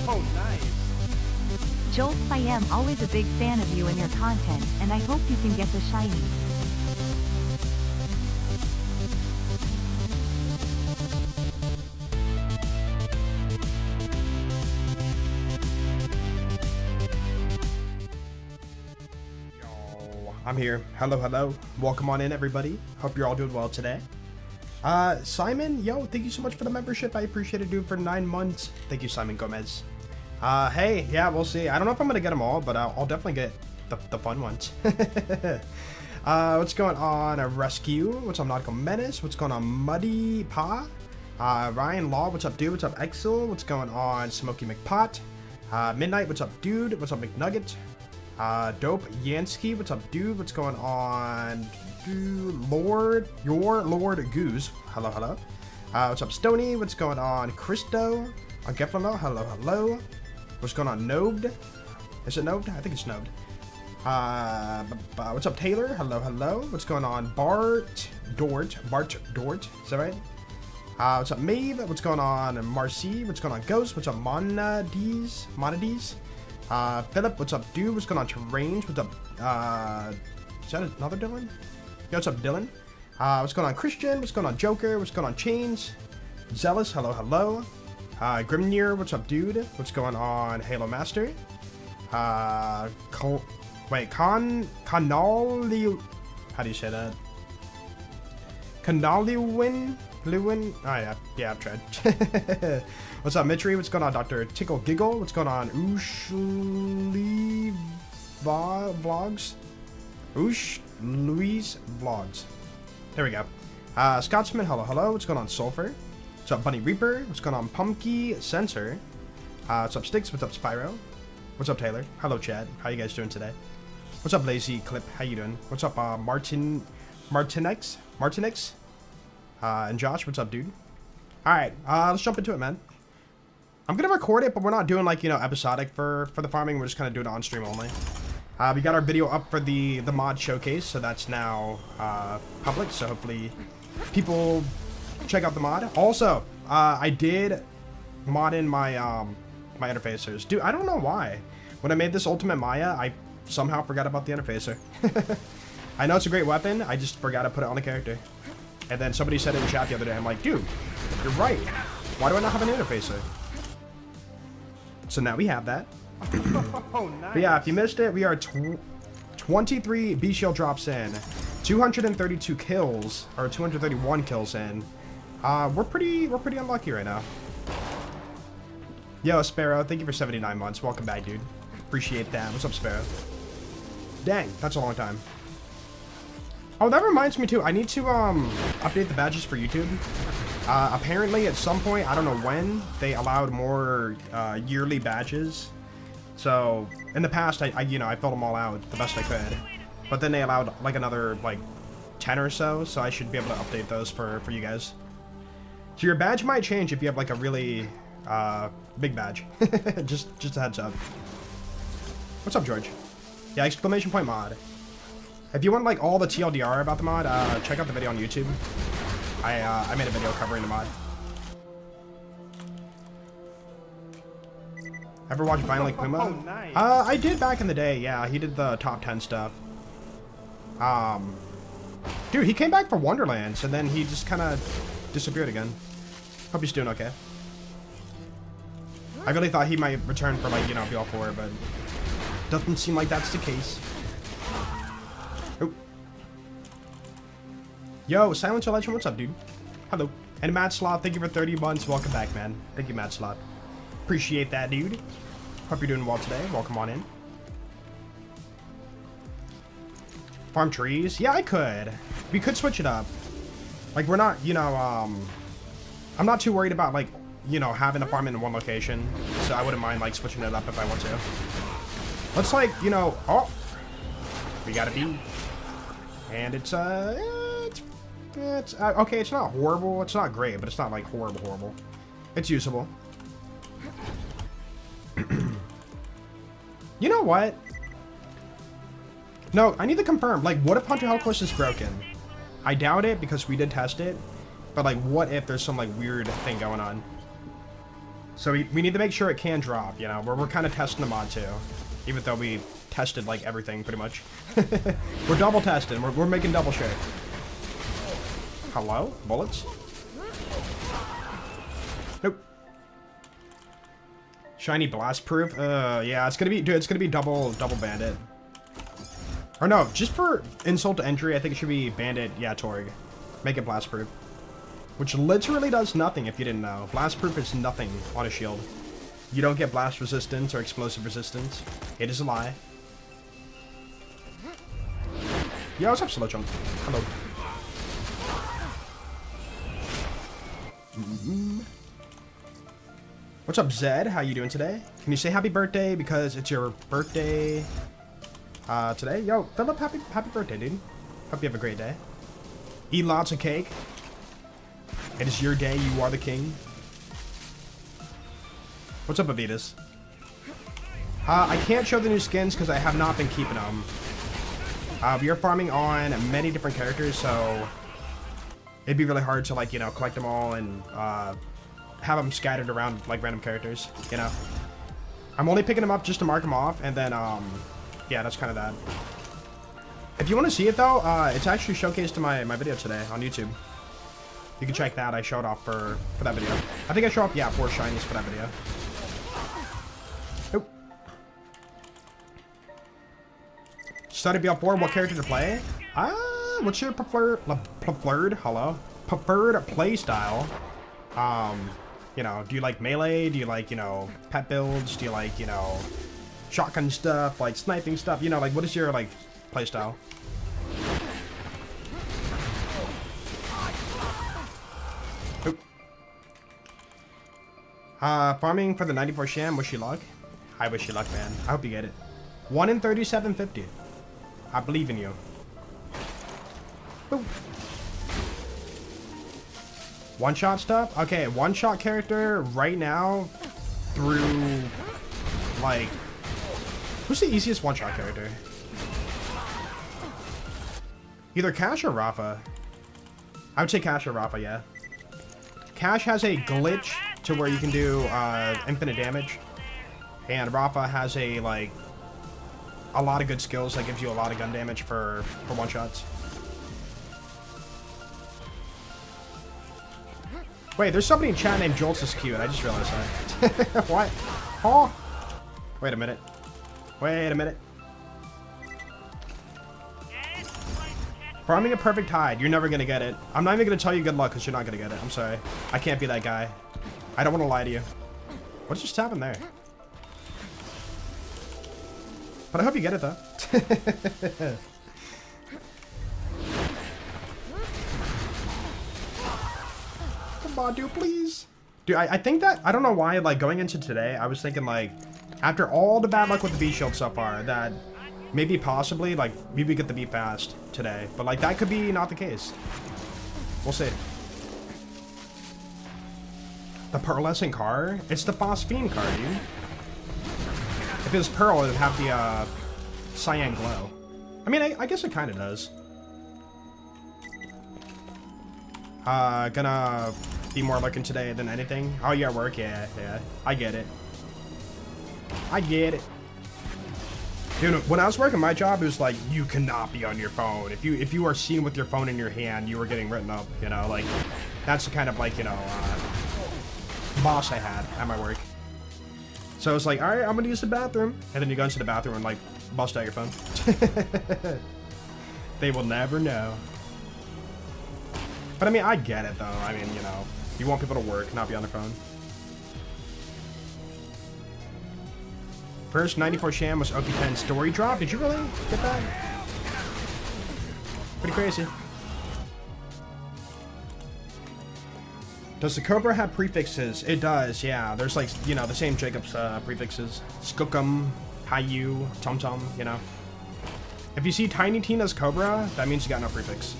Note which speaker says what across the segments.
Speaker 1: Oh, nice.
Speaker 2: Jolt, I am always a big fan of you and your content, and I hope you can get the shiny.
Speaker 1: Yo, I'm here. Hello, hello. Welcome on in, everybody. Hope you're all doing well today. Simon, yo, thank you so much for the membership. I appreciate it, dude, for 9 months. Thank you, Simon Gomez. Hey, yeah, we'll see. I don't know if I'm gonna get them all, but I'll definitely get the fun ones. What's going on? Rescue. What's up, Nautical Menace? What's going on, Muddy Pa? Ryan Law. What's up, dude? What's up, Exel? What's going on, Smokey McPot? Midnight. What's up, dude? What's up, McNugget? Dope Yansky. What's up, dude? What's going on? Lord Goose. Hello, hello. What's up, Stony? What's going on, Christo? Geflamo. Hello, hello. What's going on, Nobed? Is it Nobed? I think it's Nobed. What's up, Taylor? Hello, hello. What's going on, Bart Dort? Is that right? What's up, Maeve? What's going on, Marcy? What's going on, Ghost? What's up, Monades? Philip, what's up, dude? What's going on, Terrange? What's up, is that another Dylan? Yo, what's up, Dylan? What's going on, Christian? What's going on, Joker? What's going on, Chains? Zealous, hello, hello. Grimnir, what's up, dude? What's going on, Halo Master? Conali... How do you say that? Canaliwin? Lewin? Oh, yeah, I've tried. What's up, Mitri? What's going on, Dr. Tickle Giggle? What's going on, Ushli Vlogs? Louise Vlogs. There we go. Scotsman, hello, hello. What's going on, Sulfur? What's up, Bunny Reaper? What's going on, Pumpky Sensor? What's up, Sticks? What's up, Spyro? What's up, Taylor? Hello, Chad. How you guys doing today? What's up, Lazy Clip? How you doing? What's up, Martinix? And Josh, what's up, dude? Alright, let's jump into it, man. I'm gonna record it, but we're not doing, like, you know, episodic for the farming. We're just kind of doing it on stream only. We got our video up for the mod showcase, so that's now public. So hopefully people check out the mod. Also, I did mod in my my interfacers. Dude, I don't know why. When I made this Ultimate Maya, I somehow forgot about the interfacer. I know it's a great weapon. I just forgot to put it on the character. And then somebody said it in chat the other day. I'm like, dude, you're right. Why do I not have an interfacer? So now we have that.
Speaker 3: Oh, nice.
Speaker 1: But yeah, if you missed it, we are 23 B shield drops in, 232 kills, or 231 kills in. We're pretty unlucky right now. Yo, Sparrow, thank you for 79 months. Welcome back, dude. Appreciate that. What's up, Sparrow? Dang, that's a long time. Oh, that reminds me too. I need to update the badges for YouTube. Apparently, at some point, I don't know when, they allowed more yearly badges. So in the past, I filled them all out the best I could, but then they allowed like another like 10 or so. So I should be able to update those for you guys. So your badge might change if you have like a really big badge. just a heads up. What's up, George? Yeah, exclamation point mod. If you want like all the TLDR about the mod, check out the video on YouTube. I made a video covering the mod. Ever watch Violent Kuma?
Speaker 3: Oh, nice.
Speaker 1: I did back in the day. Yeah, he did the top 10 stuff. Dude, he came back for Wonderlands and then he just kind of disappeared again. Hope he's doing okay. I really thought he might return for like BL4, but doesn't seem like that's the case. Oh. Yo, Silent Legend, what's up, dude? Hello. And Matt Slot, thank you for 30 months. Welcome back, man. Thank you, Matt Slot. Appreciate that, dude. Hope you're doing well today. Welcome on in. Farm trees? Yeah, I could. We could switch it up. Like, we're not, I'm not too worried about, like, having a farm in one location. So I wouldn't mind, like, switching it up if I want to. Let's, like, oh. We got a bee. And it's okay, it's not horrible. It's not great, but it's not, like, horrible. It's usable. You know what? No, I need to confirm. Like, what if Hunter Hellquest is broken? I doubt it because we did test it. But, like, what if there's some, like, weird thing going on? So we need to make sure it can drop, We're kind of testing the mod, too. Even though we tested, like, everything, pretty much. We're double testing. We're making double sure. Hello? Bullets? Nope. Shiny blast proof? Yeah, it's gonna be double bandit. Or no, just for insult to injury, I think it should be bandit, yeah, Torg. Make it blast proof. Which literally does nothing if you didn't know. Blast proof is nothing on a shield. You don't get blast resistance or explosive resistance. It is a lie. Yo, what's up, Solution? Hello. What's up, Zed? How you doing today? Can you say happy birthday because it's your birthday today? Yo, Philip, happy birthday, dude. Hope you have a great day. Eat lots of cake. It is your day. You are the king. What's up, Avitas? I can't show the new skins because I have not been keeping them. We are farming on many different characters, so it'd be really hard to, like, collect them all and have them scattered around like random characters, I'm only picking them up just to mark them off, and then yeah, that's kind of that. If you want to see it though, it's actually showcased in my video today on YouTube. You can check that. I showed off for that video. I think I showed off, yeah, 4 shinies for that video. Nope. Started BL4, what character to play? What's your preferred play style? Do you like melee? Do you like, pet builds? Do you like, shotgun stuff, like sniping stuff? Like, what is your, like, play style? Oop. Farming for the 94 sham, wish you luck. I wish you luck, man. I hope you get it. 1 in 3750. I believe in you. Boop. One-shot stuff? Okay, one-shot character right now through, like, Who's the easiest one-shot character? Either Cash or Rafa. I would say Cash or Rafa, yeah. Cash has a glitch to where you can do infinite damage. And Rafa has a, like, a lot of good skills that gives you a lot of gun damage for one-shots. Wait, there's somebody in chat named Jolts is cute. I just realized that. What? Oh. Wait a minute. Wait a minute. Farming a perfect hide. You're never going to get it. I'm not even going to tell you good luck because you're not going to get it. I'm sorry. I can't be that guy. I don't want to lie to you. What just happened there? But I hope you get it, though. Come on, dude, please. Dude, I think that... I don't know why, like, going into today, I was thinking, like, after all the bad luck with the V-Shield so far, that maybe possibly, like, maybe we get the V fast today. But, like, that could be not the case. We'll see. The pearlescent car? It's the phosphene car, dude. If it was pearl, it would have the cyan glow. I mean, I guess it kind of does. Gonna be more looking today than anything. Oh, you're at work? Yeah. I get it. I get it. Dude, when I was working my job, it was like, you cannot be on your phone. If you are seen with your phone in your hand, you were getting written up, you know? Like, that's the kind of, like, you know, boss I had at my work. So it's like, alright, I'm gonna use the bathroom. And then you go into the bathroom and, like, bust out your phone. They will never know. But I mean, I get it, though. I mean, you know, you want people to work, not be on their phone. First 94 Sham was OP10 story drop. Did you really get that? Pretty crazy. Does the Cobra have prefixes? It does, yeah. There's, like, you know, the same Jacob's prefixes. Skookum, Hayu, Tum Tum, you know. If you see Tiny Tina's Cobra, that means you got no prefix.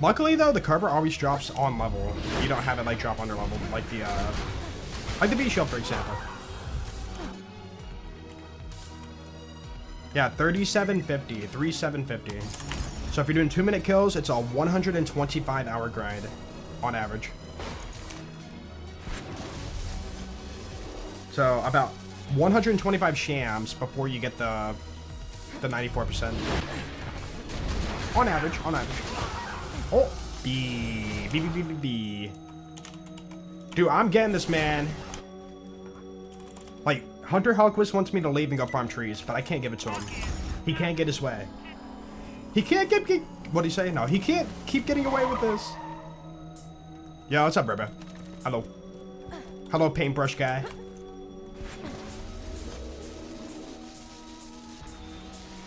Speaker 1: Luckily, though, the Cobra always drops on level. You don't have it, like, drop under level, like the V-Shield, for example. Yeah, 3750, 3750. So if you're doing 2-minute kills, it's a 125-hour grind on average. So about 125 shams before you get the 94%. On average, on average. Oh, B. Dude, I'm getting this, man. Like, Hunter Hellquist wants me to leave and go farm trees, but I can't give it to him. He can't get his way. He can't get what do you say? No, he can't keep getting away with this. Yo, what's up, Reba? Hello. Hello, paintbrush guy.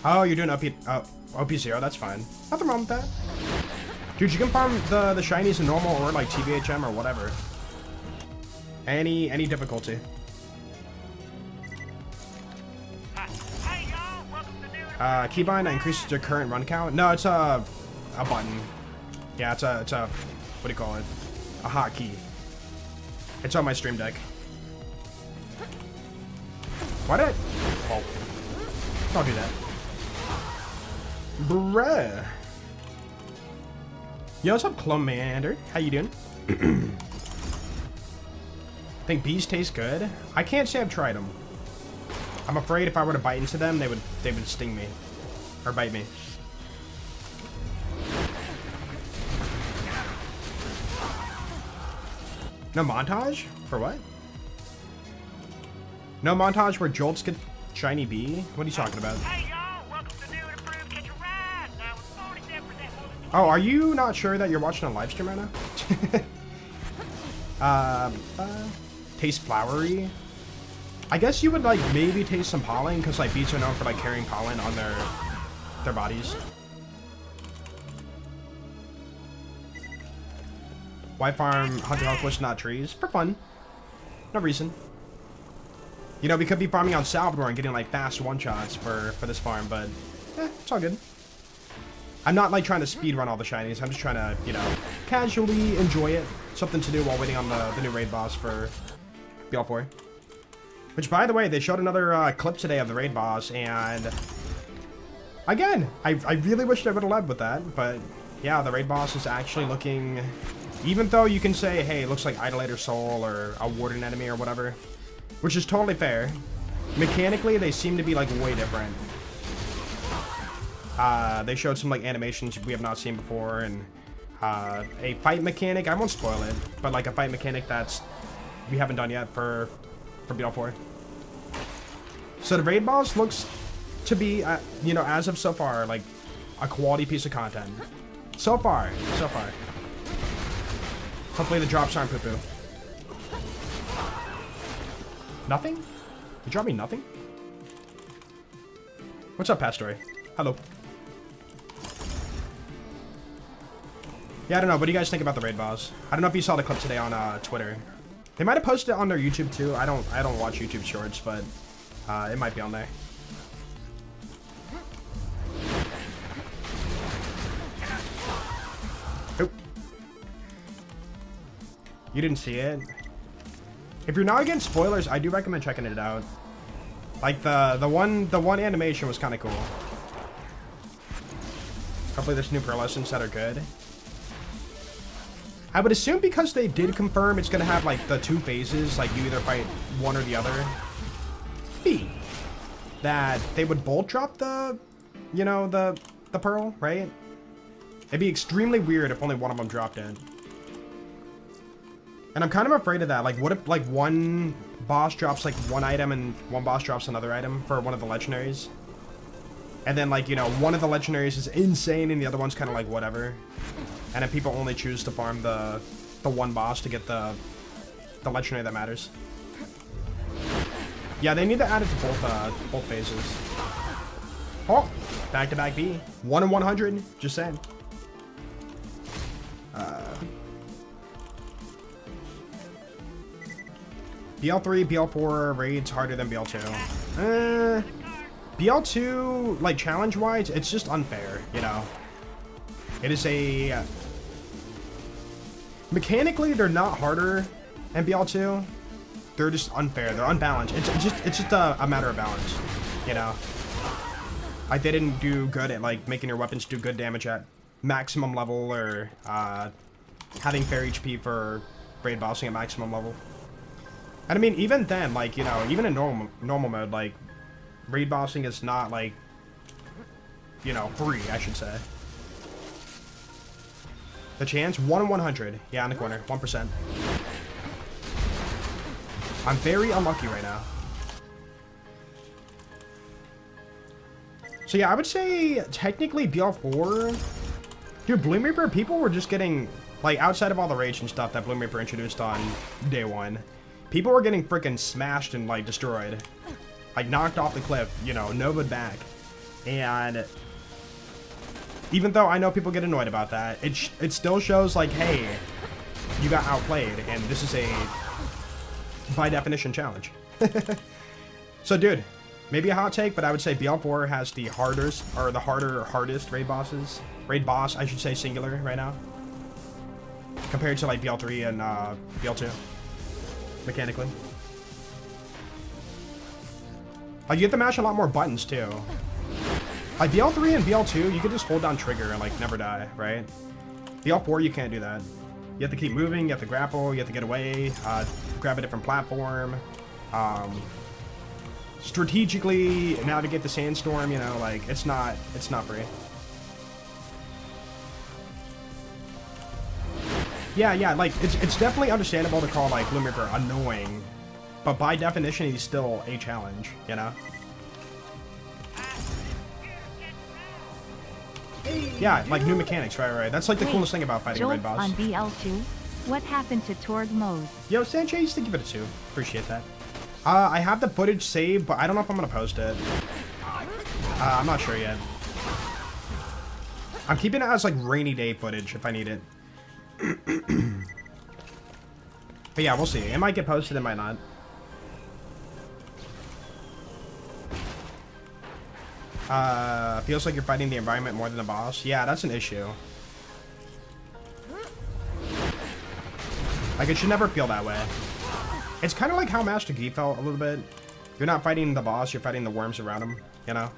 Speaker 1: Oh, you're doing OP0, that's fine. Nothing wrong with that. Dude, you can farm the shinies in normal or like TBHM or whatever. Any difficulty. Keybind increases your current run count. No, it's a button. Yeah, it's a what do you call it? A hotkey. It's on my stream deck. Why did I? Oh, don't do that, bruh. Yo, what's up, Clomander? How you doing? Think bees taste good? I can't say I've tried them. I'm afraid if I were to bite into them, they would sting me. Or bite me. No montage? For what? No montage where Jolts get shiny bee? What are you talking about? Oh, are you not sure that you're watching a live stream right now? Taste flowery? I guess you would, like, maybe taste some pollen, because, like, bees are known for, like, carrying pollen on their bodies. Why farm Hunter Hellquist, not trees? For fun. No reason. You know, we could be farming on Salvador and getting, like, fast one-shots for this farm, but, it's all good. I'm not, like, trying to speed run all the shinies. I'm just trying to, you know, casually enjoy it. Something to do while waiting on the new raid boss for BL4. Which, by the way, they showed another clip today of the raid boss, and again, I really wish they would have led with that, but yeah, the raid boss is actually looking, even though you can say, hey, it looks like Idolator Soul or a Warden enemy or whatever, which is totally fair. Mechanically, they seem to be like way different. They showed some like animations we have not seen before, and a fight mechanic. I won't spoil it, but like a fight mechanic that's we haven't done yet for BL4. So the raid boss looks to be, you know, as of so far, like a quality piece of content. So far. Hopefully the drops aren't poo-poo. Nothing? You dropped me nothing? What's up, Pastory? Hello. Yeah, I don't know. What do you guys think about the raid boss? I don't know if you saw the clip today on Twitter. They might have posted it on their YouTube too. I don't watch YouTube Shorts, but it might be on there. Oh. You didn't see it? If you're not against spoilers, I do recommend checking it out. Like the one animation was kind of cool. Hopefully there's new pearlescents that are good. I would assume because they did confirm it's gonna have like the 2 phases, like you either fight one or the other. B. That they would bolt drop the, you know, the pearl, right? It'd be extremely weird if only one of them dropped it. And I'm kind of afraid of that. Like, what if like one boss drops like one item and one boss drops another item for one of the legendaries? And then like, you know, one of the legendaries is insane and the other one's kind of like whatever. And then people only choose to farm the one boss to get the legendary that matters. Yeah, they need to add it to both phases. Oh, back-to-back B. 1 in 100, just saying. BL3, BL4 raids harder than BL2. BL2, like challenge-wise, it's just unfair, you know. It is a... Mechanically, they're not harder than BL2. They're just unfair. They're unbalanced. It's just a matter of balance, you know. Like they didn't do good at like making your weapons do good damage at maximum level, or having fair HP for raid bossing at maximum level. And I mean, even then, like, you know, even in normal mode, like raid bossing is not like, you know, free, I should say. The chance 1 in 100. Yeah, in the corner, 1%. I'm very unlucky right now. So yeah, I would say technically BL4. Dude, Bloom Reaper, people were just getting, like, outside of all the rage and stuff that Bloom Reaper introduced on day 1, people were getting freaking smashed and, like, destroyed. Like, knocked off the cliff, you know, Nova'd back. And even though I know people get annoyed about that, it still shows, like, hey, you got outplayed, and this is a, by definition, challenge. So, dude, maybe a hot take, but I would say BL4 has the hardest, or the hardest raid bosses. Raid boss, I should say singular right now. Compared to, like, BL3 and BL2. Mechanically. Like, you have to mash a lot more buttons, too. Like, BL3 and BL2, you can just hold down trigger and, like, never die, right? BL4, you can't do that. You have to keep moving, you have to grapple, you have to get away, grab a different platform, strategically navigate the sandstorm, you know, like, it's not free. Yeah, like, it's definitely understandable to call, like, Bloom Reaper annoying, but by definition, he's still a challenge, you know? Yeah, like new mechanics, right. That's like the coolest thing about fighting a raid boss.
Speaker 2: On BL2, what happened to Torg mode?
Speaker 1: Yo, Sanchez, to give it a 2. Appreciate that. I have the footage saved, but I don't know if I'm gonna post it. I'm not sure yet. I'm keeping it as like rainy day footage if I need it. But yeah, we'll see. It might get posted, it might not. Feels like you're fighting the environment more than the boss. Yeah, that's an issue. Like, it should never feel that way. It's kind of like how Master Yi felt a little bit. You're not fighting the boss, you're fighting the worms around him, you know?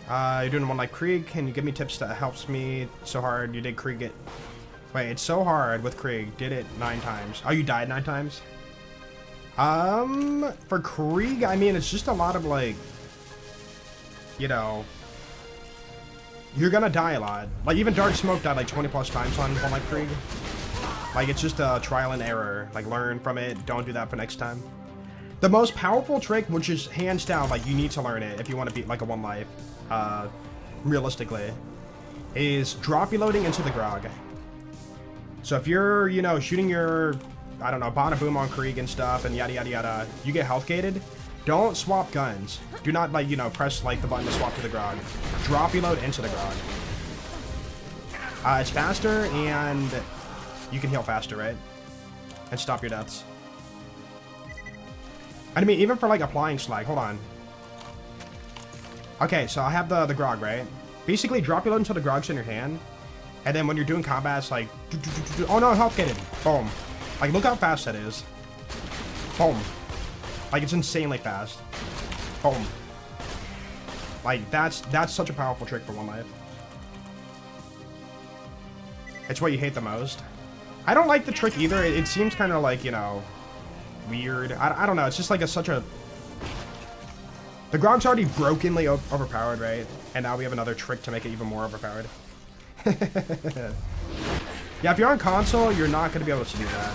Speaker 1: You're doing one like Krieg. Can you give me tips that helps me so hard? You did Krieg it. Wait, it's so hard with Krieg. Did it 9 times. Oh, you died 9 times? For Krieg, I mean, it's just a lot of like, you know, you're gonna die a lot. Like, even Dark Smoke died like 20 plus times on one like Krieg. Like, it's just a trial and error. Like, learn from it. Don't do that for next time. The most powerful trick, which is hands down, like, you need to learn it if you want to beat like a 1 life, realistically, is drop reloading into the Grog. So if you're, you know, shooting your, I don't know, Badaboom on Krieg and stuff and yada yada yada, you get health gated, don't swap guns. Do not, like, you know, press like the button to swap to the Grog. Drop reload into the Grog. It's faster and you can heal faster, right? And stop your deaths. I mean, even for like applying slag, hold on. Okay, so I have the Grog, right? Basically, drop reload until the Grog's in your hand. And then when you're doing combat, it's like, oh no, health gated. Boom. Like, look how fast that is. Boom. Like, it's insanely fast. Boom. Like, that's such a powerful trick for 1 life. It's what you hate the most. I don't like the trick either. It seems kind of like, you know, weird. I don't know. It's just like such a... The Grog's already brokenly overpowered, right? And now we have another trick to make it even more overpowered. Yeah, if you're on console, you're not going to be able to do that.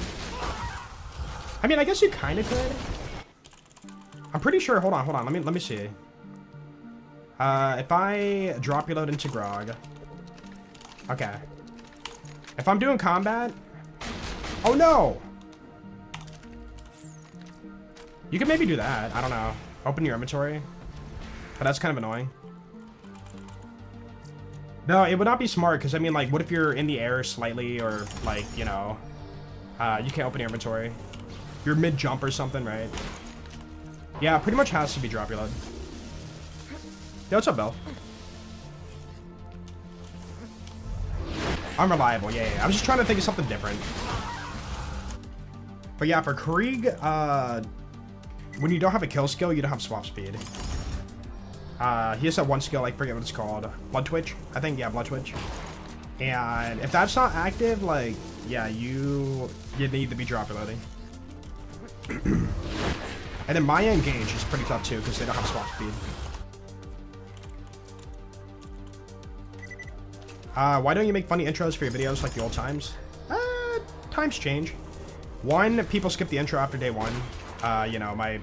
Speaker 1: I mean, I guess you kind of could. I'm pretty sure. Hold on. Let me see. If I drop reload into Grog. Okay. If I'm doing combat. Oh no! You can maybe do that. I don't know. Open your inventory. But that's kind of annoying. No, it would not be smart, because, I mean, like, what if you're in the air slightly, or, like, you know, you can't open your inventory. You're mid-jump or something, right? Yeah, pretty much has to be drop reload. Yo, what's up, Bill? Unreliable, yeah. I was just trying to think of something different. But yeah, for Krieg, when you don't have a kill skill, you don't have swap speed. He has that one skill, I forget what it's called. Blood Twitch? I think, yeah, Blood Twitch. And if that's not active, like, yeah, you need to be drop reloading. And then my engage is pretty tough too, because they don't have swap speed. Why don't you make funny intros for your videos like the old times? Times change. 1, people skip the intro after day 1. You know, my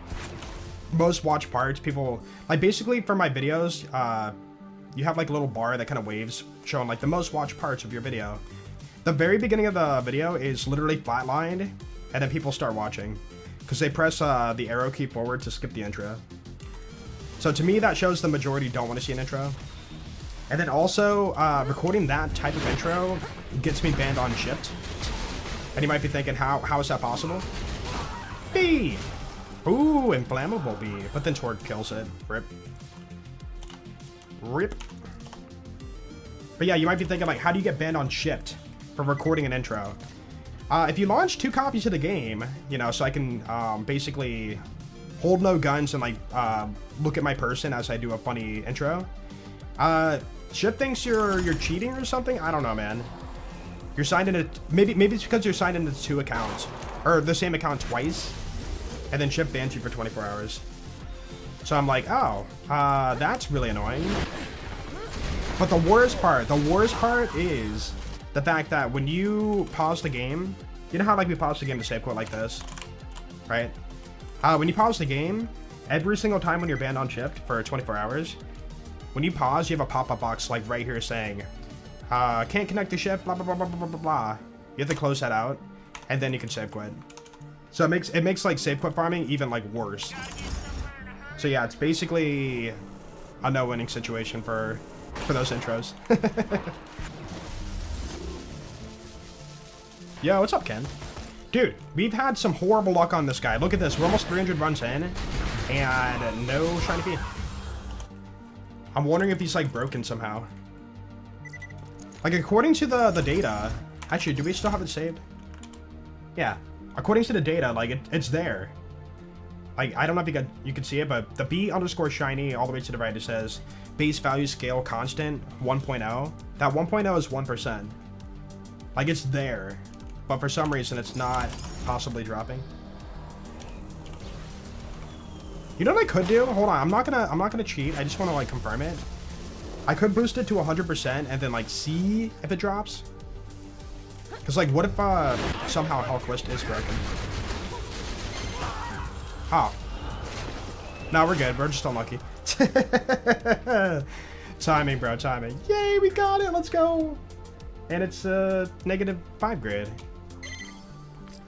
Speaker 1: most watched parts, people, like, basically for my videos, you have like a little bar that kind of waves showing like the most watched parts of your video. The very beginning of the video is literally flatlined, and then people start watching because they press the arrow key forward to skip the intro. So to me, that shows the majority don't want to see an intro. And then also, recording that type of intro gets me banned on shift. And you might be thinking, how is that possible? B! Ooh, inflammable B. But then Torque kills it. Rip. Rip. But yeah, you might be thinking, like, how do you get banned on shift for recording an intro? If you launch 2 copies of the game, you know, so I can basically hold no guns and, like, look at my person as I do a funny intro. Shift thinks you're cheating or something? I don't know, man. You're signed into... Maybe it's because you're signed into 2 accounts. Or the same account twice. And then Shift bans you for 24 hours. So I'm like, oh, that's really annoying. But the worst part is the fact that when you pause the game... You know how, like, we pause the game to save quote like this? Right? When you pause the game, every single time when you're banned on Shift for 24 hours... When you pause, you have a pop-up box like right here saying, can't connect to shift, blah, blah, blah, blah, blah, blah, blah. You have to close that out, and then you can save quit. So it makes like save quit farming even like worse. So yeah, it's basically a no-winning situation for those intros. Yo, what's up, Ken? Dude, we've had some horrible luck on this guy. Look at this, we're almost 300 runs in, and no shiny P. I'm wondering if he's, like, broken somehow. Like, according to the data... Actually, do we still have it saved? Yeah. According to the data, like, it's there. Like, I don't know if you can see it, but the B underscore shiny all the way to the right, it says base value scale constant 1.0. That 1.0 is 1%. Like, it's there, but for some reason it's not possibly dropping. You know what I could do? Hold on, I'm not gonna cheat. I just want to like confirm it. I could boost it to 100% and then like see if it drops. Cause like, what if somehow Hellquist is broken? Oh. No, we're good. We're just unlucky. Timing, bro. Timing. Yay, we got it. Let's go. And it's -5 grade.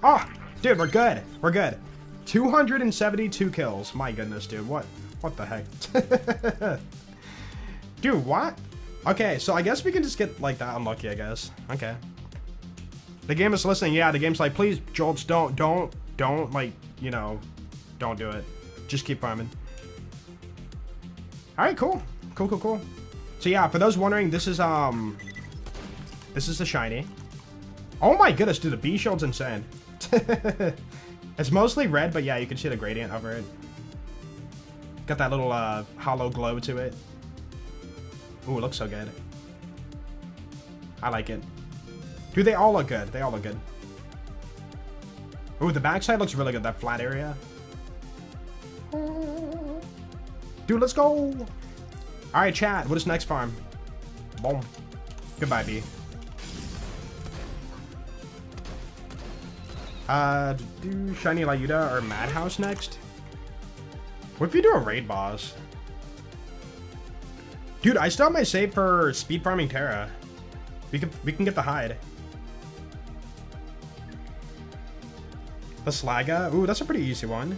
Speaker 1: Oh, dude, we're good. We're good. 272 kills. My goodness, dude. What the heck? Dude, what? Okay, so I guess we can just get like that unlucky, I guess. Okay. The game is listening. Yeah, the game's like, please, Jolts, don't, like, you know, don't do it. Just keep farming. All right, cool. Cool. So yeah, for those wondering, this is the shiny. Oh my goodness, dude, the B shield's insane. It's mostly red, but yeah, you can see the gradient over it. Got that little hollow glow to it. Ooh, it looks so good. I like it. Dude, they all look good. They all look good. Ooh, the backside looks really good, that flat area. Dude, let's go. All right, chat. What is next farm? Boom. Goodbye, B. Do Shiny Lyuda or Madhouse next? What if you do a raid boss? Dude, I still have my save for speed farming Terra. We can get the hide. The Slaga. Ooh, that's a pretty easy one.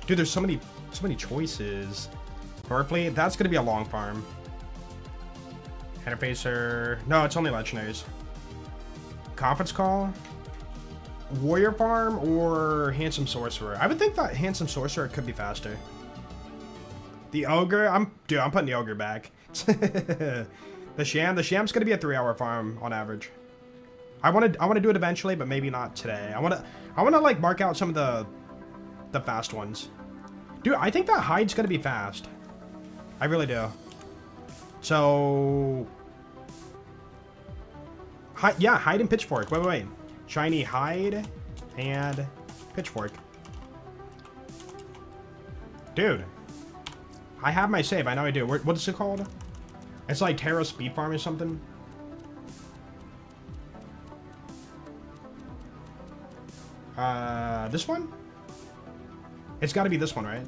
Speaker 1: Dude, there's so many choices. Norfleet, that's gonna be a long farm. Interfacer. No, it's only legendaries. Conference call. Warrior farm or Handsome Sorcerer. I would think that Handsome Sorcerer could be faster. The Ogre. I'm putting the Ogre back. The Sham's gonna be a 3-hour farm on average. I want to do it eventually, but maybe not today. I want to like mark out some of the fast ones. Dude, I think that hide's gonna be fast. I really do. So, yeah, hide and Pitchfork. Wait. Shiny hide and Pitchfork. Dude, I have my save. I know I do. What is it called? It's like Terra Speed Farm or something. This one? It's got to be this one, right?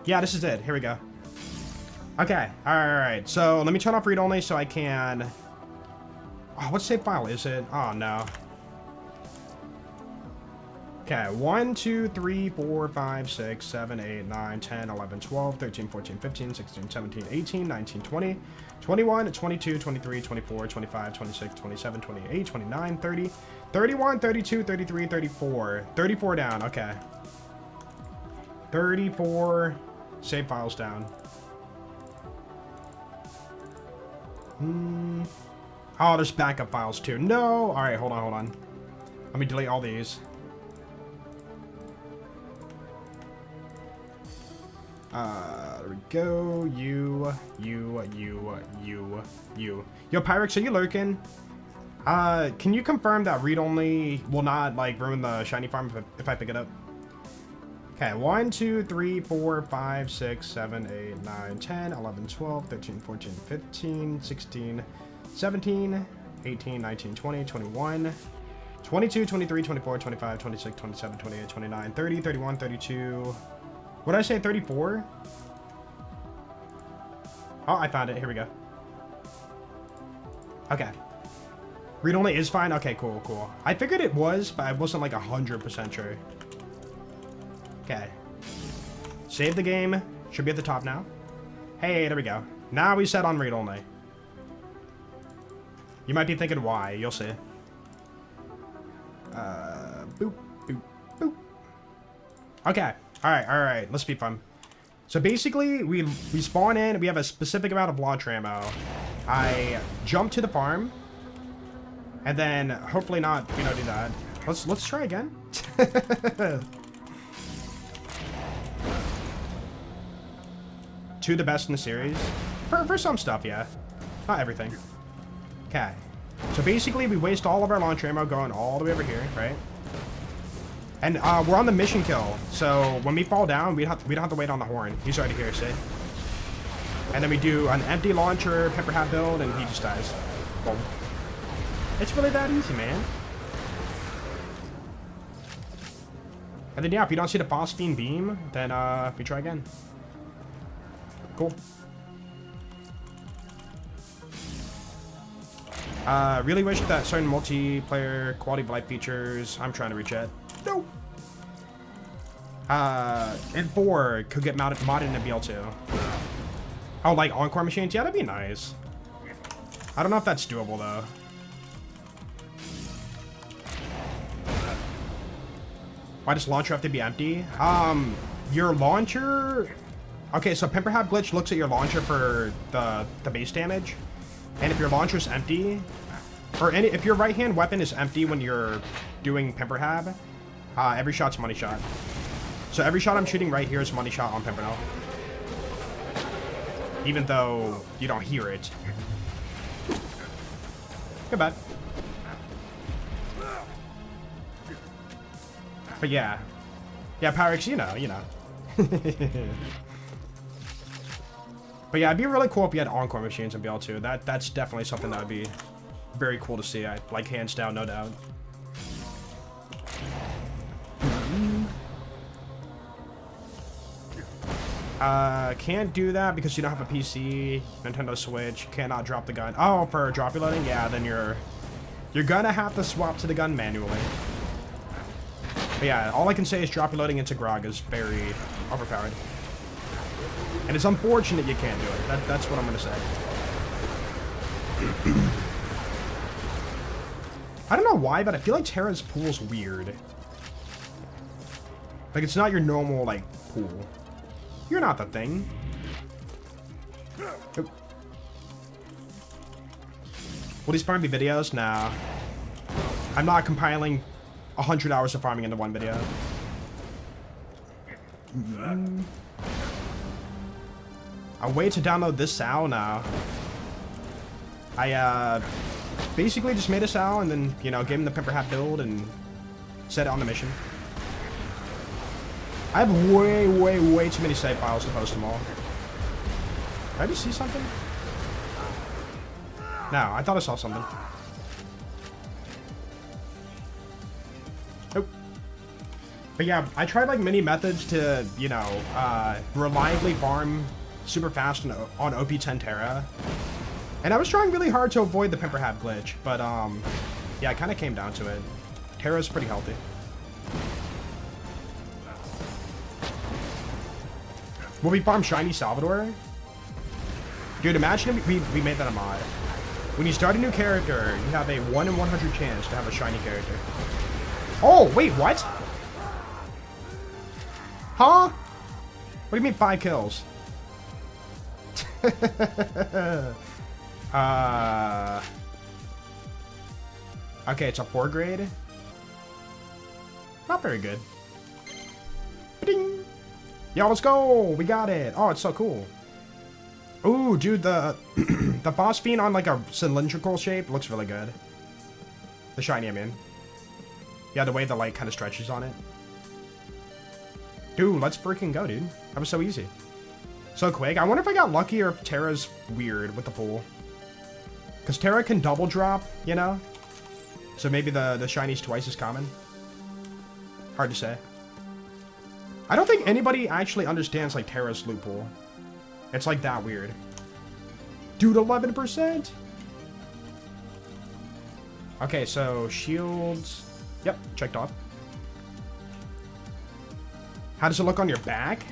Speaker 1: Yeah, this is it. Here we go. Okay. All right. So let me turn off read only so I can. Oh, what save file is it? Oh no. Okay, 1, 2, 3, 4, 5, 6, 7, 8, 9, 10, 11, 12, 13, 14, 15, 16, 17, 18, 19, 20, 21, 22, 23, 24, 25, 26, 27, 28, 29, 30, 31, 32, 33, 34. 34 down, okay. 34 save files down. Oh, there's backup files too. No! Alright, hold on. Let me delete all these. There we go. You. Yo, Pyrex, are you lurking? Can you confirm that read-only will not, like, ruin the shiny farm if I pick it up? Okay, 1, 2, 3, 4, 5, 6, 7, 8, 9, 10, 11, 12, 13, 14, 15, 16, 17, 18, 19, 20, 21, 22, 23, 24, 25, 26, 27, 28, 29, 30, 31, 32... What did I say, 34? Oh, I found it. Here we go. Okay. Read only is fine? Okay, cool. I figured it was, but I wasn't like 100% sure. Okay. Save the game. Should be at the top now. Hey, there we go. Now we set on read only. You might be thinking why. You'll see. Boop. Okay. Alright, let's be fun. So basically, we spawn in, we have a specific amount of launch ammo. I jump to the farm. And then hopefully not, do that. Let's try again. Two the best in the series. For some stuff, yeah. Not everything. Okay. So basically we waste all of our launch ammo going all the way over here, right? And we're on the mission kill. So when we fall down, we don't have to wait on the horn. He's already here, see? And then we do an empty launcher, pepper hat build, and he just dies. Boom. It's really that easy, man. And then yeah, if you don't see the phosphene beam, then we try again. Cool. Really wish that certain multiplayer quality of life features I'm trying to reach at. Nope. And 4 could get modded into BL2. Oh, like Encore machines? Yeah, that'd be nice. I don't know if that's doable though. Why does launcher have to be empty? Your launcher... Okay, so Pimperhab Glitch looks at your launcher for the base damage. And if your launcher's empty, or if your right-hand weapon is empty when you're doing Pimperhab, every shot's money shot. So every shot I'm shooting right here is money shot on Pimpernel. Even though you don't hear it. Good bad. But yeah. Yeah, Pyrex, you know. But yeah, it'd be really cool if you had Encore machines in BL2. That's definitely something that would be very cool to see. Like, hands down, no doubt. Can't do that because you don't have a PC, Nintendo Switch, cannot drop the gun. Oh, for drop reloading? Yeah, then you're gonna have to swap to the gun manually. But yeah, all I can say is drop reloading into Grog is very overpowered. And it's unfortunate you can't do it. That's what I'm gonna say. I don't know why, but I feel like Terra's pool's weird. Like, it's not your normal, like, pool. You're not the thing. Nope. Will these farm be videos? Nah. I'm not compiling 100 hours of farming into one video. I'll wait to download this SAL now. I, basically just made a SAL and then, you know, gave him the Pepper Hat build and set it on the mission. I have way too many save files to post them all. Did I just see something? No, I thought I saw something. Nope. But yeah, I tried like many methods to, you know, reliably farm super fast on OP10 Terra. And I was trying really hard to avoid the Pimperhab glitch, but yeah, it kind of came down to it. Terra's pretty healthy. Will we farm Shiny Salvador? Dude, imagine if we made that a mod. When you start a new character, you have a 1 in 100 chance to have a shiny character. Oh, wait, what? Huh? What do you mean 5 kills? Okay, it's a 4 grade. Not very good. Ba-ding! Yo, let's go! We got it! Oh, it's so cool. Ooh, dude, the the phosphene on like a cylindrical shape looks really good. The shiny, I mean. Yeah, the way the light kind of stretches on it. Dude, let's freaking go, dude. That was so easy. So quick. I wonder if I got lucky or if Terra's weird with the pool. Because Terra can double drop, you know? So maybe the shiny's twice as common. Hard to say. I don't think anybody actually understands, like, Terra's loot pool. It's, like, that weird. Dude, 11%? Okay, so shields... Yep, checked off. How does it look on your back?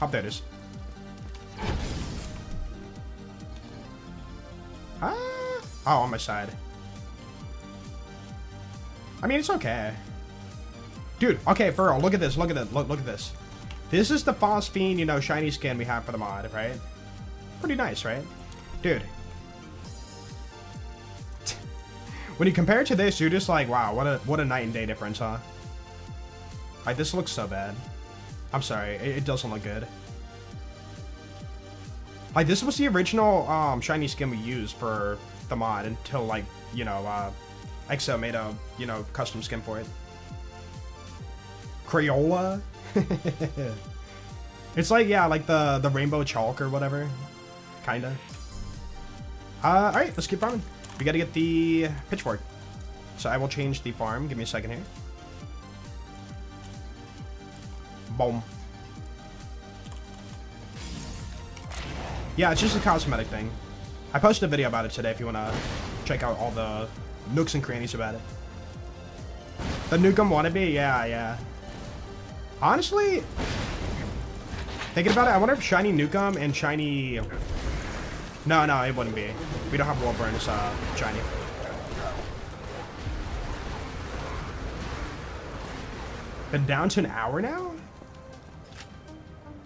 Speaker 1: Oh, there it is. Ah! Oh, on my side. I mean, it's okay. Dude, okay, for real, look at this, look at this. This is the phosphene, you know, shiny skin we have for the mod, right? Pretty nice, right? Dude. When you compare it to this, you're just like, wow, what a night and day difference, huh? Like, this looks so bad. I'm sorry, it doesn't look good. Like, this was the original shiny skin we used for the mod until, like, you know, EXO made a, you know, custom skin for it. Crayola? It's like, yeah, like the rainbow chalk or whatever. Kinda. Alright, let's keep farming. We gotta get the pitchfork. So I will change the farm. Give me a second here. Boom. Yeah, it's just a cosmetic thing. I posted a video about it today if you want to check out all the nooks and crannies about it. The Nukem wannabe? Yeah, yeah. Honestly, thinking about it, I wonder if shiny Nukem and shiny... No, it wouldn't be. We don't have World Burn as shiny. Been down to an hour now?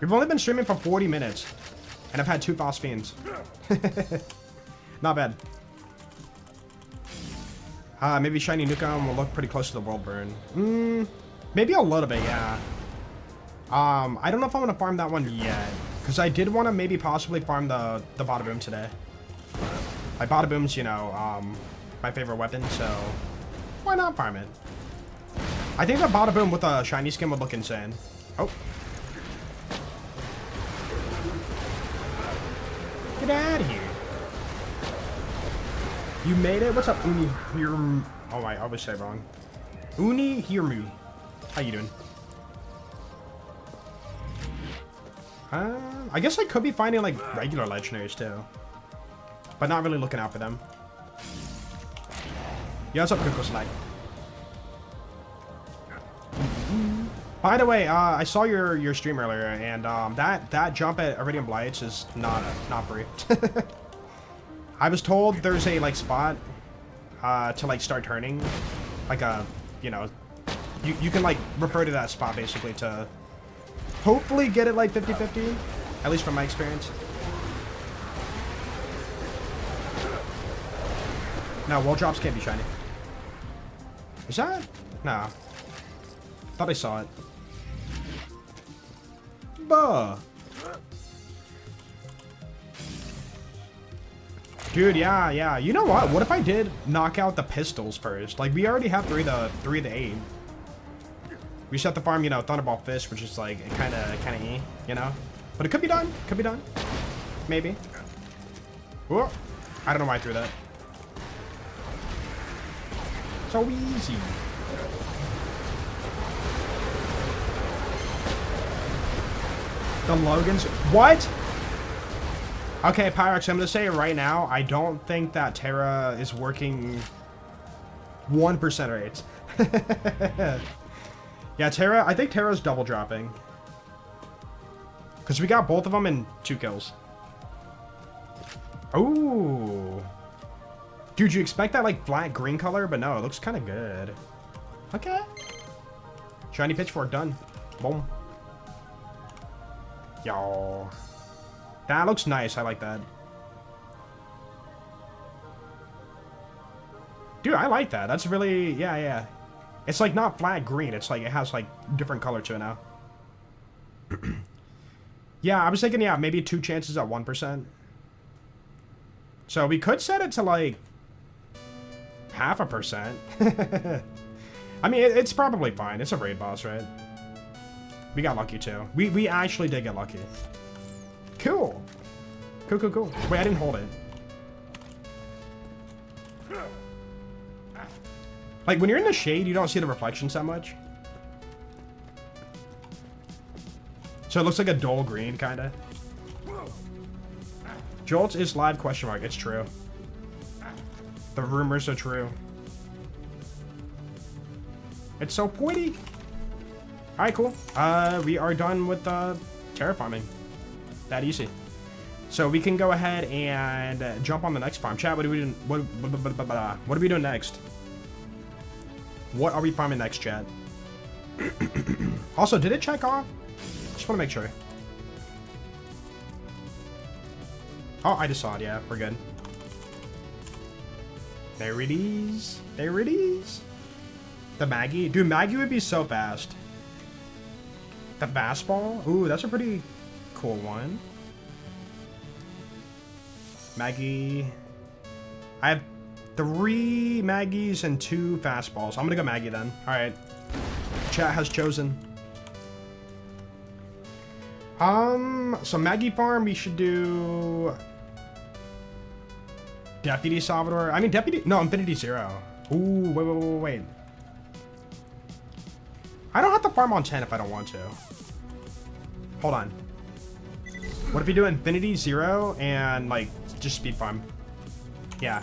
Speaker 1: We've only been streaming for 40 minutes. And I've had 2 phosphenes. Not bad. Maybe shiny Nukem will look pretty close to the World Burn. Maybe a little bit, yeah. I don't know if I want to farm that one yet. Because I did want to maybe possibly farm the Badaboom today. Like, Badaboom's, you know, my favorite weapon, so why not farm it? I think that Badaboom with a shiny skin would look insane. Oh. Get out of here. You made it? What's up, Uni Hirmu? Oh, I always say it wrong. Uni Hirmu. How you doing? I guess I could be finding, like, regular legendaries, too. But not really looking out for them. Yeah, what's up, Cuckoo Slide? By the way, I saw your stream earlier, and that jump at Iridium Blights is not free. I was told there's a, like, spot to, like, start turning. Like a, you know, you can, like, refer to that spot, basically, to hopefully get it, like, 50-50. At least from my experience. No, wall drops can't be shiny. Is that? No. Thought I saw it. Buh. Dude, yeah. You know what? What if I did knock out the pistols first? Like, we already have 3 of the 8. We just have to farm, you know, Thunderball Fist, which is like kind of E, you know. But it could be done. Could be done. Maybe. Whoa. I don't know why I threw that. So easy. The Logans. What? Okay, Pyrex, I'm going to say it right now. I don't think that Terra is working 1% rates. Yeah, Terra, I think Terra's double dropping. Because we got both of them in 2 kills. Ooh. Dude, you expect that, like, flat green color? But no, it looks kind of good. Okay. Shiny Pitchfork done. Boom. Yo. That looks nice. I like that. Dude, I like that. That's really... Yeah. It's, like, not flat green. It's, like, it has, like, different color to it now. Yeah, I was thinking, yeah, maybe 2 chances at 1%. So we could set it to, like, 0.5%. I mean, it's probably fine. It's a raid boss, right? We got lucky, too. We actually did get lucky. Cool. Cool. Wait, I didn't hold it. Like, when you're in the shade, you don't see the reflections that much. So it looks like a dull green, kind of. Jolts is live, question mark. It's true. The rumors are true. It's so pretty. Alright, cool. We are done with terraforming. That easy. So we can go ahead and jump on the next farm. Chat, what are we doing? What are we doing next? What are we farming next, chat? Also, did it check off? Just want to make sure. Oh, I just saw it. Yeah, we're good. There it is. There it is. The Maggie. Dude, Maggie would be so fast. The fastball. Ooh, that's a pretty cool one. Maggie. I have 3 Maggies and 2 fastballs. I'm gonna go Maggie then. Alright. Chat has chosen. So Maggie farm, we should do Deputy Salvador. I mean, no, Infinity Zero. Ooh, wait. I don't have to farm on 10 if I don't want to. Hold on. What if we do Infinity Zero and, like, just speed farm? Yeah.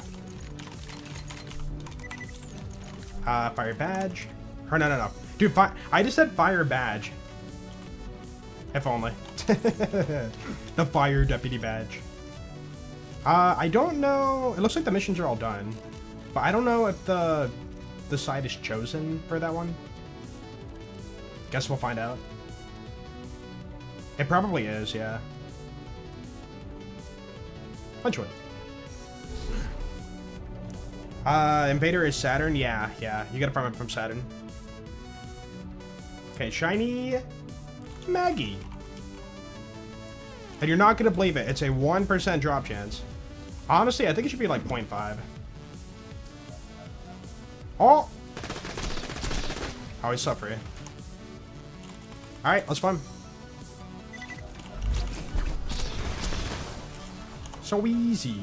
Speaker 1: Fire badge. Or no. Dude, I just said fire badge. If only. The fire deputy badge. I don't know. It looks like the missions are all done. But I don't know if the side is chosen for that one. Guess we'll find out. It probably is, yeah. Punch one. Invader is Saturn? Yeah. You gotta farm it from Saturn. Okay, shiny Maggie. And you're not gonna believe it. It's a 1% drop chance. Honestly, I think it should be like 0.5. Oh! Oh, he's suffering. Alright, let's farm. So easy.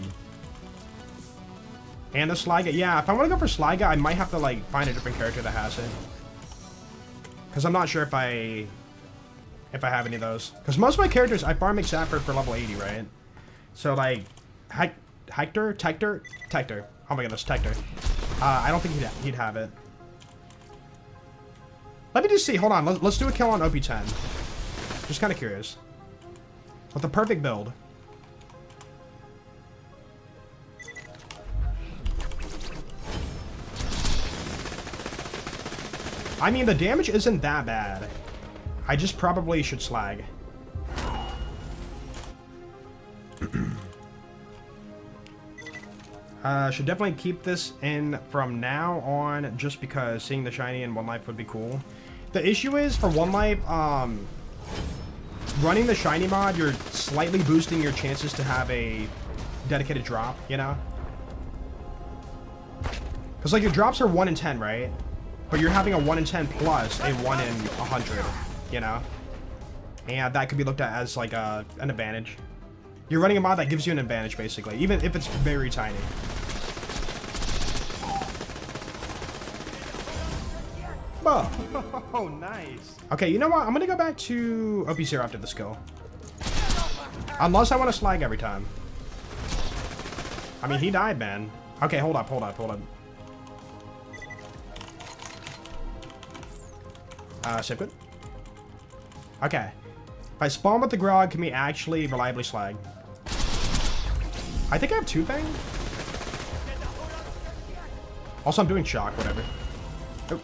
Speaker 1: And the Sliga. Yeah, if I want to go for Sliga, I might have to, like, find a different character that has it. Because I'm not sure if I have any of those. Because most of my characters, I farm Exapper for level 80, right? So, like, Hector? Oh my goodness, Hector. I don't think he'd have it. Let me just see. Hold on. Let's do a kill on OP10. Just kind of curious. With the perfect build. I mean, the damage isn't that bad. I just probably should slag. Should definitely keep this in from now on, just because seeing the shiny in 1 life would be cool. The issue is, for 1 life, running the shiny mod, you're slightly boosting your chances to have a dedicated drop, you know? Because, like, your drops are 1 in 10, right? But you're having a 1 in 10 plus a 1 in 100, you know? And that could be looked at as, like, an advantage. You're running a mod that gives you an advantage, basically, even if it's very tiny. Oh, nice. Okay, you know what? I'm gonna go back to OP0 after the skill. Unless I want to slag every time. I mean, he died, man. Okay, hold up. Save good. Okay. If I spawn with the Grog, can we actually reliably slag? I think I have 2 thing. Also, I'm doing shock, whatever. Oh.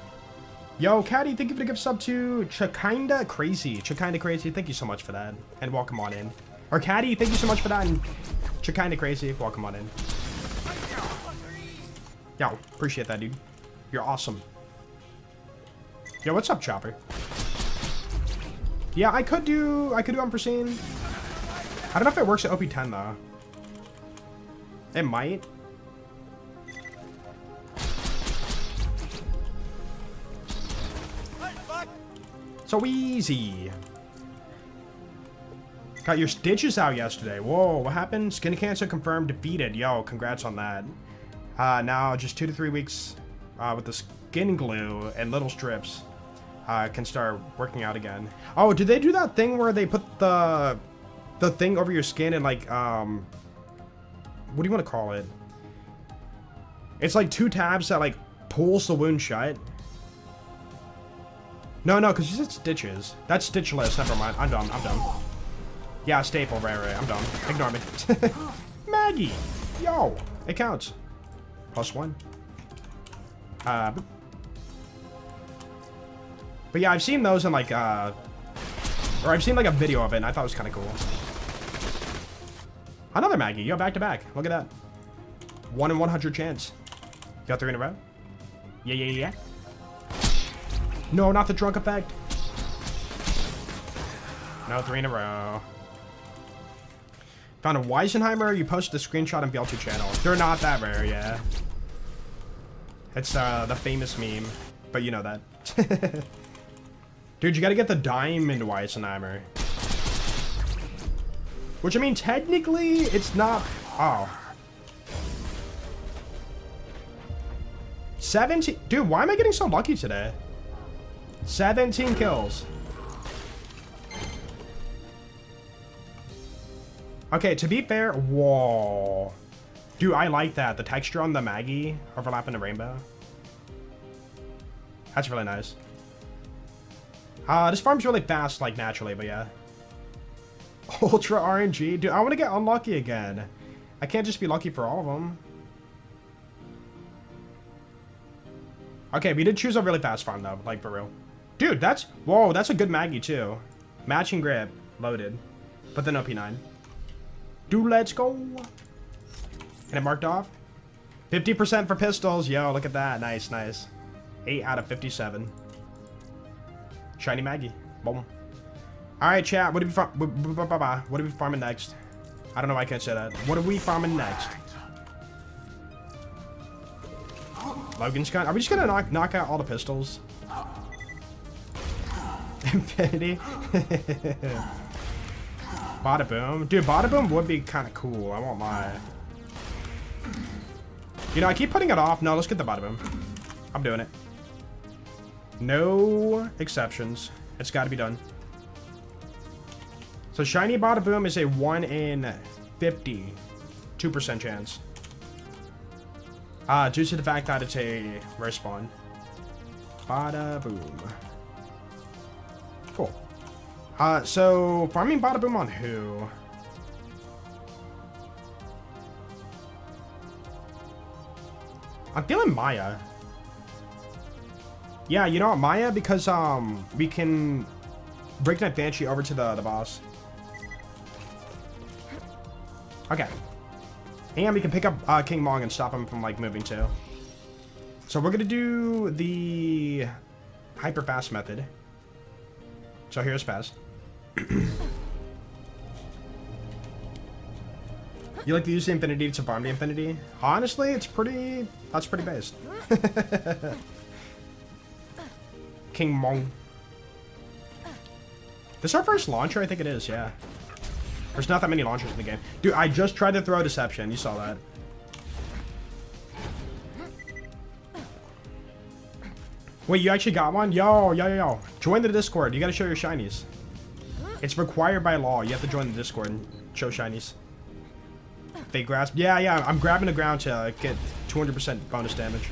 Speaker 1: Yo, Caddy, thank you for the gift sub to Chakinda Crazy. Chakinda Crazy, thank you so much for that. And welcome on in. Or Caddy, thank you so much for that. And Chakinda Crazy, welcome on in. Yo, appreciate that, dude. You're awesome. Yo, what's up, Chopper? Yeah, I could do Unforeseen. I don't know if it works at OP10 though. It might. So easy. Got your stitches out yesterday. Whoa, what happened? Skin cancer confirmed, defeated. Yo, congrats on that. Now just 2 to 3 weeks with the skin glue and little strips. Can start working out again. Oh, did they do that thing where they put the thing over your skin and, like, what do you want to call it? It's like 2 tabs that, like, pulls the wound shut. No, because you said stitches. That's stitchless. Never mind. I'm done. Yeah, staple. Right. I'm done. Ignore me. Maggie. Yo. It counts. +1. But yeah, I've seen those in, like, or I've seen, like, a video of it, and I thought it was kind of cool. Another Maggie. Yo, back to back. Look at that. 1 in 100 chance. Got 3 in a row. Yeah. No, not the drunk effect. No, 3 in a row. Found a Weisenheimer. You posted a screenshot on BL2 channel. They're not that rare, yeah. It's the famous meme, but you know that. Dude, you gotta get the diamond Weisenheimer. Which, I mean, technically, it's not... Oh. 17... Dude, why am I getting so lucky today? 17 kills. Okay, to be fair... Whoa. Dude, I like that. The texture on the Maggie overlapping the rainbow. That's really nice. This farm's really fast, like, naturally, but yeah. Ultra RNG? Dude, I want to get unlucky again. I can't just be lucky for all of them. Okay, we did choose a really fast farm, though. Like, for real. Dude, that's... Whoa, that's a good Maggie, too. Matching grip. Loaded. But then OP9. Dude, let's go. Get it marked off. 50% for pistols. Yo, look at that. Nice, nice. 8 out of 57. Shiny Maggie. Boom. Alright, chat. What are we farming next? I don't know why I can't say that. What are we farming next? Logan's gun. Are we just gonna knock out all the pistols? Infinity. Badaboom. Dude, Badaboom would be kind of cool. I won't lie. You know, I keep putting it off. No, let's get the Badaboom. I'm doing it. No exceptions. It's got to be done. So shiny Badaboom is a 1 in 50, 2% chance. Due to the fact that it's a rare spawn. Badaboom. Cool. So farming Badaboom on who? I'm feeling Maya. Yeah, you know what, Maya, because we can break that Banshee over to the boss. Okay. And we can pick up King Mong and stop him from like moving too. So we're gonna do the hyper fast method. So here's fast. You like to use the infinity to farm the infinity? Honestly, it's pretty... That's pretty based. King Mong. This is our first launcher? I think it is, yeah. There's not that many launchers in the game. Dude, I just tried to throw Deception. You saw that. Wait, you actually got one? Yo. Join the Discord. You gotta show your shinies. It's required by law. You have to join the Discord and show shinies. They grasp. Yeah. I'm grabbing the ground to get 200% bonus damage.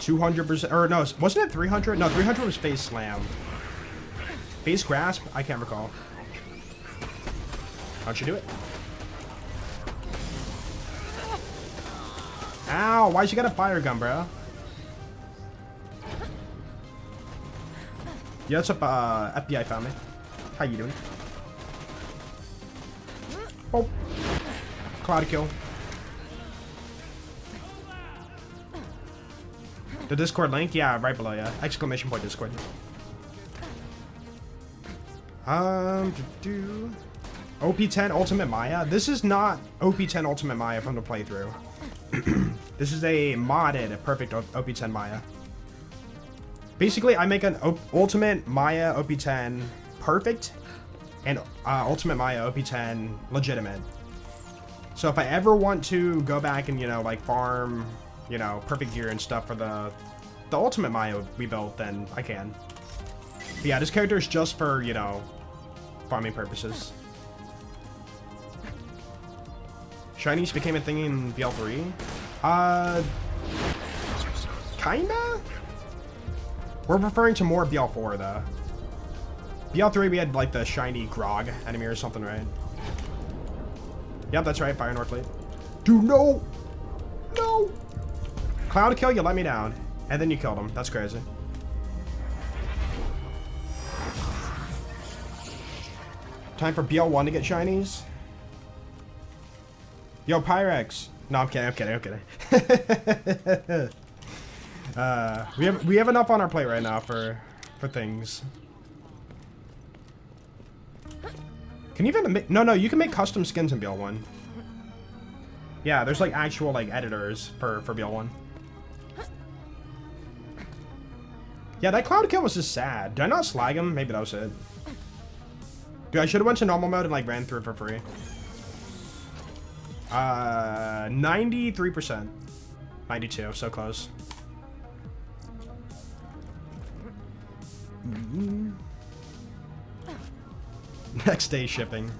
Speaker 1: 200%. Or no, wasn't it 300? No, 300 was face slam. Face grasp? I can't recall. How'd you do it? Ow, why'd you got a fire gun, bro? Yeah, what's up, FBI found me. How you doing? Oh. Cloud kill. The Discord link? Yeah, right below, yeah. Exclamation point Discord. OP10 Ultimate Maya. This is not OP10 Ultimate Maya from the playthrough. This is a modded perfect OP10 Maya. Basically, I make an Ultimate Maya OP10 perfect and Ultimate Maya OP10 legitimate. So if I ever want to go back and, you know, like farm, you know, perfect gear and stuff for the Ultimate Maya we built, then I can. But yeah, this character is just for, you know, farming purposes. Shinies became a thing in BL3? Kinda? We're referring to more BL4 though. BL3 we had like the shiny Grog enemy or something, right? Yep, that's right, Fire North Fleet. Dude, no! No! Cloud kill, you let me down. And then you killed him. That's crazy. Time for BL1 to get shinies. Yo, Pyrex. No, I'm kidding. We have enough on our plate right now for things. Can you even make... No, you can make custom skins in BL1. Yeah, there's like actual like editors for BL1. Yeah, that cloud kill was just sad. Did I not slag him? Maybe that was it. Dude, I should have went to normal mode and like ran through it for free. 93%. 92, so close. Next day shipping.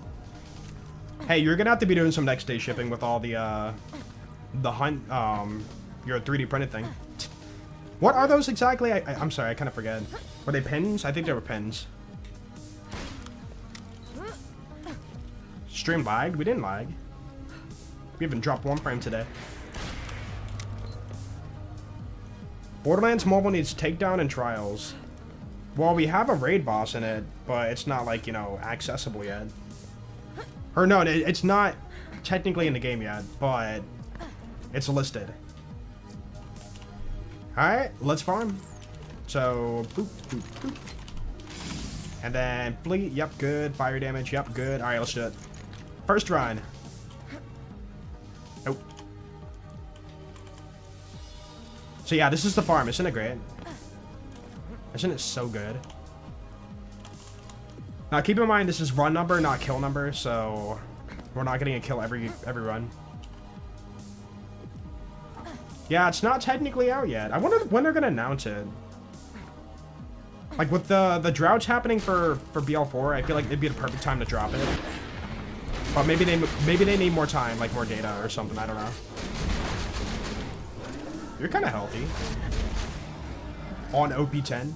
Speaker 1: Hey, you're gonna have to be doing some next day shipping with all the hunt, your 3D printed thing. What are those exactly? I'm sorry, I kind of forget. Were they pins? I think they were pins. Stream lagged? We didn't lag. We haven't dropped one frame today. Borderlands Mobile needs takedown and trials. Well, we have a raid boss in it, but it's not like, you know, accessible yet. Or no, it's not technically in the game yet, but it's listed. Alright, let's farm. So, boop, boop, boop. And then fleet, yep, good. Fire damage, yep, good. Alright, let's do it. First run. Nope. So yeah, this is the farm. Isn't it great? Isn't it so good? Now keep in mind this is run number, not kill number, so we're not getting a kill every run. Yeah, it's not technically out yet. I wonder when they're gonna announce it. Like with the droughts happening for BL4, I feel like it'd be the perfect time to drop it. But maybe they need more time, like more data or something. I don't know. You're kind of healthy. On OP10.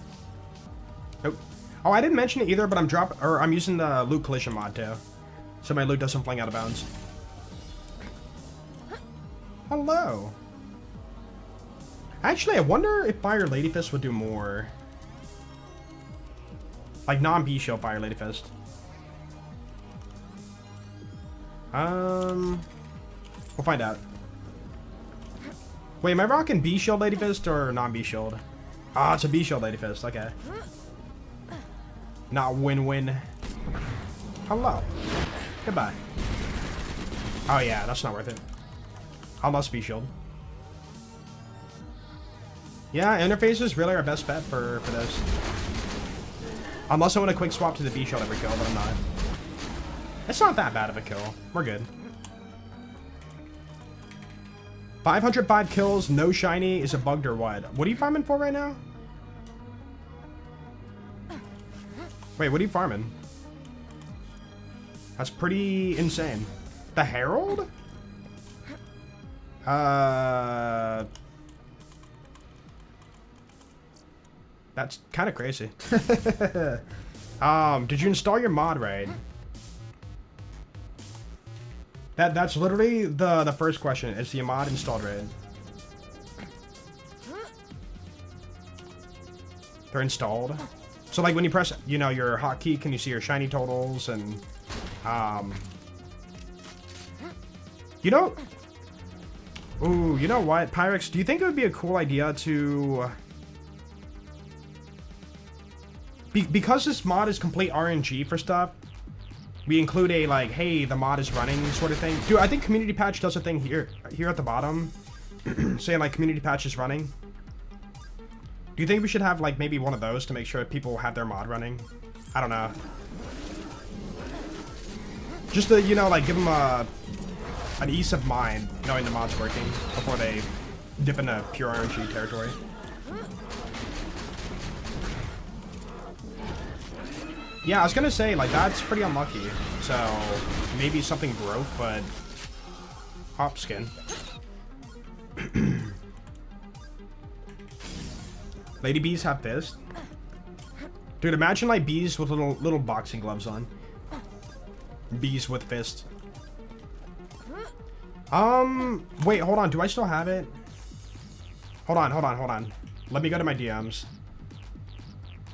Speaker 1: Nope. Oh, I didn't mention it either, but I'm using the loot collision mod too, so my loot doesn't fling out of bounds. Hello. Actually, I wonder if Fire Lady Fist would do more. Like non-B shield Fire Lady Fist. We'll find out. Wait, am I rocking B shield Lady Fist or non-B shield? Ah, it's a B shield Lady Fist. Okay. Not win-win. Hello. Goodbye. Oh yeah, that's not worth it. I lost B shield. Yeah, interface is really our best bet for this. Unless I want to quick swap to the B shield every kill, but I'm not. It's not that bad of a kill. We're good. 505 kills, no shiny. Is it bugged or what? What are you farming for right now? Wait, what are you farming? That's pretty insane. The Herald? That's kind of crazy. Did you install your mod right? That's literally the first question. Is the mod installed right? They're installed. So like when you press, you know, your hotkey, can you see your shiny totals and you know, ooh, you know what, Pyrex, do you think it would be a cool idea to because this mod is complete RNG for stuff, we include a like, hey, the mod is running sort of thing. Dude, I think community patch does a thing here at the bottom saying like community patch is running. Do you think we should have like maybe one of those to make sure that people have their mod running? I don't know. Just to, you know, like give them an ease of mind knowing the mod's working before they dip into pure RNG territory. Yeah, I was gonna say, like, that's pretty unlucky. So, maybe something broke, but... Hop skin. Lady bees have fist. Dude, imagine, like, bees with little boxing gloves on. Bees with fist. Wait, hold on. Do I still have it? Hold on. Let me go to my DMs.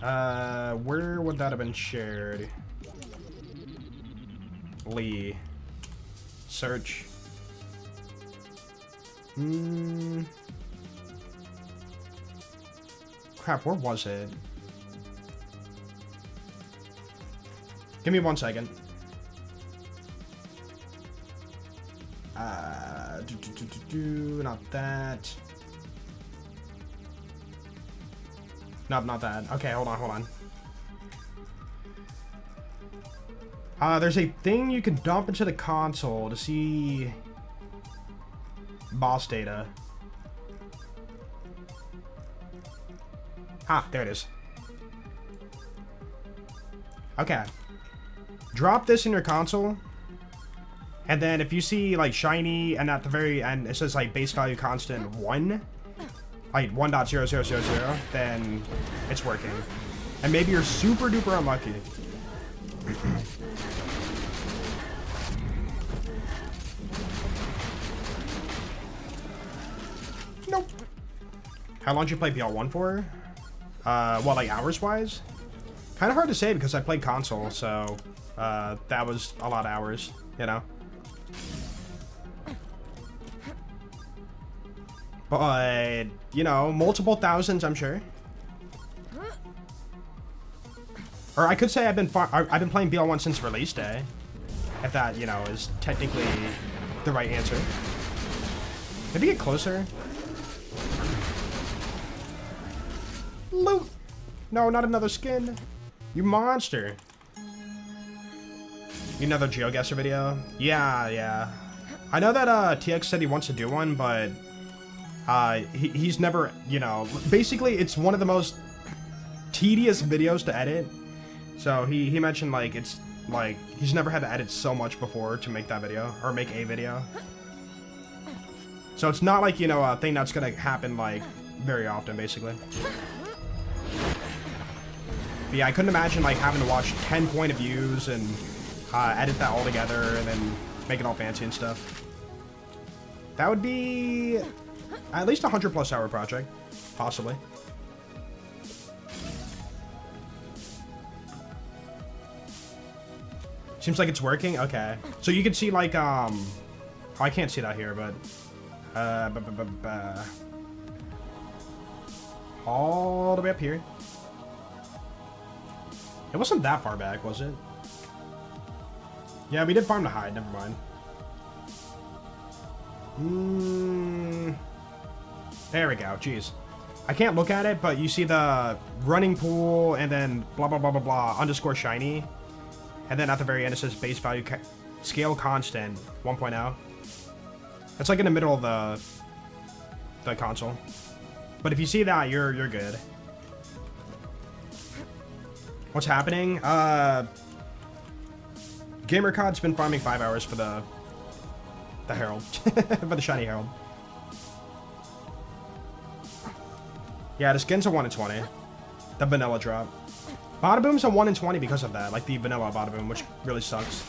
Speaker 1: Where would that have been shared? Lee. Search. Crap, where was it? Give me 1 second. Not that. Nope, not that. Okay, hold on. There's a thing you can dump into the console to see boss data. Ah, there it is. Okay. Drop this in your console. And then if you see like shiny and at the very end it says like base value constant 1, like 1.0000, then it's working. And maybe you're super duper unlucky. Nope. How long did you play BL1 for? Well, like hours wise? Kind of hard to say because I played console, so that was a lot of hours, you know? But, you know, multiple thousands, I'm sure. Or I could say I've been playing BL1 since release day. If that, you know, is technically the right answer. Maybe get closer. Loot! No, not another skin. You monster. Another GeoGuessr video? Yeah. I know that TX said he wants to do one, but he's never, you know, basically it's one of the most tedious videos to edit. So he mentioned like it's like he's never had to edit so much before to make that video or make a video. So it's not like, you know, a thing that's gonna happen like very often, basically. But yeah, I couldn't imagine like having to watch 10 point of views and edit that all together and then make it all fancy and stuff. That would be at least a 100+ hour project, possibly. Seems like it's working. Okay, so you can see like oh, I can't see that here, but all the way up here. It wasn't that far back, was it? Yeah, we did farm to hide. Never mind. There we go. Jeez, I can't look at it, but you see the running pool and then blah blah blah blah blah underscore shiny, and then at the very end it says base value scale constant 1.0. It's like in the middle of the console. But if you see that, you're good. What's happening? GamerCod's been farming 5 hours for the Herald. For the shiny Herald. Yeah, the skin's a 1 in 20. The vanilla drop. Badaboom's a 1 in 20 because of that. Like the vanilla Badaboom, which really sucks.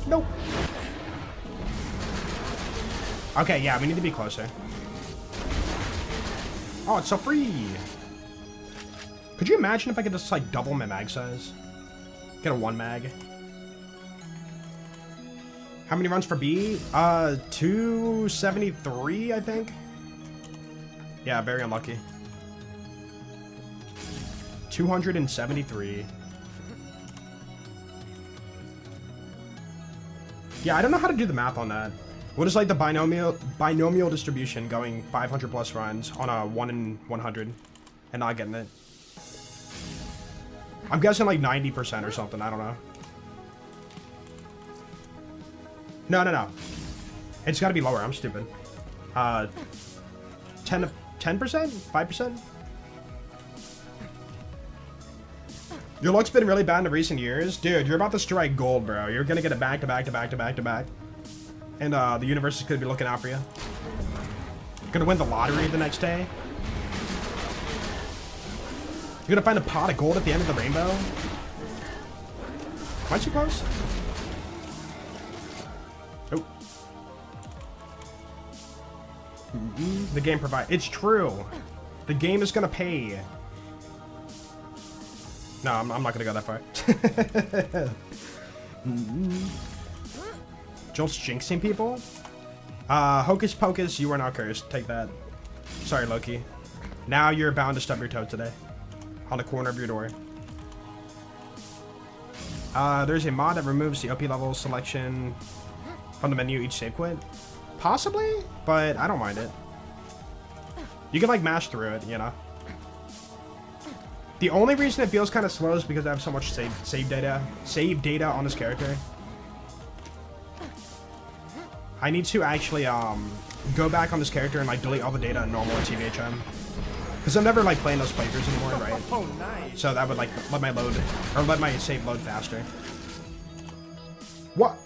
Speaker 1: Nope. Okay, yeah, we need to be closer. Oh, it's so free. Could you imagine if I could just like double my mag size? Get a 1 mag. How many runs for B? 273, I think. Yeah, very unlucky. 273. Yeah, I don't know how to do the math on that. What is like the binomial distribution going 500+ runs on a 1 in 100 and not getting it? I'm guessing like 90% or something. I don't know. No. It's got to be lower. I'm stupid. 10%? 5%? Your luck's been really bad in the recent years. Dude, you're about to strike gold, bro. You're gonna get it back to back to back to back to back. And the universe is gonna be looking out for you. You're gonna win the lottery the next day. You're gonna find a pot of gold at the end of the rainbow. Am I too close? Oh. The game provides. It's true. The game is gonna pay. No, I'm not gonna go that far. Joel's jinxing people? Hocus Pocus, you are now cursed. Take that. Sorry, Loki. Now you're bound to stub your toe today. On the corner of your door. There's a mod that removes the OP level selection from the menu each save quit. Possibly, but I don't mind it. You can like mash through it, you know. The only reason it feels kind of slow is because I have so much save data on this character. I need to actually go back on this character and like delete all the data in normal TVHM. Because I'm never like playing those playthroughs anymore, right?
Speaker 3: Oh, nice.
Speaker 1: So that would like let my save load faster. What?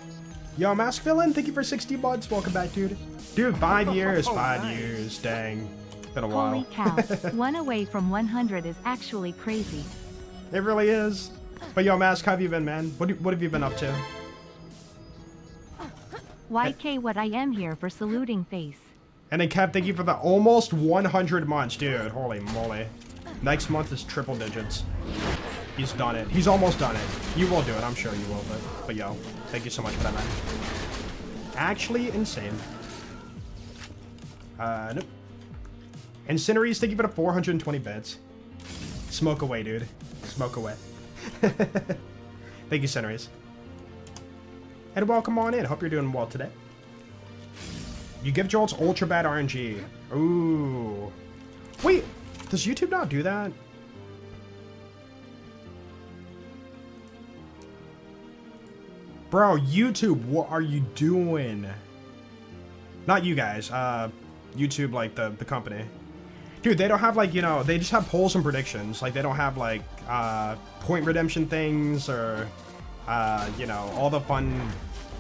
Speaker 1: Yo, Mask Villain, thank you for 60 months. Welcome back, dude. Dude, 5 years, 5
Speaker 3: nice.
Speaker 1: years. Dang. Been a while.
Speaker 2: Holy cow. 1 away from 100 is actually crazy.
Speaker 1: It really is. But yo, Mask, how have you been, man? What have you been up to?
Speaker 2: YK, what I am here for saluting face.
Speaker 1: And then Kev, thank you for the almost 100 months, dude. Holy moly. Next month is triple digits. He's done it. He's almost done it. You will do it. I'm sure you will, but yo, thank you so much for that, man. Actually insane. Nope. Incineries, thank you for the 420 bits. Smoke away, dude. Smoke away. Thank you, Incineries. And welcome on in. Hope you're doing well today. You give Jolt's ultra bad RNG. Ooh. Wait, does YouTube not do that? Bro, YouTube, what are you doing? Not you guys. YouTube, like the company. Dude, they don't have like, you know, they just have polls and predictions. Like they don't have like point redemption things or you know, all the fun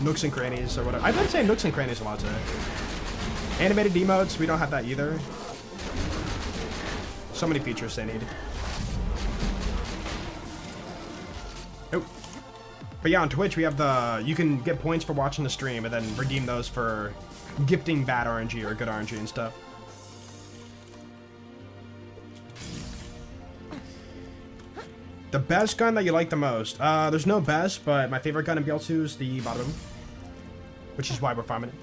Speaker 1: nooks and crannies or whatever. I've been saying nooks and crannies a lot today. Animated emotes, we don't have that either. So many features they need. Oh. But yeah, on Twitch we have the, you can get points for watching the stream and then redeem those for gifting bad RNG or good RNG and stuff. The best gun that you like the most? There's no best, but my favorite gun in BL2 is the Badaboom, which is why we're farming it.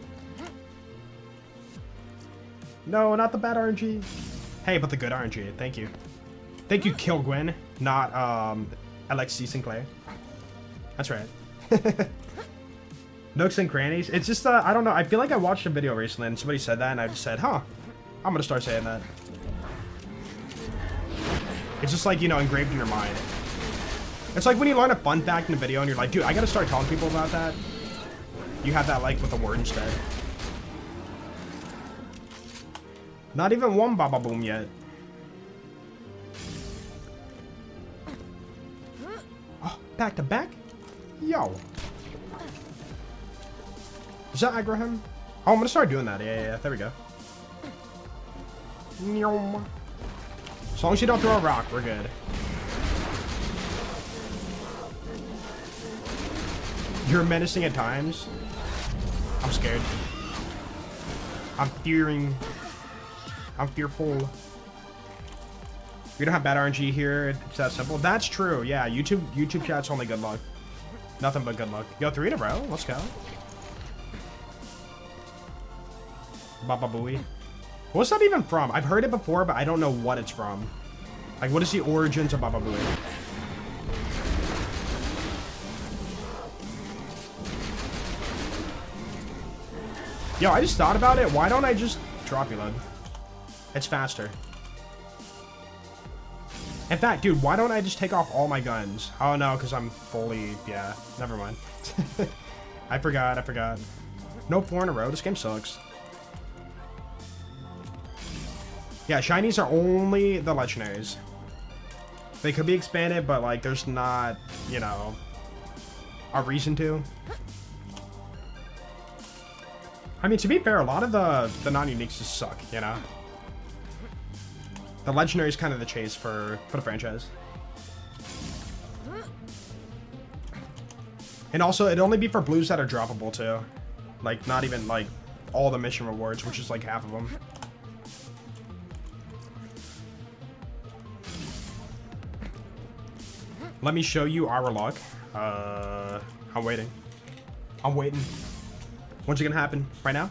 Speaker 1: No, not the bad RNG. Hey, but the good RNG. Thank you. Thank you, Kill Gwen, not Alexi Sinclair. That's right. Nooks and crannies. It's just I don't know. I feel like I watched a video recently and somebody said that, and I just said, huh, I'm gonna start saying that. It's just like, you know, engraved in your mind. It's like when you learn a fun fact in a video and you're like, dude, I gotta start telling people about that. You have that like with a word instead. Not even one Badaboom yet. Oh, back to back? Yo. Does that aggro him? Oh, I'm gonna start doing that. Yeah, there we go. As long as you don't throw a rock, we're good. You're menacing at times. I'm scared. I'm fearing. I'm fearful. We don't have bad RNG here. It's that simple. That's true. Yeah, YouTube chat's only good luck. Nothing but good luck. Yo, 3 in a row. Let's go. Bababooey. What's that even from? I've heard it before, but I don't know what it's from. Like, what is the origins of Badaboom? Yo, I just thought about it. Why don't I just drop reload? It's faster. In fact, dude, why don't I just take off all my guns? Oh, no, because I'm fully... Yeah, never mind. I forgot. No 4 in a row. This game sucks. Yeah, shinies are only the legendaries. They could be expanded, but like there's not, you know, a reason to. I mean, to be fair, a lot of the non-uniques just suck, you know? The legendary is kind of the chase for the franchise. And also, it'd only be for blues that are droppable too. Like, not even like all the mission rewards, which is like half of them. Let me show you our luck. I'm waiting. When's it gonna happen? Right now?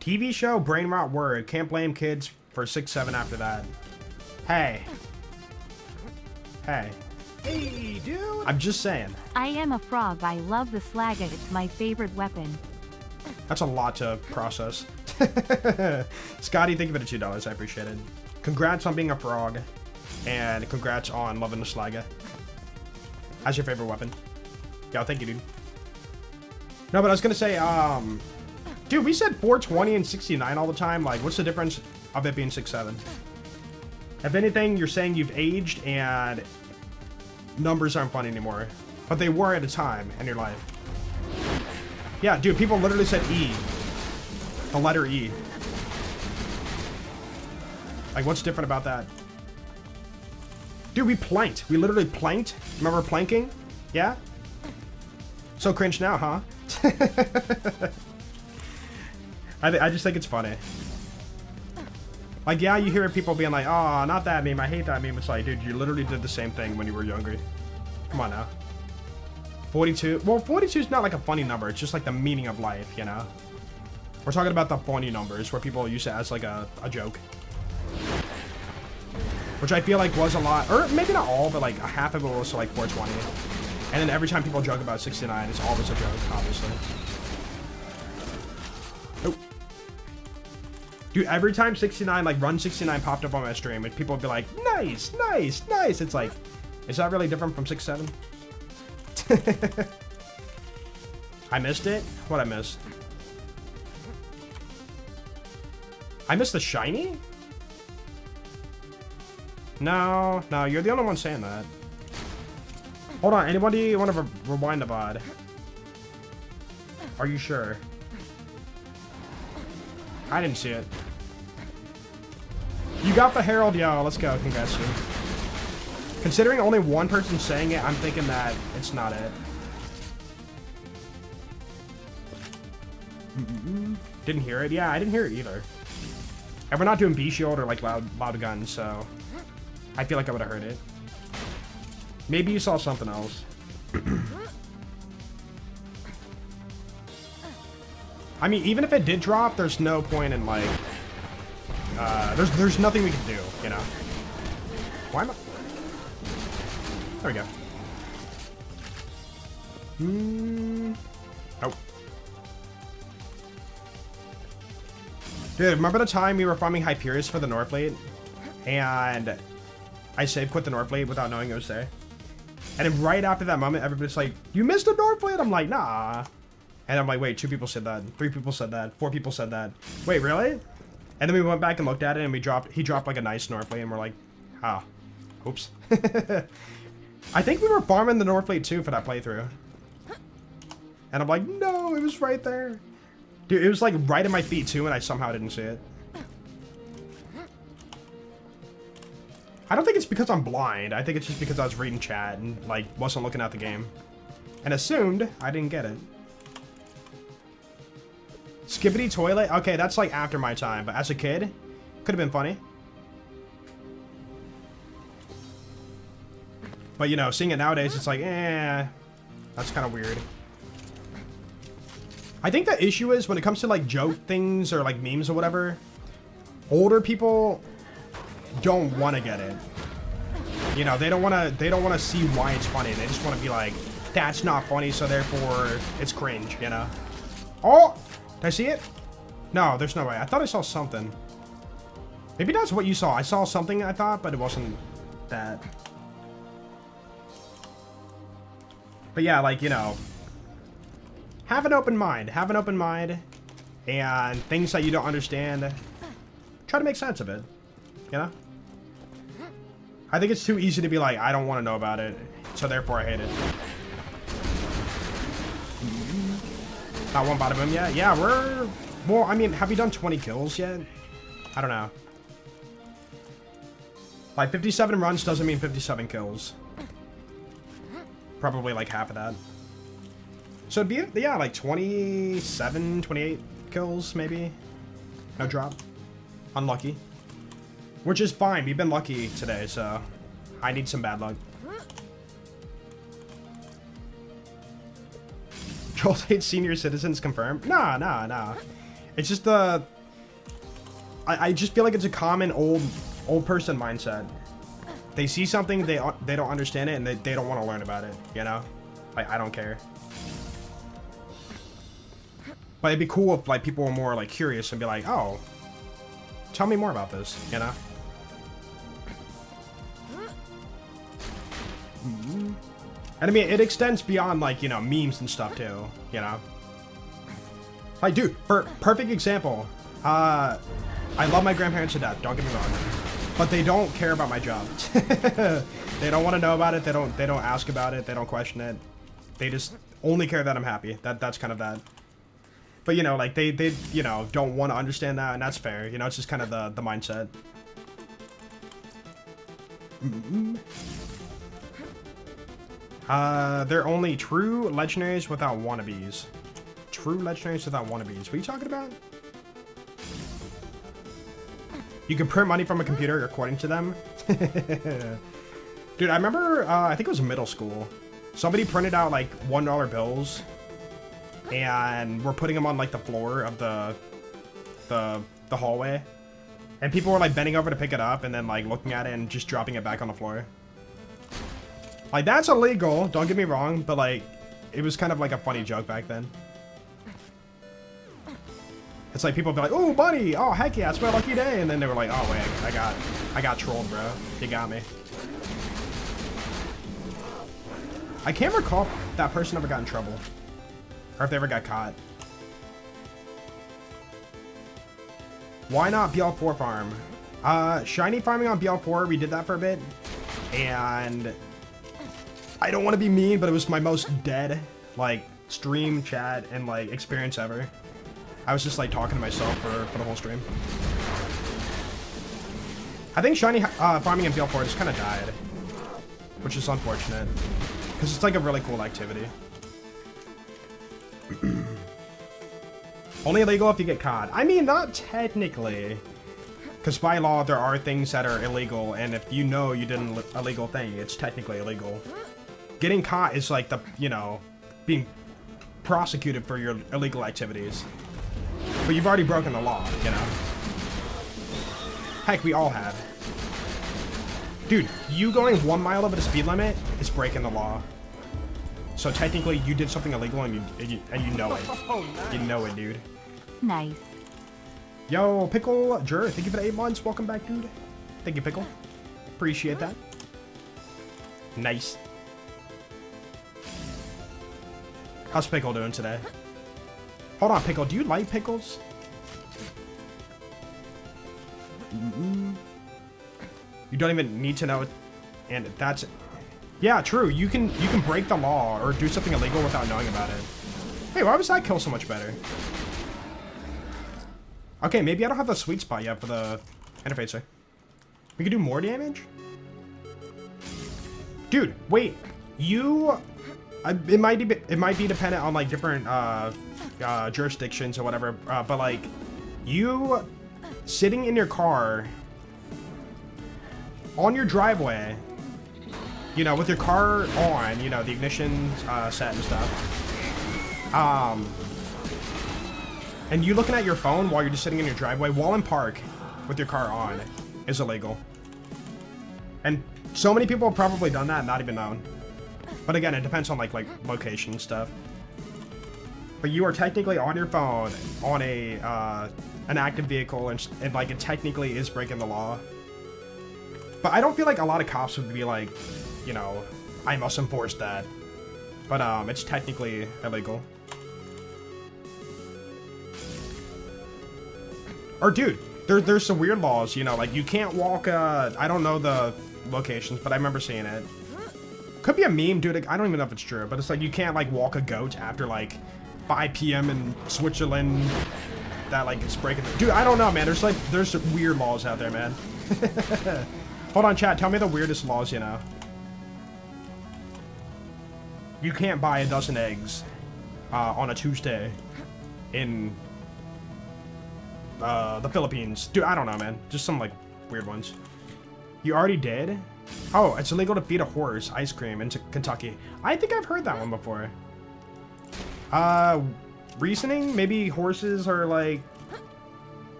Speaker 1: TV show, brain rot word. Can't blame kids for 6-7 after that. Hey. Hey.
Speaker 3: Hey, dude.
Speaker 1: I'm just saying.
Speaker 2: I am a frog. I love the slagga. It's my favorite weapon.
Speaker 1: That's a lot to process. Scotty, thank you for the $2. I appreciate it. Congrats on being a frog. And congrats on loving the slagga. As your favorite weapon. Yeah, thank you, dude. No, but I was gonna say, dude, we said 420 and 69 all the time. Like, what's the difference of it being 6-7? If anything, you're saying you've aged and numbers aren't fun anymore. But they were at a time in your life. Yeah, dude, people literally said E. The letter E. Like, what's different about that? Dude, we planked. We literally planked. Remember planking? Yeah? So cringe now, huh? I just think it's funny. Like, yeah, you hear people being like, oh, not that meme. I hate that meme. It's like, dude, you literally did the same thing when you were younger. Come on now. 42. Well, 42 is not like a funny number. It's just like the meaning of life, you know? We're talking about the funny numbers where people use it as like a joke. Which I feel like was a lot, or maybe not all, but like a half of it was like 420. And then every time people joke about 69, it's always a joke, obviously. Oh. Dude, every time 69, like Run 69 popped up on my stream, and people would be like, nice, nice, nice. It's like, is that really different from 6-7? I missed it? What I missed? I missed the shiny? No, no, you're the only one saying that. Hold on, anybody want to rewind the VOD? Are you sure? I didn't see it. You got the Herald, yo, let's go, congrats, dude. Considering only one person's saying it, I'm thinking that it's not it. Didn't hear it? Yeah, I didn't hear it either. And we're not doing B-Shield or like loud guns, so I feel like I would have heard it. Maybe you saw something else. I mean, even if it did drop, there's no point in like, there's nothing we can do, you know? Why am I? There we go. Oh. Dude, remember the time we were farming Hyperius for the Northlate? And I save quit the Northlate without knowing it was there. And then right after that moment, everybody's like, you missed the Northlate? I'm like, nah. And I'm like, wait, 2 people said that. 3 people said that. 4 people said that. Wait, really? And then we went back and looked at it, and he dropped like a nice Northlate, and we're like, ah, oops. I think we were farming the Northlate too for that playthrough. And I'm like, no, it was right there. Dude, it was like right at my feet too, and I somehow didn't see it. I don't think it's because I'm blind. I think it's just because I was reading chat and like wasn't looking at the game. And assumed I didn't get it. Skibbity toilet? Okay, that's like after my time, but as a kid, could have been funny. But you know, seeing it nowadays, it's like, eh, that's kind of weird. I think the issue is when it comes to like joke things or like memes or whatever, older people don't want to get it. You know, they don't want to see why it's funny. They just want to be like, that's not funny, so therefore it's cringe, you know? Oh, did I see it? No, there's no way. I thought I saw something. Maybe that's what you saw. I saw something, I thought, but it wasn't that. But yeah, like, you know, have an open mind. Have an open mind. And things that you don't understand, try to make sense of it. You know? I think it's too easy to be like, I don't want to know about it, so therefore I hate it. Not one Badaboom yet? Yeah, we're... Well, I mean, have you done 20 kills yet? I don't know. Like, 57 runs doesn't mean 57 kills. Probably like half of that. So it'd be, yeah, like 27, 28 kills, maybe. No drop. Unlucky. Which is fine. We've been lucky today, so I need some bad luck. Joel hates senior citizens confirmed? Nah. It's just I just feel like it's a common old person mindset. They see something, they don't understand it, and they don't want to learn about it, you know? Like, I don't care. But it'd be cool if, like, people were more, like, curious and be like, oh, tell me more about this, you know? And I mean, it extends beyond, like, you know, memes and stuff, too, you know? Like, dude, for perfect example, I love my grandparents to death, don't get me wrong. But they don't care about my job. They don't want to know about it, they don't ask about it, they don't question it. They just only care that I'm happy. That's kind of that. But, you know, like, they you know, don't want to understand that, and that's fair. You know, it's just kind of the mindset. They're only true legendaries without wannabes. True legendaries without wannabes. What are you talking about? You can print money from a computer according to them. Dude, I remember, I think it was middle school. Somebody printed out, like, $1 bills. And we're putting them on, like, the floor of the hallway. And people were, like, bending over to pick it up and then, like, looking at it and just dropping it back on the floor. Like, that's illegal, don't get me wrong, but, like, it was kind of like a funny joke back then. It's like people be like, oh, buddy, oh, heck yeah, it's my lucky day. And then they were like, oh, wait, I got trolled, bro. You got me. I can't recall if that person ever got in trouble. Or if they ever got caught. Why not BL4 farm? Shiny farming on BL4, we did that for a bit. And I don't want to be mean, but it was my most dead, like, stream, chat, and, like, experience ever. I was just, like, talking to myself for the whole stream. I think shiny farming in BL4 just kind of died. Which is unfortunate. Because it's, like, a really cool activity. Only illegal if you get caught. I mean, not technically. Because by law, there are things that are illegal, and if you know you did an illegal thing, it's technically illegal. Getting caught is like the, you know, being prosecuted for your illegal activities. But you've already broken the law, you know? Heck, we all have. Dude, you going 1 mile over the speed limit is breaking the law. So technically, you did something illegal and you know it. You know it, dude.
Speaker 2: Nice.
Speaker 1: Yo, Pickle Jur, thank you for the 8 months. Welcome back, dude. Thank you, Pickle. Appreciate that. Nice. How's Pickle doing today? Hold on, Pickle. Do you like pickles? You don't even need to know it. And that's... Yeah, true. You can break the law or do something illegal without knowing about it. Hey, why was that kill so much better? Okay, maybe I don't have the sweet spot yet for the interfacer. We can do more damage? Dude, wait. You... it might be dependent on, like, different jurisdictions or whatever, but, like, you sitting in your car on your driveway, you know, with your car on, you know, the ignition set and stuff, and you looking at your phone while you're just sitting in your driveway while in park with your car on is illegal. And so many people have probably done that, not even known. But again, it depends on like location and stuff. But you are technically on your phone on a an active vehicle, and like it technically is breaking the law. But I don't feel like a lot of cops would be like, you know, I must enforce that. But it's technically illegal. Or dude, there's some weird laws, you know, like you can't walk. I don't know the locations, but I remember seeing it. Could be a meme, dude. I don't even know if it's true, but it's like you can't like walk a goat after like 5 p.m. in Switzerland. That like it's breaking the... Dude, I don't know, man. There's some weird laws out there, man. Hold on, chat. Tell me the weirdest laws, you know. You can't buy a dozen eggs on a Tuesday in the Philippines. Dude, I don't know, man. Just some like weird ones. You already did? Oh, it's illegal to feed a horse ice cream in Kentucky. I think I've heard that one before. Reasoning? Maybe horses are like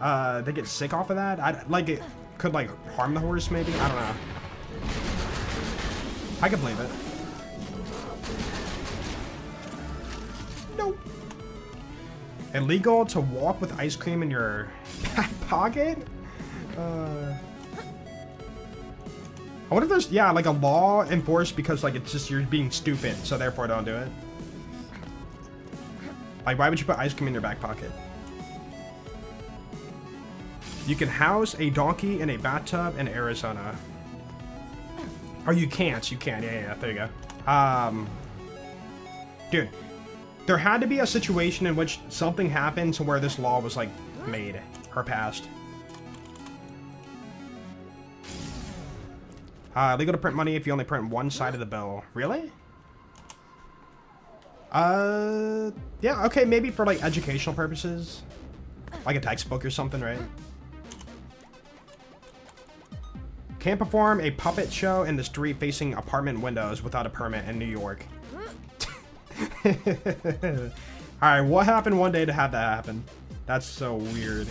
Speaker 1: they get sick off of that. Like it could like harm the horse maybe. I don't know. I can believe it. Nope. Illegal to walk with ice cream in your back pocket? I wonder if there's, yeah, like a law enforced because like it's just you're being stupid, so therefore don't do it. Like why would you put ice cream in your back pocket? You can house a donkey in a bathtub in Arizona. Oh, you can't. You can. Yeah. There you go. Dude, there had to be a situation in which something happened to where this law was like made or passed. Legal to print money if you only print one side of the bill. Really? Yeah. Okay, maybe for like educational purposes, like a textbook or something, right? Can't perform a puppet show in the street facing apartment windows without a permit in New York. Alright, what happened one day to have that happen? That's so weird.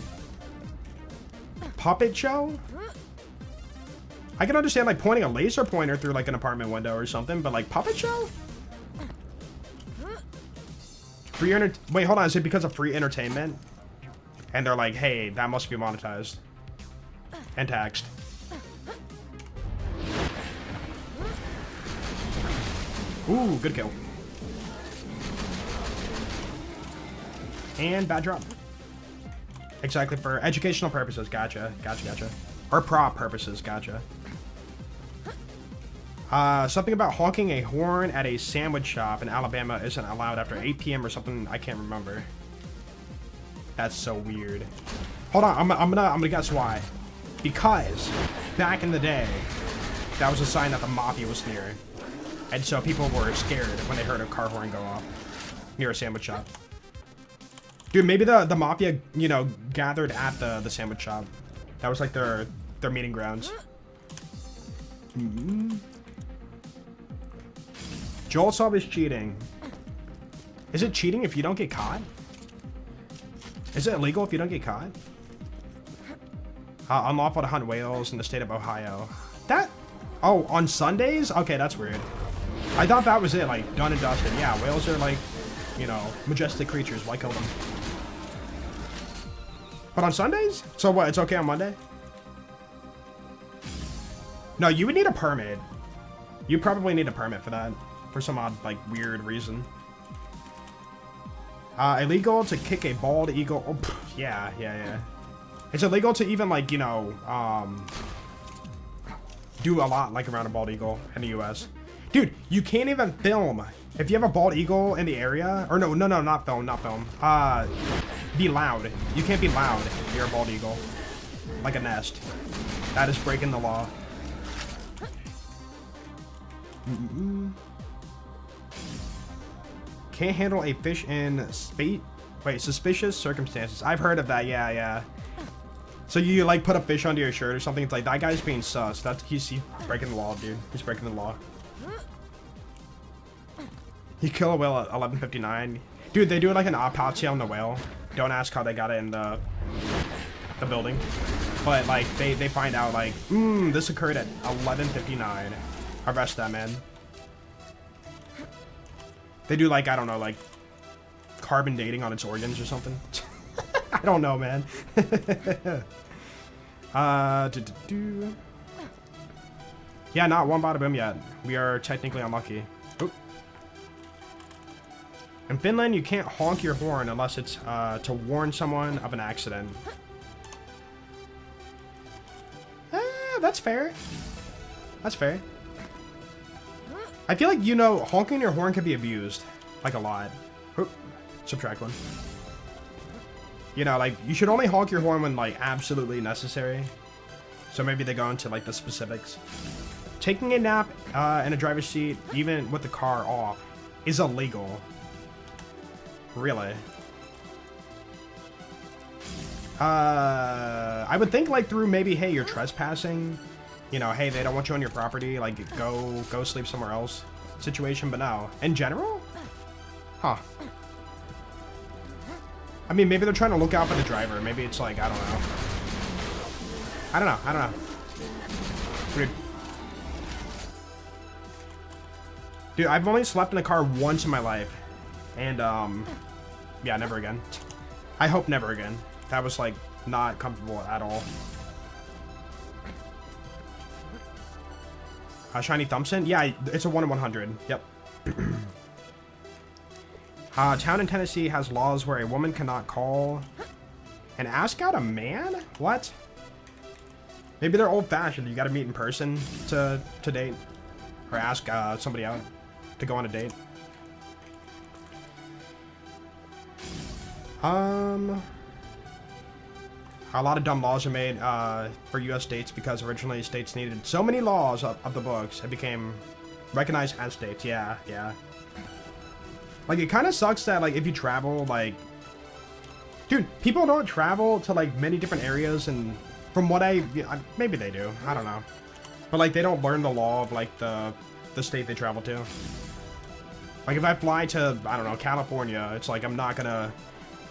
Speaker 1: Puppet show? I can understand like pointing a laser pointer through like an apartment window or something, but like puppet show? Wait, hold on, is it because of free entertainment? And they're like, hey, that must be monetized. And taxed. Ooh, good kill. And bad drop. Exactly, for educational purposes. Gotcha. Or prop purposes. Gotcha. Something about honking a horn at a sandwich shop in Alabama isn't allowed after 8 p.m. or something. I can't remember. That's so weird. Hold on, I'm gonna guess why. Because back in the day, that was a sign that the mafia was near. And so people were scared when they heard a car horn go off near a sandwich shop. Dude, maybe the mafia, you know, gathered at the sandwich shop. That was like their meeting grounds. Joel Sub is cheating. Is it cheating if you don't get caught? Is it illegal if you don't get caught? Unlawful to hunt whales in the state of Ohio. That... Oh, on Sundays? Okay, that's weird. I thought that was it, like, done and dusted. Yeah, whales are, like, you know, majestic creatures. Why kill them? But on Sundays? So what, it's okay on Monday? No, you would need a permit. You probably need a permit for that. For some odd, like, weird reason. Illegal to kick a bald eagle. Oh, pff, yeah. It's illegal to even, like, you know, do a lot, like, around a bald eagle in the U.S. Dude, you can't even film. If you have a bald eagle in the area, or no, not film. Be loud. You can't be loud if you're a bald eagle. Like a nest. That is breaking the law. Can't handle a fish in suspicious circumstances. I've heard of that, yeah. So you like put a fish under your shirt or something. It's like that guy's being sus. He's breaking the law, dude. He's breaking the law. You kill a whale at 11:59. Dude, they do like an autopsy on the whale. Don't ask how they got it in the building. But like they find out like, this occurred at 11:59. Arrest that man. They do like, I don't know, like carbon dating on its organs or something. I don't know, man. Yeah, not one Badaboom yet. We are technically unlucky. Oop. In Finland, you can't honk your horn unless it's to warn someone of an accident. That's fair. That's fair. I feel like, you know, honking your horn can be abused. Like a lot. Oop. Subtract one. You know, like, you should only honk your horn when, like, absolutely necessary. So maybe they go into, like, the specifics. Taking a nap in a driver's seat, even with the car off, is illegal. Really? I would think, like, through maybe, hey, you're trespassing. You know, hey, they don't want you on your property. Like, go sleep somewhere else situation. But no. In general? Huh. I mean, maybe they're trying to look out for the driver. Maybe it's like, I don't know. I don't know. Weird. Dude, I've only slept in a car once in my life. And, yeah, never again. I hope never again. That was, like, not comfortable at all. Shiny Thumbson? Yeah, it's a 1 in 100. Yep. Town in Tennessee has laws where a woman cannot call and ask out a man? What? Maybe they're old-fashioned. You gotta meet in person to date. Or ask somebody out to go on a date. A lot of dumb laws are made for U.S. states because originally states needed so many laws of the books. It became recognized as states. Yeah, yeah. Like, it kind of sucks that, like, if you travel, like... Dude, people don't travel to, like, many different areas, and from what maybe they do. I don't know. But, like, they don't learn the law of, like, the state they travel to. Like, if I fly to, I don't know, California, it's like I'm not gonna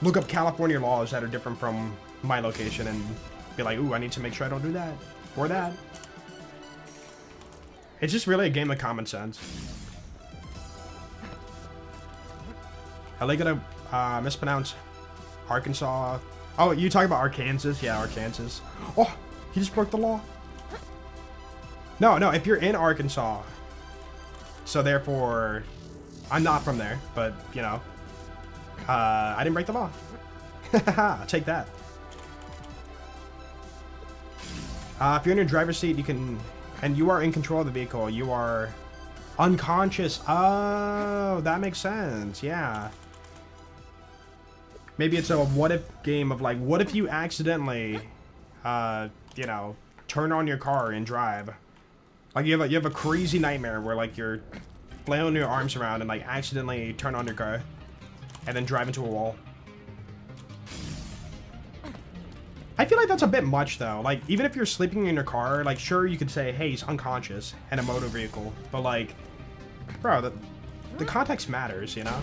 Speaker 1: look up California laws that are different from my location and be like, ooh, I need to make sure I don't do that or that. It's just really a game of common sense. Are they gonna mispronounce Arkansas? Oh, you talking about Arkansas? Yeah, Arkansas. Oh, he just broke the law. No, if you're in Arkansas, so therefore, I'm not from there, but, you know, I didn't break the law. I'll take that. If you're in your driver's seat, you can, and you are in control of the vehicle, you are unconscious. Oh, that makes sense. Yeah. Maybe it's a what-if game of, like, what if you accidentally, you know, turn on your car and drive? Like, you have a crazy nightmare where, like, you're flailing your arms around and, like, accidentally turn on your car and then drive into a wall. I feel like that's a bit much, though. Like, even if you're sleeping in your car, like, sure, you could say, hey, he's unconscious in a motor vehicle. But, like, bro, the context matters, you know?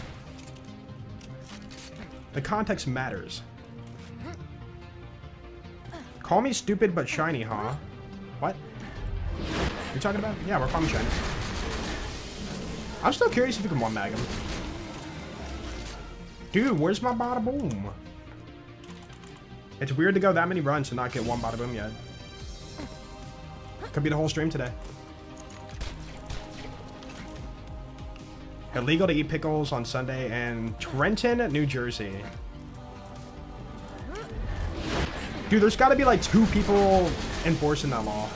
Speaker 1: The context matters. Call me stupid but shiny, huh? What? You talking about? Yeah, we're calling shiny. I'm still curious if you can one-mag him. Dude, where's my Badaboom? It's weird to go that many runs and not get one Badaboom yet. Could be the whole stream today. Illegal to eat pickles on Sunday in Trenton, New Jersey. Dude, there's got to be like 2 people enforcing that law.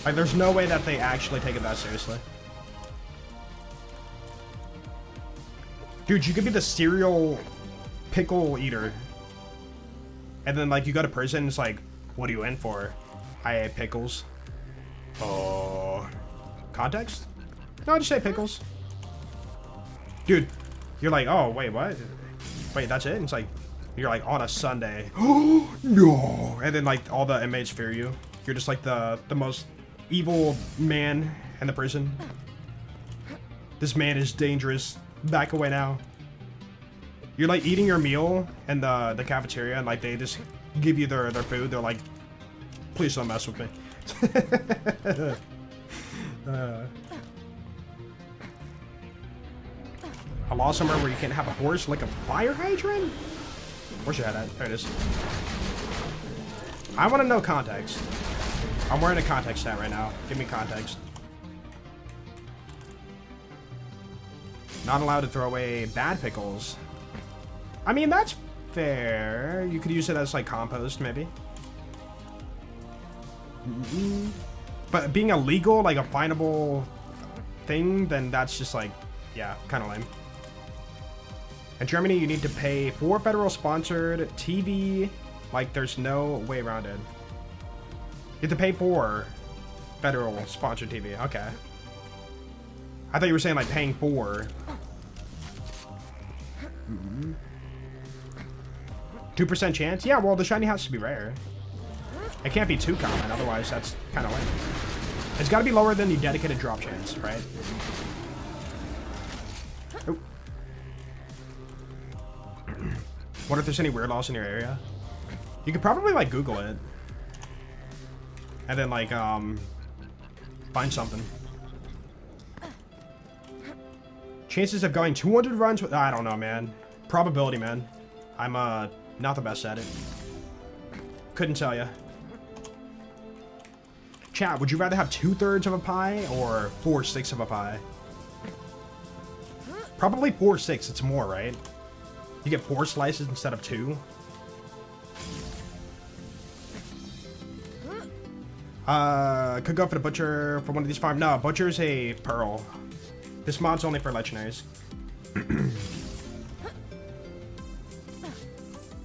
Speaker 1: Like, there's no way that they actually take it that seriously. Dude, you could be the serial pickle eater. And then, like, you go to prison, it's like, what are you in for? I ate pickles. Oh. Context? No, just say pickles. Dude, you're like, oh, wait, what? Wait, that's it? And it's like, you're like, on a Sunday. Oh, no. And then, like, all the inmates fear you. You're just, like, the most evil man in the prison. This man is dangerous. Back away now. You're, like, eating your meal in the cafeteria, and, like, they just give you their food. They're like, please don't mess with me. A law somewhere where you can't have a horse like a fire hydrant? Where's your head at? There it is. I want to know context. I'm wearing a context hat right now. Give me context. Not allowed to throw away bad pickles. I mean, that's fair. You could use it as, like, compost, maybe. But being illegal, like a finable thing, then that's just, like, yeah, kind of lame. In Germany, you need to pay for federal-sponsored TV. Like, there's no way around it. You have to pay for federal-sponsored TV. Okay. I thought you were saying, like, paying for. 2% chance? Yeah, well, the shiny has to be rare. It can't be too common, otherwise that's kind of lame. It's got to be lower than the dedicated drop chance, right? Oh. Wonder if there's any weird laws in your area. You could probably like Google it. And then like find something. Chances of going 200 runs with, I don't know, man. Probability, man. I'm not the best at it. Couldn't tell you. Chat, would you rather have 2/3 of a pie or 4/6 of a pie? Probably 4/6. It's more, right? You get 4 slices instead of 2. Could go for the butcher for one of these farms. No, butcher's a pearl. This mod's only for legendaries.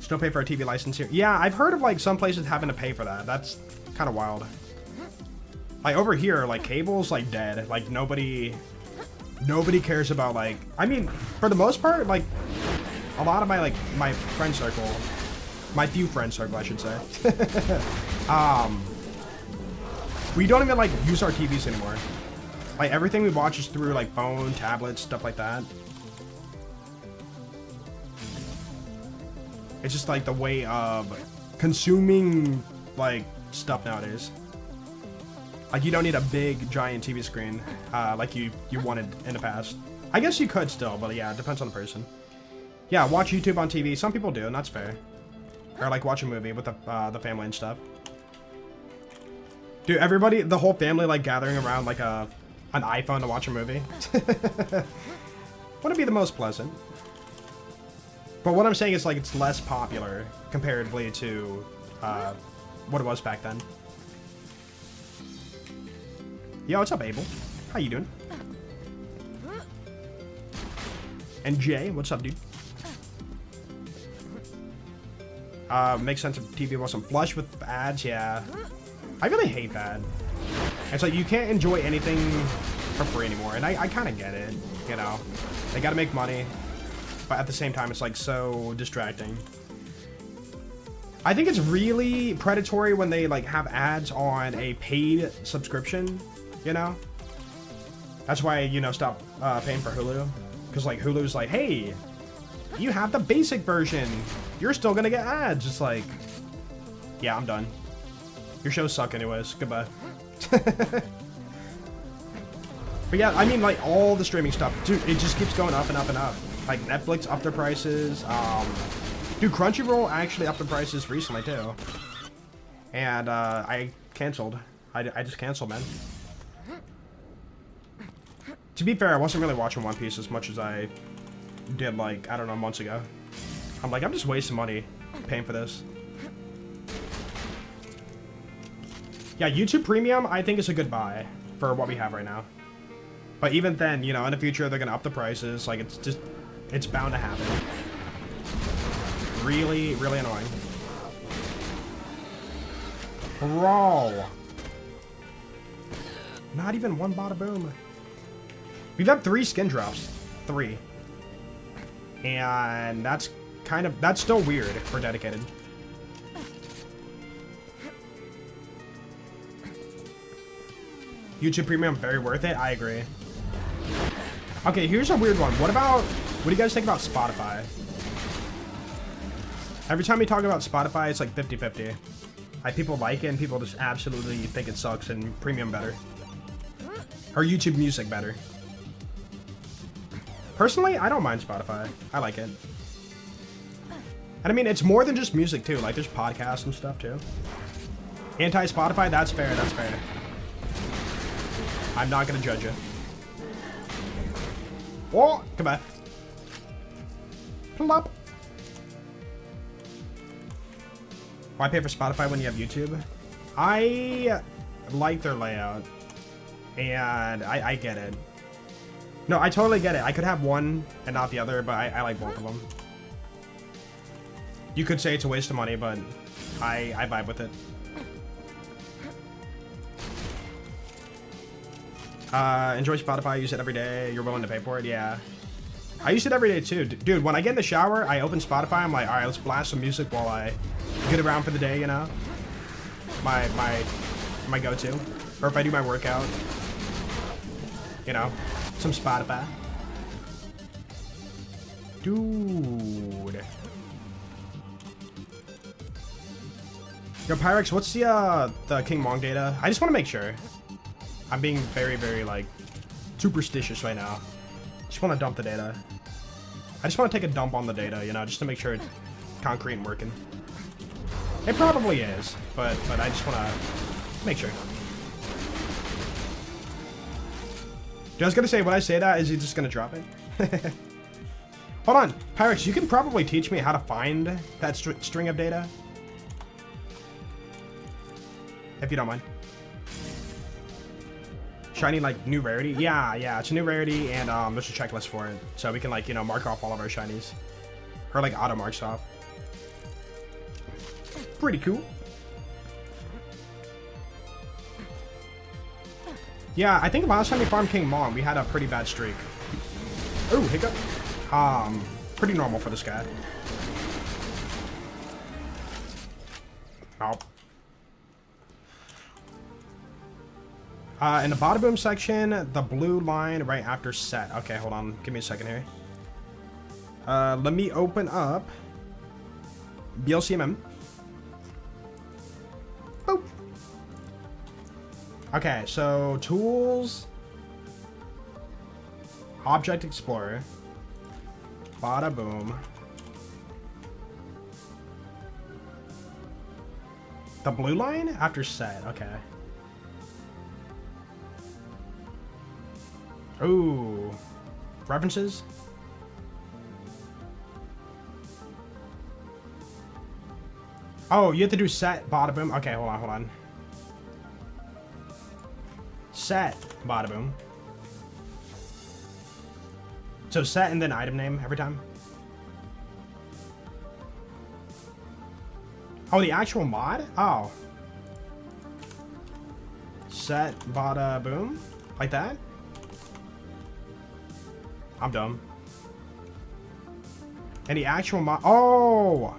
Speaker 1: Still pay for a TV license here. Yeah, I've heard of like some places having to pay for that. That's kind of wild. Like over here, like cable's like dead. Like nobody cares about like. I mean, for the most part, like a lot of my friend circle, my few friend circle, I should say. We don't even like use our TVs anymore. Like everything we watch is through like phone, tablets, stuff like that. It's just like the way of consuming like stuff nowadays. Like you don't need a big giant TV screen like you wanted in the past. I guess you could still, but yeah, it depends on the person. Yeah, watch YouTube on TV. Some people do, and that's fair. Or like watch a movie with the family and stuff. Dude, everybody, the whole family like gathering around like an iPhone to watch a movie. Wouldn't be the most pleasant. But what I'm saying is like it's less popular comparatively to what it was back then. Yo, what's up, Abel? How you doing? And Jay, what's up, dude? Makes sense if TV wasn't flush with ads, yeah. I really hate that. It's like you can't enjoy anything for free anymore, and I kind of get it, you know. They gotta make money, but at the same time, it's like so distracting. I think it's really predatory when they like have ads on a paid subscription, you know. That's why, you know, stop paying for Hulu, because like Hulu's like, hey, you have the basic version, you're still gonna get ads. It's like, yeah, I'm done. Your shows suck anyways. Goodbye. But yeah, I mean, like, all the streaming stuff, dude, it just keeps going up and up and up. Like, Netflix upped their prices. Dude, Crunchyroll actually upped the prices recently, too. And, I canceled. I just canceled, man. To be fair, I wasn't really watching One Piece as much as I did, like, I don't know, months ago. I'm like, I'm just wasting money paying for this. Yeah, YouTube Premium, I think is a good buy for what we have right now. But even then, you know, in the future, they're gonna up the prices. Like, it's just, it's bound to happen. Really, really annoying. Bro. Not even one Badaboom. We've had 3 skin drops. 3. And that's kind of, that's still weird for dedicated. YouTube Premium, very worth it. I agree. Okay, here's a weird one. What do you guys think about Spotify? Every time we talk about Spotify, it's like 50-50. Like, people like it and people just absolutely think it sucks and Premium better. Or YouTube Music better. Personally, I don't mind Spotify. I like it. And I mean, it's more than just music, too. Like, there's podcasts and stuff, too. Anti-Spotify, that's fair, that's fair. I'm not gonna judge you. Oh, come on. Plop. Why pay for Spotify when you have YouTube? I like their layout. And I get it. No, I totally get it. I could have one and not the other, but I like both of them. You could say it's a waste of money, but I vibe with it. Enjoy Spotify, use it every day, you're willing to pay for it, yeah. I use it every day too. Dude, when I get in the shower, I open Spotify, I'm like, alright, let's blast some music while I get around for the day, you know? My go-to. Or if I do my workout, you know, some Spotify. Dude. Yo, Pyrex, what's the King Mong data? I just want to make sure. I'm being very, very, like, superstitious right now. Just want to dump the data. I just want to take a dump on the data, you know, just to make sure it's concrete and working. It probably is, but I just want to make sure. I was going to say, when I say that, is he just going to drop it? Hold on, Pyrex, you can probably teach me how to find that string of data. If you don't mind. Shiny, like, new rarity? Yeah, it's a new rarity, and there's a checklist for it. So we can, like, you know, mark off all of our shinies. Or, like, auto marks off. Pretty cool. Yeah, I think last time we farmed King Mong, we had a pretty bad streak. Oh, hiccup. Pretty normal for this guy. Nope. In the Badaboom section, the blue line right after set. Okay, hold on. Give me a second here. Let me open up BLCMM. Boop. Okay, so tools, Object Explorer, Badaboom. The blue line after set. Okay. Ooh. References? Oh, you have to do set Badaboom. Okay, hold on. Set Badaboom. So set and then item name every time? Oh, the actual mod? Oh. Set Badaboom? Like that? I'm dumb. And the actual mod. Oh!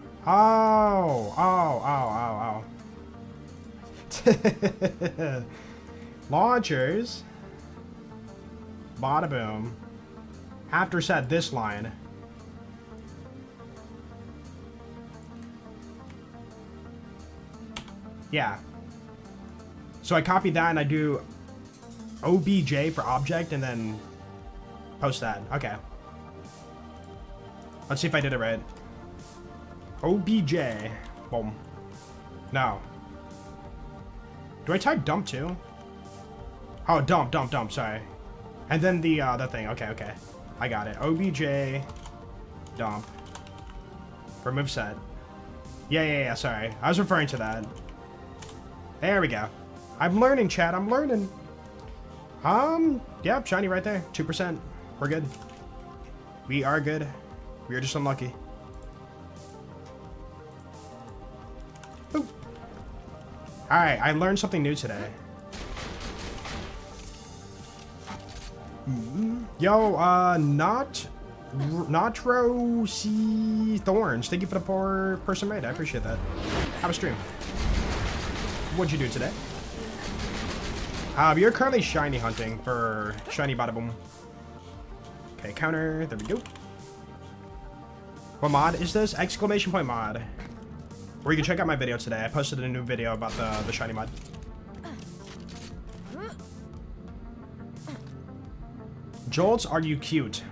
Speaker 1: Launchers. Badaboom. After set this line. Yeah. So I copy that and I do OBJ for object and then post that. Okay. Let's see if I did it right. OBJ. Boom. No. Do I type dump too? Oh, dump. Sorry. And then the thing. Okay. I got it. OBJ. Dump. Remove set. Yeah. Sorry. I was referring to that. There we go. I'm learning, chat. I'm learning. Yeah, shiny right there. 2%. We're good. We are good. We are just unlucky. Boop. Alright, I learned something new today. Yo, Notro C Thorns. Thank you for the 4-person raid. I appreciate that. Have a stream. What'd you do today? We are currently shiny hunting for shiny Badaboom. Okay, counter. There we go. What mod is this? Exclamation point mod. Or you can check out my video today. I posted a new video about the shiny mod. Jolts, are you cute?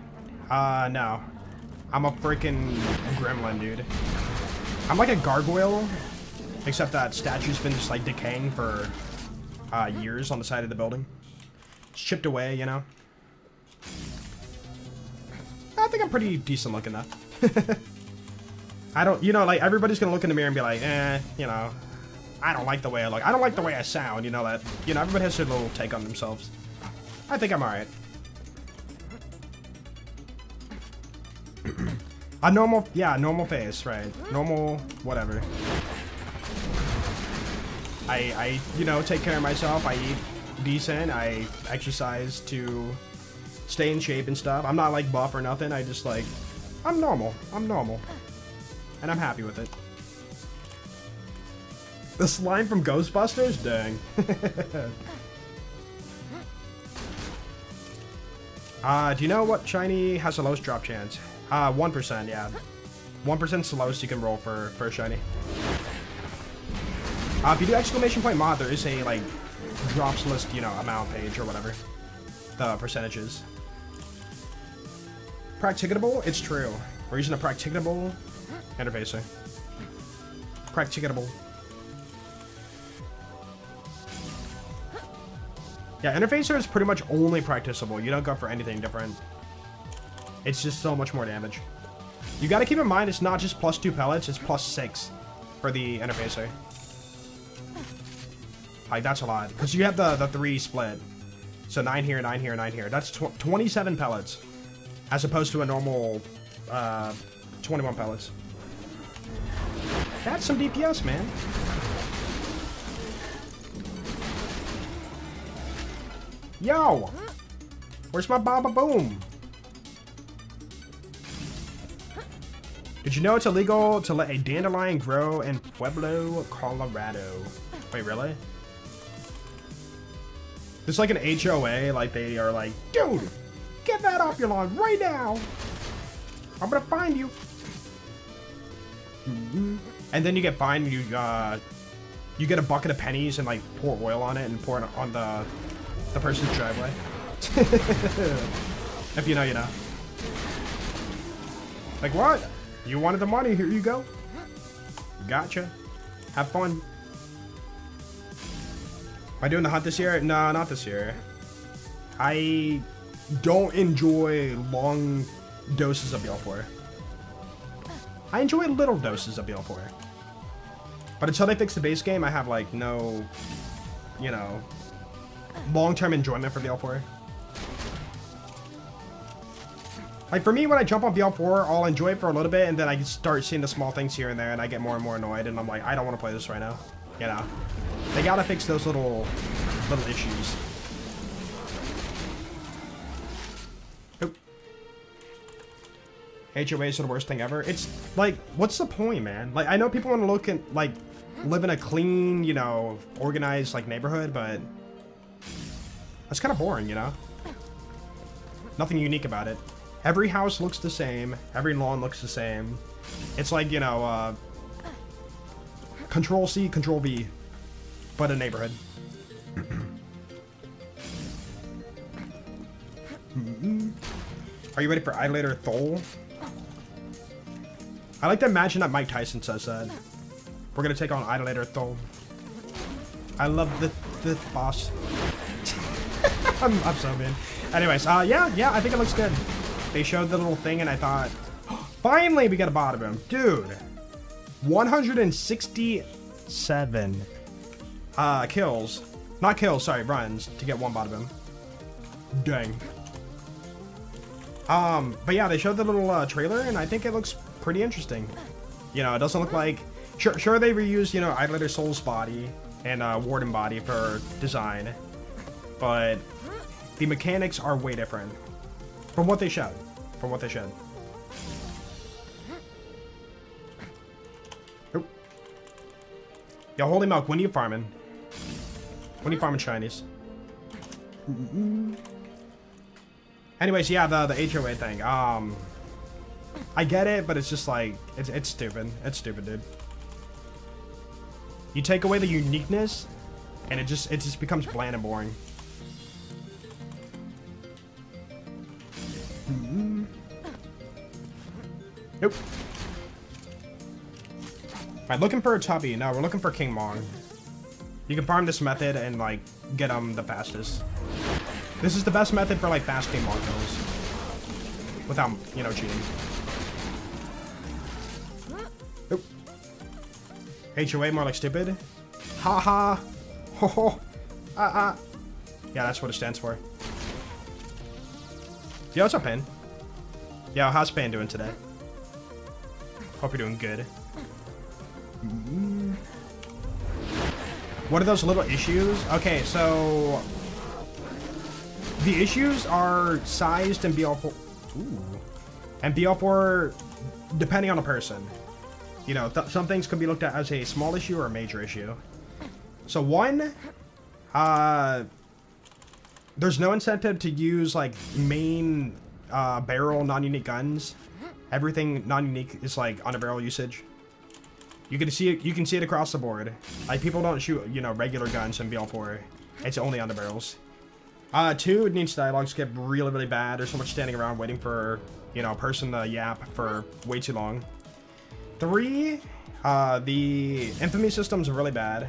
Speaker 1: No. I'm a freaking gremlin, dude. I'm like a gargoyle, except that statue's been just like decaying for years on the side of the building. It's chipped away, you know? I think I'm pretty decent looking though. I don't, you know, like everybody's gonna look in the mirror and be like, you know, I don't like the way I look. I don't like the way I sound, you know that. You know, everybody has their little take on themselves. I think I'm alright. A normal, yeah, normal face, right? Normal, whatever. I, you know, take care of myself. I eat decent. I exercise to stay in shape and stuff. I'm not like buff or nothing. I just like, I'm normal. And I'm happy with it. The slime from Ghostbusters? Dang. Do you know what shiny has the lowest drop chance? 1%, yeah. 1% is the lowest you can roll for a shiny. If you do exclamation point mod, there is a, like, drops list, you know, amount page or whatever. The percentages. Practicable? It's true. We're using a practicable interfacer. Practicable. Yeah, interfacer is pretty much only practicable. You don't go for anything different. It's just so much more damage. You gotta keep in mind, it's not just +2 pellets, it's +6 for the interfacer. Like, that's a lot. Because you have the 3 split. So 9 here, 9 here, 9 here. That's 27 pellets. As opposed to a normal 21 pellets. That's some DPS, man. Yo! Where's my Badaboom? Did you know it's illegal to let a dandelion grow in Pueblo, Colorado? Wait, really? There's like an HOA, like they are like, dude, get that off your lawn right now. I'm gonna find you. And then you get fined. You get a bucket of pennies and like pour oil on it and pour it on the person's driveway. If you know, you know. Like, what? You wanted the money? Here you go. Gotcha. Have fun. Am I doing the hunt this year? No, not this year. I don't enjoy long doses of BL4. I enjoy little doses of BL4. But until they fix the base game, I have, like, no, you know, long-term enjoyment for BL4. Like, for me, when I jump on BL4, I'll enjoy it for a little bit, and then I start seeing the small things here and there, and I get more and more annoyed, and I'm like, I don't want to play this right now. You know? They gotta fix those little issues. Oop. HOAs are the worst thing ever. It's, like, what's the point, man? Like, I know people want to look at, like, live in a clean, you know, organized, like, neighborhood, but that's kind of boring, you know? Nothing unique about it. Every house looks the same. Every lawn looks the same. It's like, you know, Control-C, Control-V, but a neighborhood. Are you ready for Idolator Thole? I like to imagine that Mike Tyson says that. We're gonna take on Idolator Thole. I love the boss. I'm so mean. Anyways, yeah, I think it looks good. They showed the little thing and I thought, finally we got a Badaboom. Dude, 167 kills. Not kills, sorry, runs to get 1 Badaboom. Dang. But yeah, they showed the little trailer and I think it looks pretty interesting. You know, it doesn't look like, sure they reused, you know, Idolator Soul's body and Warden body for design, but the mechanics are way different. From what they showed. Oop. Yo, holy milk, when are you farming? When are you farming shinies? Anyways, yeah, the HOA thing. I get it, but it's just like, it's stupid. It's stupid, dude. You take away the uniqueness, and it just becomes bland and boring. Nope. Alright, looking for a tubby. No, we're looking for King Mong. You can farm this method and, like, get them the fastest. This is the best method for, like, fast King Mong kills. Without, you know, cheating. Nope. HOA, more like stupid. Ha ha. Ho ho. Yeah, that's what it stands for. Yo, what's up, Pin? Yo, how's Pan doing today? Hope you're doing good. What are those little issues? Okay, so the issues are sized in BL4. Ooh. And BL4, depending on the person. You know, some things can be looked at as a small issue or a major issue. So one, there's no incentive to use like main barrel non-unique guns. Everything non-unique is like on a barrel usage. You can see it across the board. Like, people don't shoot, you know, regular guns in BL4. It's only on the barrels. 2, it needs dialogue skip really, really bad. There's so much standing around waiting for, you know, a person to yap for way too long. 3, the infamy system's really bad.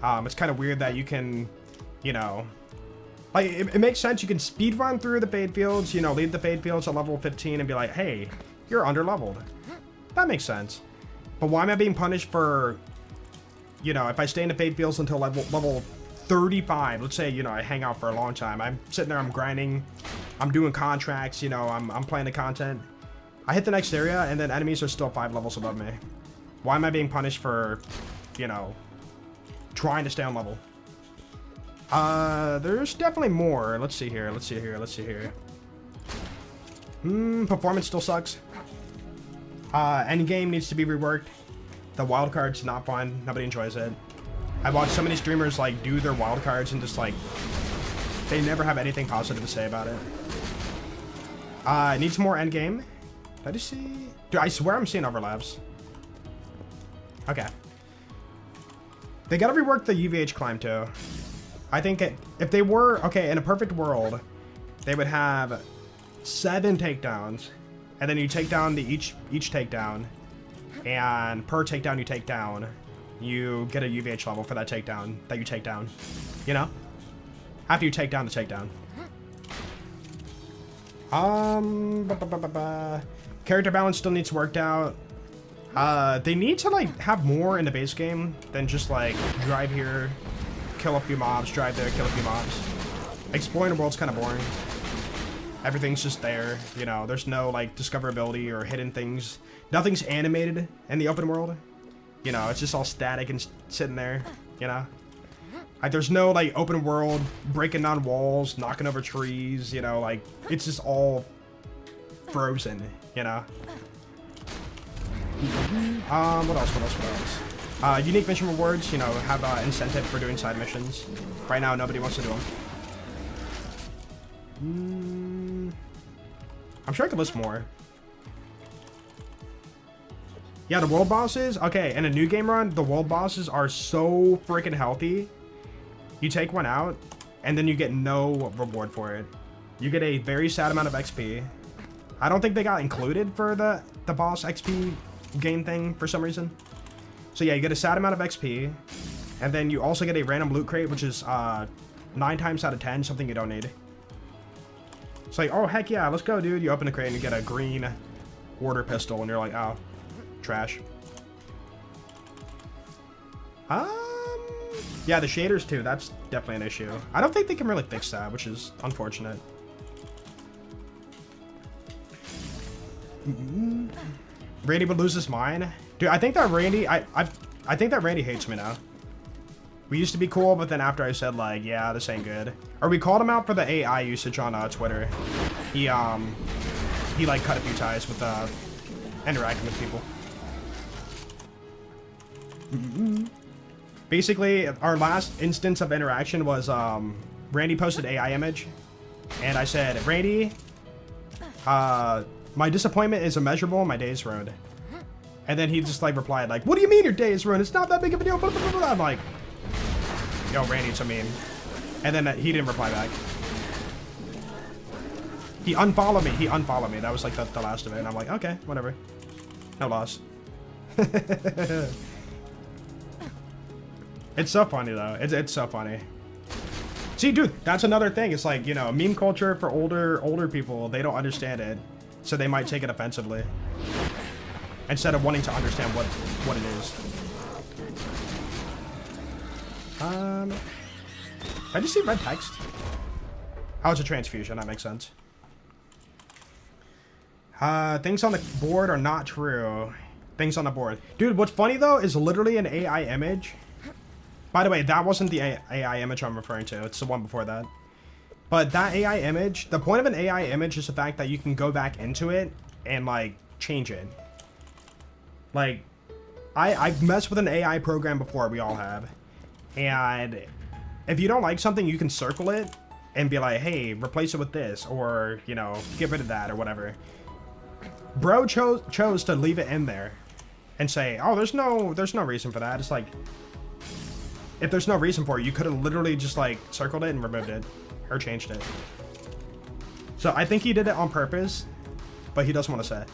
Speaker 1: It's kind of weird that you can, you know, like, it makes sense. You can speed run through the fade fields, you know, lead the fade fields at level 15 and be like, hey, you're under-leveled. That makes sense. But why am I being punished for, you know, if I stay in the fade fields until level 35, let's say, you know, I hang out for a long time. I'm sitting there, I'm grinding, I'm doing contracts, you know, I'm playing the content. I hit the next area and then enemies are still 5 levels above me. Why am I being punished for, you know, trying to stay on level? There's definitely more. Let's see here. Performance still sucks. Endgame needs to be reworked. The wildcard's not fun. Nobody enjoys it. I watched so many streamers like do their wildcards and just like they never have anything positive to say about it. It needs more endgame. Did I just see? Dude, I swear I'm seeing overlaps. Okay. They gotta rework the UVH climb too. I think if they were okay in a perfect world, they would have 7 takedowns. And then you take down each takedown, and per takedown you take down, you get a UVH level for that takedown that you take down. You know? After you take down the takedown. Character balance still needs worked out. They need to like have more in the base game than just like drive here, kill a few mobs, drive there, kill a few mobs. Exploring the world's kind of boring. Everything's just there, you know, there's no like discoverability or hidden things. Nothing's animated in the open world. You know, it's just all static and sitting there, you know. Like there's no like open world breaking down walls, knocking over trees, you know, like it's just all frozen, you know. What else? Unique mission rewards, you know, have incentive for doing side missions. Right now, nobody wants to do them. I'm sure I could list more. Yeah, the world bosses. Okay, in a new game run, the world bosses are so freaking healthy. You take one out, and then you get no reward for it. You get a very sad amount of XP. I don't think they got included for the boss XP gain thing for some reason. So yeah, you get a sad amount of XP, and then you also get a random loot crate, which is 9 times out of 10 something you don't need. It's like, oh heck yeah, let's go, dude. You open the crate and you get a green order pistol, and you're like, oh, trash. Yeah, the shaders too. That's definitely an issue. I don't think they can really fix that, which is unfortunate. Randy would lose his mind, dude. I think that Randy, I think that Randy hates me now. We used to be cool, but then after I said like, yeah, this ain't good, or we called him out for the AI usage on Twitter, he like cut a few ties with interacting with people. Basically, our last instance of interaction was Randy posted AI image, and I said, Randy, my disappointment is immeasurable, my day is ruined. And then he just like replied like, what do you mean your day is ruined? It's not that big of a deal. I'm like, yo, Randy, it's a meme. And then he didn't reply back. He unfollowed me. That was like the last of it. And I'm like, okay, whatever. No loss. It's so funny though. It's so funny. See, dude, that's another thing. It's like, you know, meme culture for older people, they don't understand it. So they might take it offensively. Instead of wanting to understand what it is. I just see red text. Oh, it's a transfusion. That makes sense. Things on the board are not true. Things on the board. Dude, what's funny though is literally an AI image. By the way, that wasn't the AI image I'm referring to. It's the one before that. But that AI image, the point of an AI image is the fact that you can go back into it and like change it. Like, I've messed with an AI program before, we all have. And if you don't like something, you can circle it and be like, hey, replace it with this, or, you know, get rid of that or whatever. Bro chose to leave it in there and say, oh, there's no reason for that. It's like, if there's no reason for it, you could have literally just like circled it and removed it or changed it. So I think he did it on purpose, but he doesn't want to say.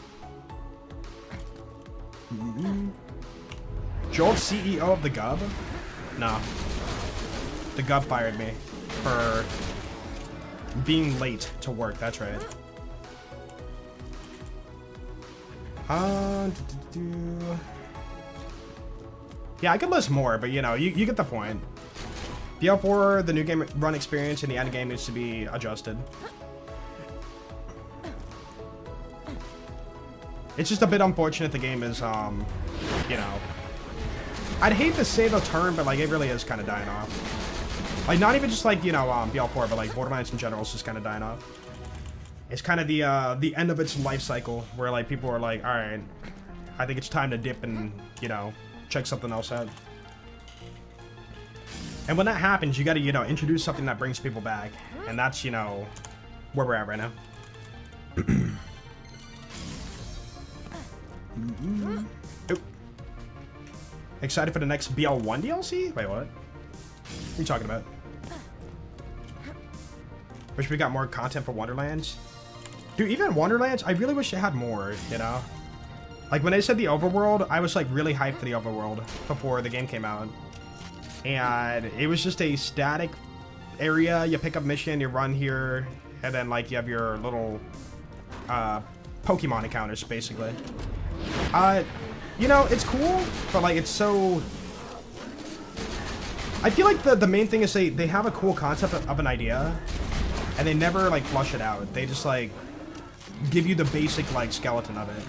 Speaker 1: Joel, CEO of the Gub? No. The Gub fired me for being late to work. That's right. Yeah, I could list more, but you know, you get the point. BL4, the new game run experience in the end game needs to be adjusted. It's just a bit unfortunate the game is, you know, I'd hate to say the term, but like it really is kind of dying off. Like not even just like, you know, BL4, but like Borderlands in general is just kind of dying off. It's kind of the end of its life cycle where like people are like, all right, I think it's time to dip and, you know, check something else out. And when that happens, you got to, you know, introduce something that brings people back. And that's, you know, where we're at right now. Oop. Excited for the next BL1 DLC? Wait, what? What are you talking about? Wish we got more content for Wonderlands. Dude, even Wonderlands, I really wish it had more, you know? Like, when they said the overworld, I was, like, really hyped for the overworld before the game came out. And it was just a static area. You pick up mission, you run here, and then, like, you have your little Pokemon encounters, basically. You know, it's cool, but, like, it's so... I feel like the main thing is they have a cool concept of an idea, and they never, like, flush it out. They just, like, give you the basic, like, skeleton of it.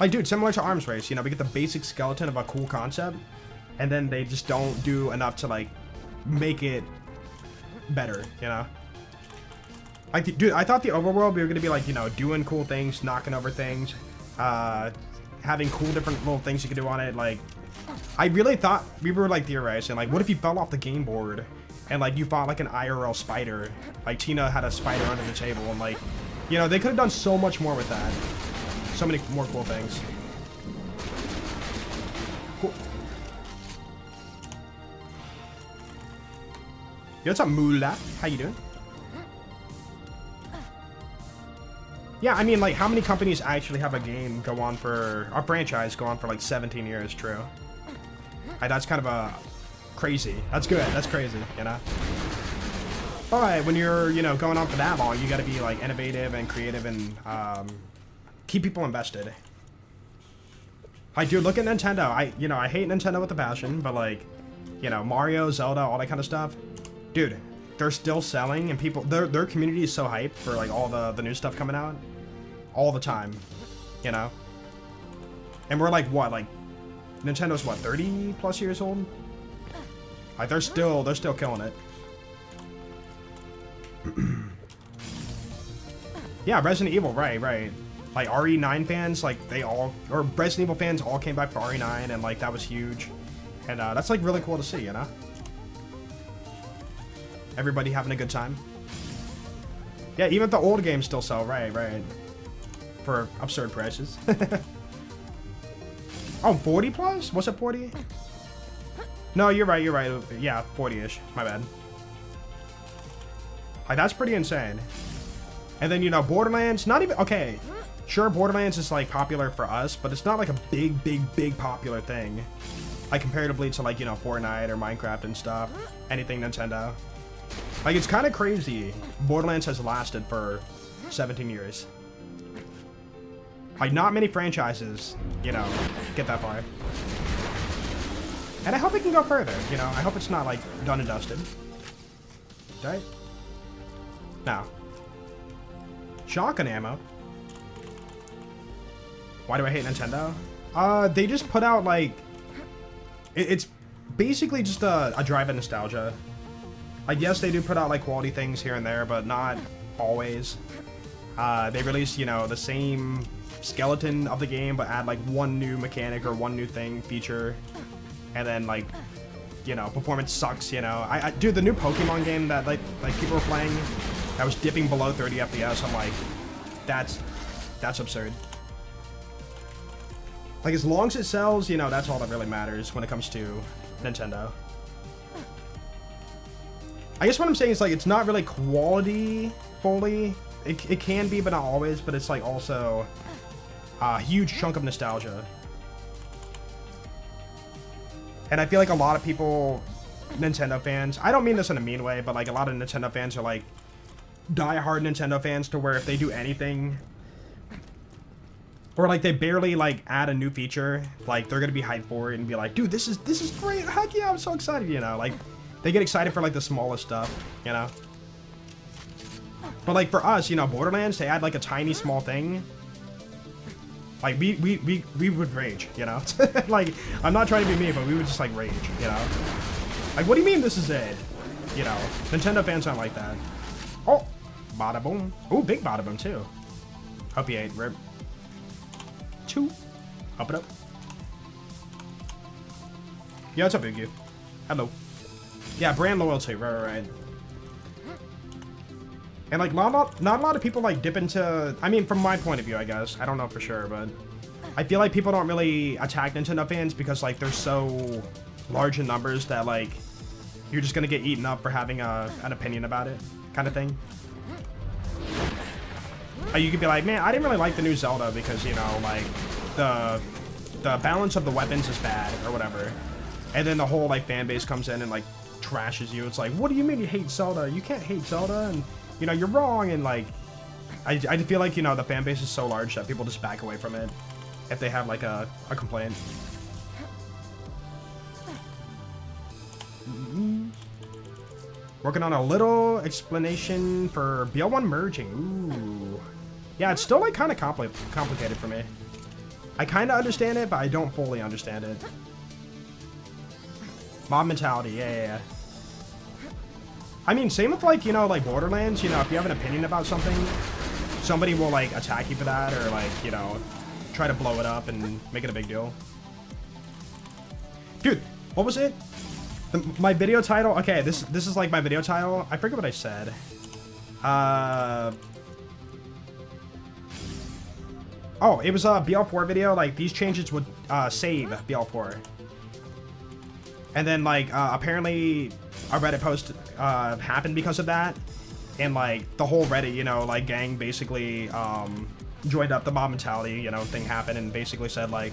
Speaker 1: Like, dude, similar to Arms Race, you know, we get the basic skeleton of a cool concept, and then they just don't do enough to, like, make it better, you know? Like, dude, I thought the overworld, we were gonna be, like, you know, doing cool things, knocking over things, having cool different little things you could do on it. Like, I really thought, we were, like, theorizing, like, what if you fell off the game board, and, like, you fought, like, an IRL spider? Like, Tina had a spider under the table, and, like, you know, they could have done so much more with that. So many more cool things. Cool. Yo, what's up, Moolah? How you doing? Yeah, I mean, like, how many companies actually have a game go on for... a franchise go on for, like, 17 years, true. Like, that's kind of a... crazy. That's good. That's crazy, you know? But when you're, you know, going on for that long, you gotta be, like, innovative and creative and, keep people invested. Like, dude, look at Nintendo. I hate Nintendo with a passion, but, like, you know, Mario, Zelda, all that kind of stuff. Dude, they're still selling, and people, their community is so hyped for, like, all the new stuff coming out. All the time, you know? And we're, like, what, like, Nintendo's, what, 30 plus years old? Like, they're still killing it. Yeah, Resident Evil, right. Like, RE9 fans, like, they all, or Resident Evil fans all came back for RE9, and, like, that was huge. And, that's, like, really cool to see, you know? Everybody having a good time. Yeah, even the old games still sell, right. For absurd prices. Oh, 40 plus? Was it 40? No, you're right. Yeah, 40-ish. My bad. Like, that's pretty insane. And then, you know, Borderlands, not even... Okay, sure, Borderlands is, like, popular for us, but it's not, like, a big popular thing. Like, comparatively to, like, you know, Fortnite or Minecraft and stuff. Anything Nintendo. Like, it's kind of crazy. Borderlands has lasted for 17 years. Like, not many franchises, you know, get that far. And I hope it can go further, you know? I hope it's not, like, done and dusted. Right? No. Shotgun ammo. Why do I hate Nintendo? They just put out, like... It's basically just a drive in nostalgia. Like, yes, they do put out, like, quality things here and there, but not always. They release, you know, the same skeleton of the game, but add, like, one new mechanic or one new thing, feature. And then, like, you know, performance sucks, you know. Dude, the new Pokemon game that, like people were playing, that was dipping below 30 FPS, I'm like, that's absurd. Like, as long as it sells, you know, that's all that really matters when it comes to Nintendo. I guess what I'm saying is, like, it's not really quality fully. It can be, but not always. But it's, like, also a huge chunk of nostalgia. And I feel like a lot of people, Nintendo fans, I don't mean this in a mean way, but, like, a lot of Nintendo fans are, like, die-hard Nintendo fans to where if they do anything, or, like, they barely, like, add a new feature, like, they're gonna be hyped for it and be like, dude, this is great, heck yeah, I'm so excited, you know, like, they get excited for, like, the smallest stuff, you know? But, like, for us, you know, Borderlands, they add, like, a tiny small thing, like, we would rage, you know? Like, I'm not trying to be mean, but we would just, like, rage, you know? Like, what do you mean this is it? You know, Nintendo fans aren't like that. Oh, Badaboom. Oh, big Badaboom, too. Hope you ate, rip. 2. Up it up. Yeah, what's up, Big U? Hello. Yeah, brand loyalty, right. And, like, not a lot of people, like, dip into... I mean, from my point of view, I guess. I don't know for sure, but... I feel like people don't really attack Nintendo fans because, like, they're so large in numbers that, like, you're just gonna get eaten up for having an opinion about it, kind of thing. You could be like, man, I didn't really like the new Zelda because, you know, like, the balance of the weapons is bad, or whatever. And then the whole, like, fan base comes in and, like, trashes you. It's like, what do you mean you hate Zelda? You can't hate Zelda, and, you know, you're wrong, and, like, I feel like, you know, the fan base is so large that people just back away from it if they have, like, a complaint. Working on a little explanation for BL1 merging. Ooh. Yeah, it's still, like, kind of complicated for me. I kind of understand it, but I don't fully understand it. Mob mentality, yeah. I mean, same with, like, you know, like, Borderlands, you know, if you have an opinion about something, somebody will, like, attack you for that, or, like, you know, try to blow it up and make it a big deal. Dude, what was it? My video title? Okay, this is, like, my video title. I forget what I said. Oh, it was a BL4 video. Like, these changes would save BL4. And then, like, apparently a Reddit post happened because of that. And, like, the whole Reddit, you know, like, gang basically joined up. The mob mentality, you know, thing happened and basically said, like,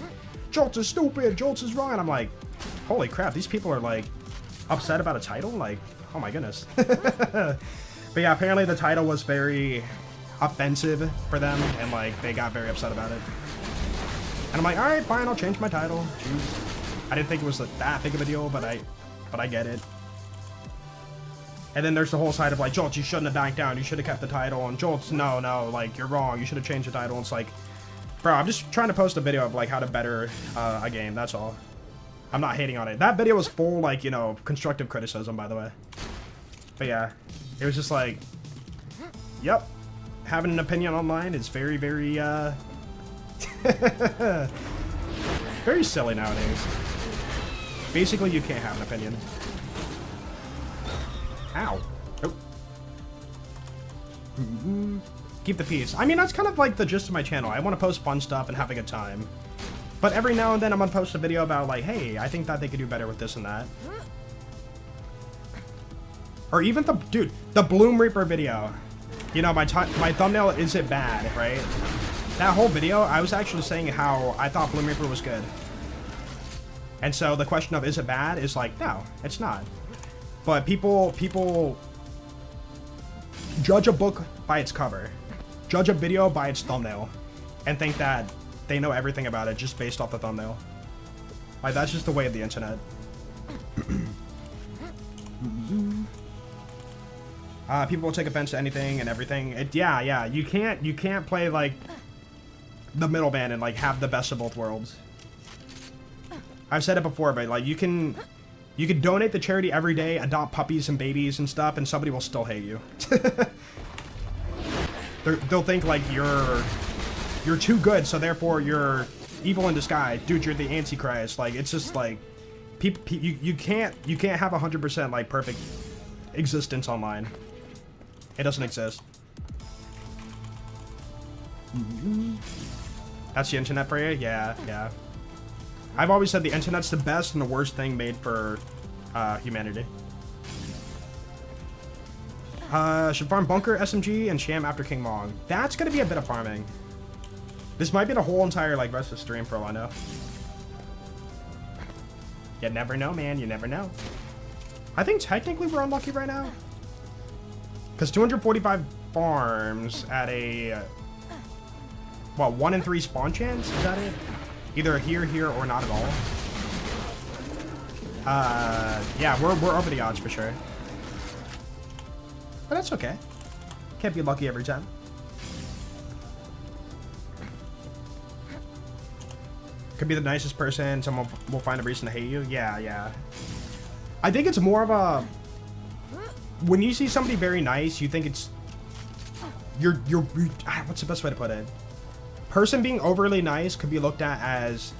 Speaker 1: Jolts is stupid, Jolts is wrong. And I'm like, holy crap, these people are, like, upset about a title? Like, oh my goodness. But yeah, apparently the title was very offensive for them, and, like, they got very upset about it. And I'm like, alright, fine, I'll change my title. Jeez. I didn't think it was that big of a deal, but I get it. And then there's the whole side of, like, Jolts, you shouldn't have backed down, you should have kept the title, and Jolts, no, like, you're wrong, you should have changed the title. And it's like, bro, I'm just trying to post a video of, like, how to better a game, that's all. I'm not hating on it. That video was full, like, you know, constructive criticism, by the way. But yeah, it was just like, yep, having an opinion online is very, very, very silly nowadays. Basically, you can't have an opinion. Ow. Nope. Keep the peace. I mean, that's kind of like the gist of my channel. I want to post fun stuff and have a good time. But every now and then I'm gonna post a video about, like, hey, I think that they could do better with this and that. Or even the Bloom Reaper video. You know, my thumbnail, is it bad, right? That whole video, I was actually saying how I thought Bloom Reaper was good. And so the question of, is it bad, is like, no, it's not. But people judge a book by its cover, judge a video by its thumbnail, and think that they know everything about it just based off the thumbnail. Like, that's just the way of the internet. People will take offense to anything and everything. Yeah, you can't play, like, the middleman and, like, have the best of both worlds. I've said it before, but, like, you can donate to charity every day, adopt puppies and babies and stuff, and somebody will still hate you. They'll think, like, you're too good, so therefore you're evil in disguise. Dude, you're the Antichrist. Like, it's just, like, you can't have 100%, like, perfect existence online. It doesn't exist. That's the internet for you? Yeah. I've always said the internet's the best and the worst thing made for humanity. Should farm Bunker, SMG, and Sham after King Mong. That's gonna be a bit of farming. This might be the whole entire like rest of the stream for all I know. You never know, man. You never know. I think technically we're unlucky right now. Because 245 farms at a... what, 1 in 3 spawn chance? Is that it? Either here, or not at all. Yeah, we're over the odds for sure. But that's okay. Can't be lucky every time. Could be the nicest person. Someone will find a reason to hate you. Yeah. I think it's more of a... when you see somebody very nice, you think it's... You're what's the best way to put it? Person being overly nice could be looked at as...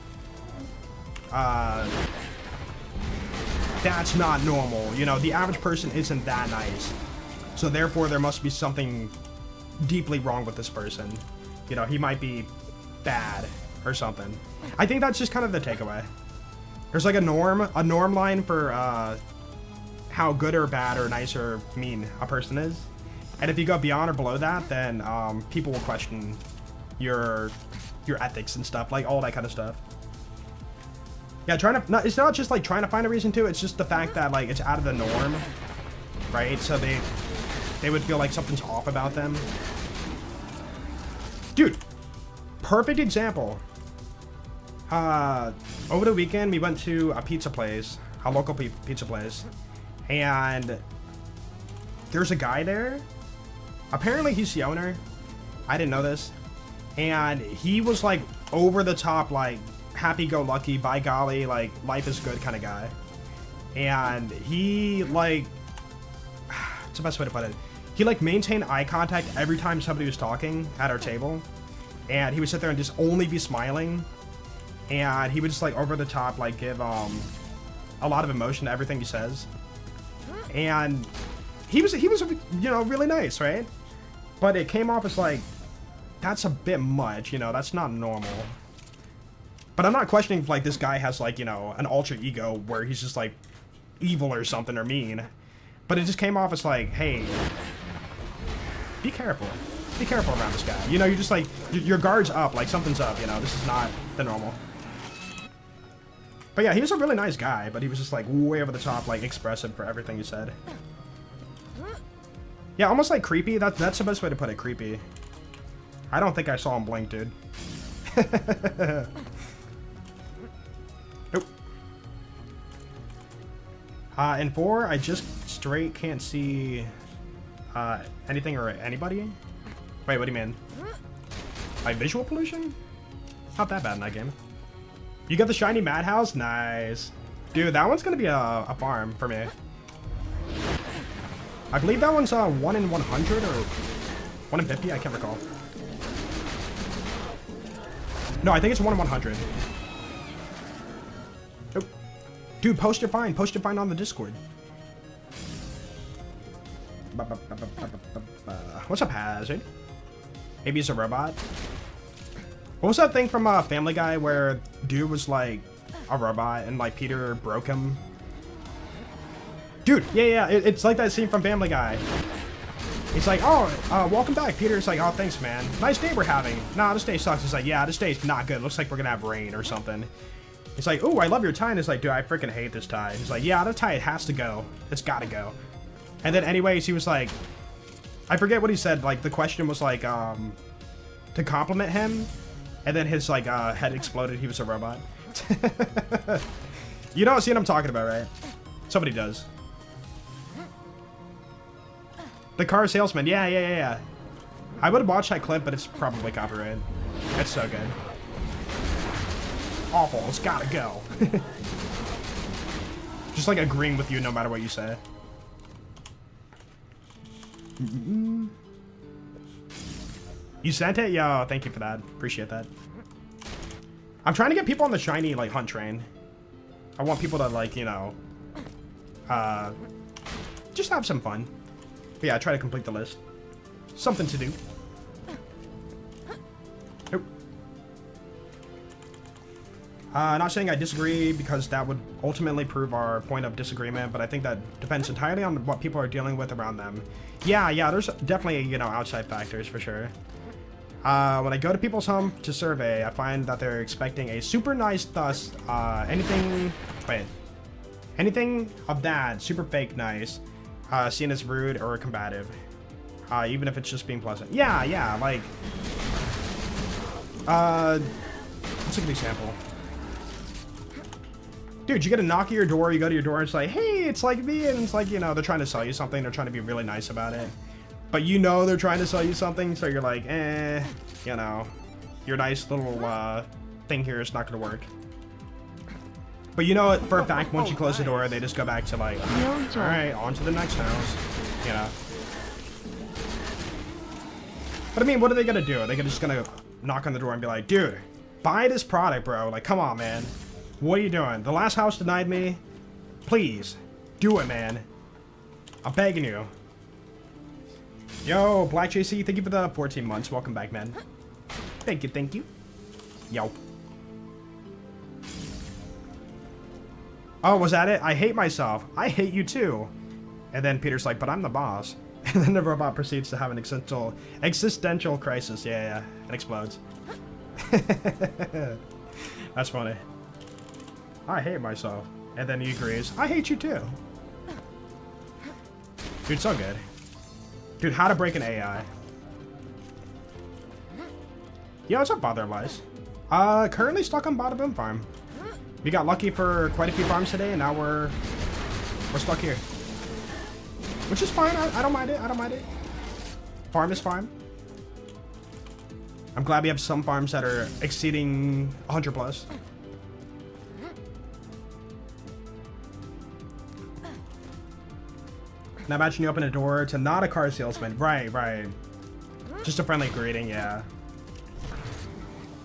Speaker 1: that's not normal. You know, the average person isn't that nice. So therefore, there must be something deeply wrong with this person. You know, he might be bad or something. I think that's just kind of the takeaway. There's like a norm line for how good or bad or nice or mean a person is. And if you go beyond or below that, then people will question your ethics and stuff, like all that kind of stuff. Yeah, it's not just like trying to find a reason to, it's just the fact that like it's out of the norm, right? So they would feel like something's off about them. Dude, perfect example. Over the weekend, we went to a pizza place, a local pizza place, and there's a guy there. Apparently, he's the owner. I didn't know this. And he was like over the top, like happy-go-lucky, by golly, like life is good kind of guy. And he like, what's the best way to put it? He like maintained eye contact every time somebody was talking at our table, and he would sit there and just only be smiling. And he would just like over the top like give a lot of emotion to everything he says. And he was you know, really nice, right? But it came off as like, that's a bit much, you know, that's not normal. But I'm not questioning if like this guy has like, you know, an alter ego where he's just like evil or something or mean. But it just came off as like, hey, be careful. Be careful around this guy. You know, you're just like, your guard's up, like something's up, you know, this is not the normal. But yeah, he was a really nice guy, but he was just like way over the top, like expressive for everything he said. Yeah, almost like creepy. That's the best way to put it, creepy. I don't think I saw him blink, dude. Nope. In 4, I just straight can't see anything or anybody. Wait, what do you mean? Like visual pollution? Not that bad in that game. You got the shiny madhouse? Nice. Dude, that one's gonna be a farm for me. I believe that one's 1 in 100 or 1 in 50, I can't recall. No, I think it's 1 in 100. Oh. Dude, post your find on the Discord. What's up, Hazard? Maybe he's a robot. What was that thing from Family Guy where dude was like a robot and like Peter broke him? Dude, yeah, it's like that scene from Family Guy. He's like, oh, welcome back, Peter. It's like, oh, thanks, man. Nice day we're having. Nah, this day sucks. He's like, yeah, this day's not good. Looks like we're gonna have rain or something. It's like, oh, I love your tie. And it's like, dude, I freaking hate this tie. He's like, yeah, the tie, it has to go. It's gotta go. And then anyways, he was like, I forget what he said. Like, the question was like, to compliment him. And then his, like, head exploded. He was a robot. You don't see what I'm talking about, right? Somebody does. The car salesman. Yeah. I would have watched that clip, but it's probably copyrighted. It's so good. Awful. It's gotta go. Just, like, agreeing with you no matter what you say. You sent it? Yo, thank you for that. Appreciate that. I'm trying to get people on the shiny, like, hunt train. I want people to, like, you know, just have some fun. But yeah, try to complete the list. Something to do. Nope. Not saying I disagree because that would ultimately prove our point of disagreement, but I think that depends entirely on what people are dealing with around them. Yeah, there's definitely, you know, outside factors for sure. When I go to people's home to survey, I find that they're expecting a super nice, thus, anything of that super fake nice, seen as rude or combative, even if it's just being pleasant. Yeah, like, let's take an example. Dude, you get a knock at your door, you go to your door, and it's like, hey, it's like me, and it's like, you know, they're trying to sell you something, they're trying to be really nice about it. But you know they're trying to sell you something, so you're like, you know, your nice little thing here is not going to work. But you know for a fact, once you close the door, they just go back to like, alright, on to the next house, you know. But I mean, what are they going to do? Are they just going to knock on the door and be like, dude, buy this product, bro? Like, come on, man. What are you doing? The last house denied me. Please, do it, man. I'm begging you. Yo, Black JC, thank you for the 14 months. Welcome back, man. Thank you. Yo. Oh, was that it? I hate myself. I hate you too. And then Peter's like, but I'm the boss. And then the robot proceeds to have an existential crisis. Yeah. It explodes. That's funny. I hate myself. And then he agrees. I hate you too. Dude, so good. Dude, how to break an AI. Yo, what's up, Father of Lies? Currently stuck on Badaboom farm. We got lucky for quite a few farms today, and now we're stuck here. Which is fine. I don't mind it. Farm is fine. I'm glad we have some farms that are exceeding 100 plus. Now imagine you open a door to not a car salesman. Right. Just a friendly greeting, yeah.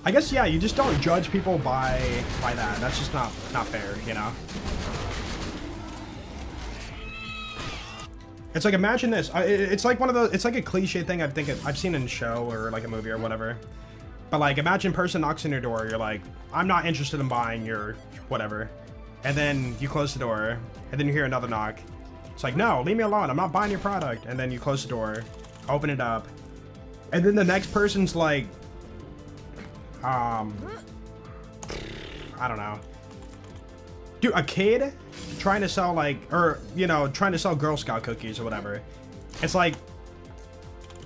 Speaker 1: I guess, yeah, you just don't judge people by that. That's just not fair, you know? It's like, imagine this. It's like one of those, it's like a cliche thing I've seen in a show or like a movie or whatever. But like, imagine person knocks on your door, you're like, I'm not interested in buying your whatever. And then you close the door, and then you hear another knock. It's like, no, leave me alone. I'm not buying your product. And then you close the door, open it up. And then the next person's like, I don't know. Dude, a kid trying to sell like, or, you know, trying to sell Girl Scout cookies or whatever. It's like,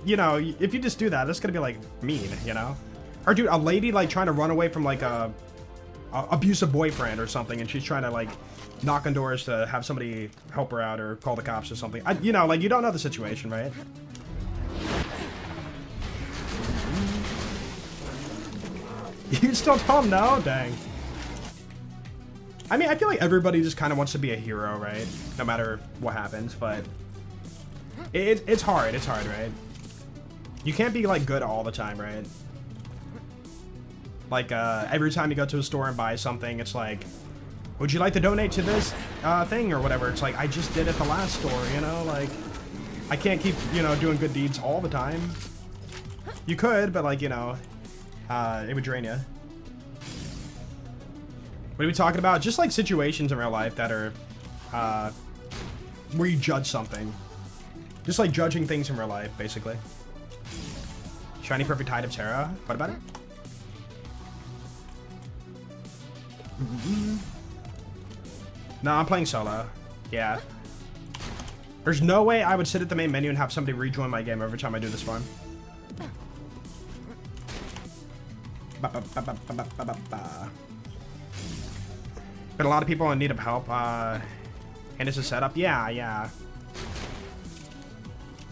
Speaker 1: you know, if you just do that, that's gonna be like mean, you know? Or dude, a lady like trying to run away from like a abusive boyfriend or something, and she's trying to like knock on doors to have somebody help her out or call the cops or something. You know, like, you don't know the situation, right? You still don't know? Dang. I mean, I feel like everybody just kind of wants to be a hero, right? No matter what happens, but it's hard, right? You can't be like good all the time, right? Like, every time you go to a store and buy something, it's like, would you like to donate to this thing or whatever? It's like, I just did at the last store, you know? Like, I can't keep, you know, doing good deeds all the time. You could, but like, you know, it would drain you. What are we talking about? Just like situations in real life that are, where you judge something. Just like judging things in real life, basically. Shiny Perfect Tide of Terra. What about it? No, I'm playing solo. Yeah. There's no way I would sit at the main menu and have somebody rejoin my game every time I do this farm. But a lot of people in need of help, and it's a setup. Yeah.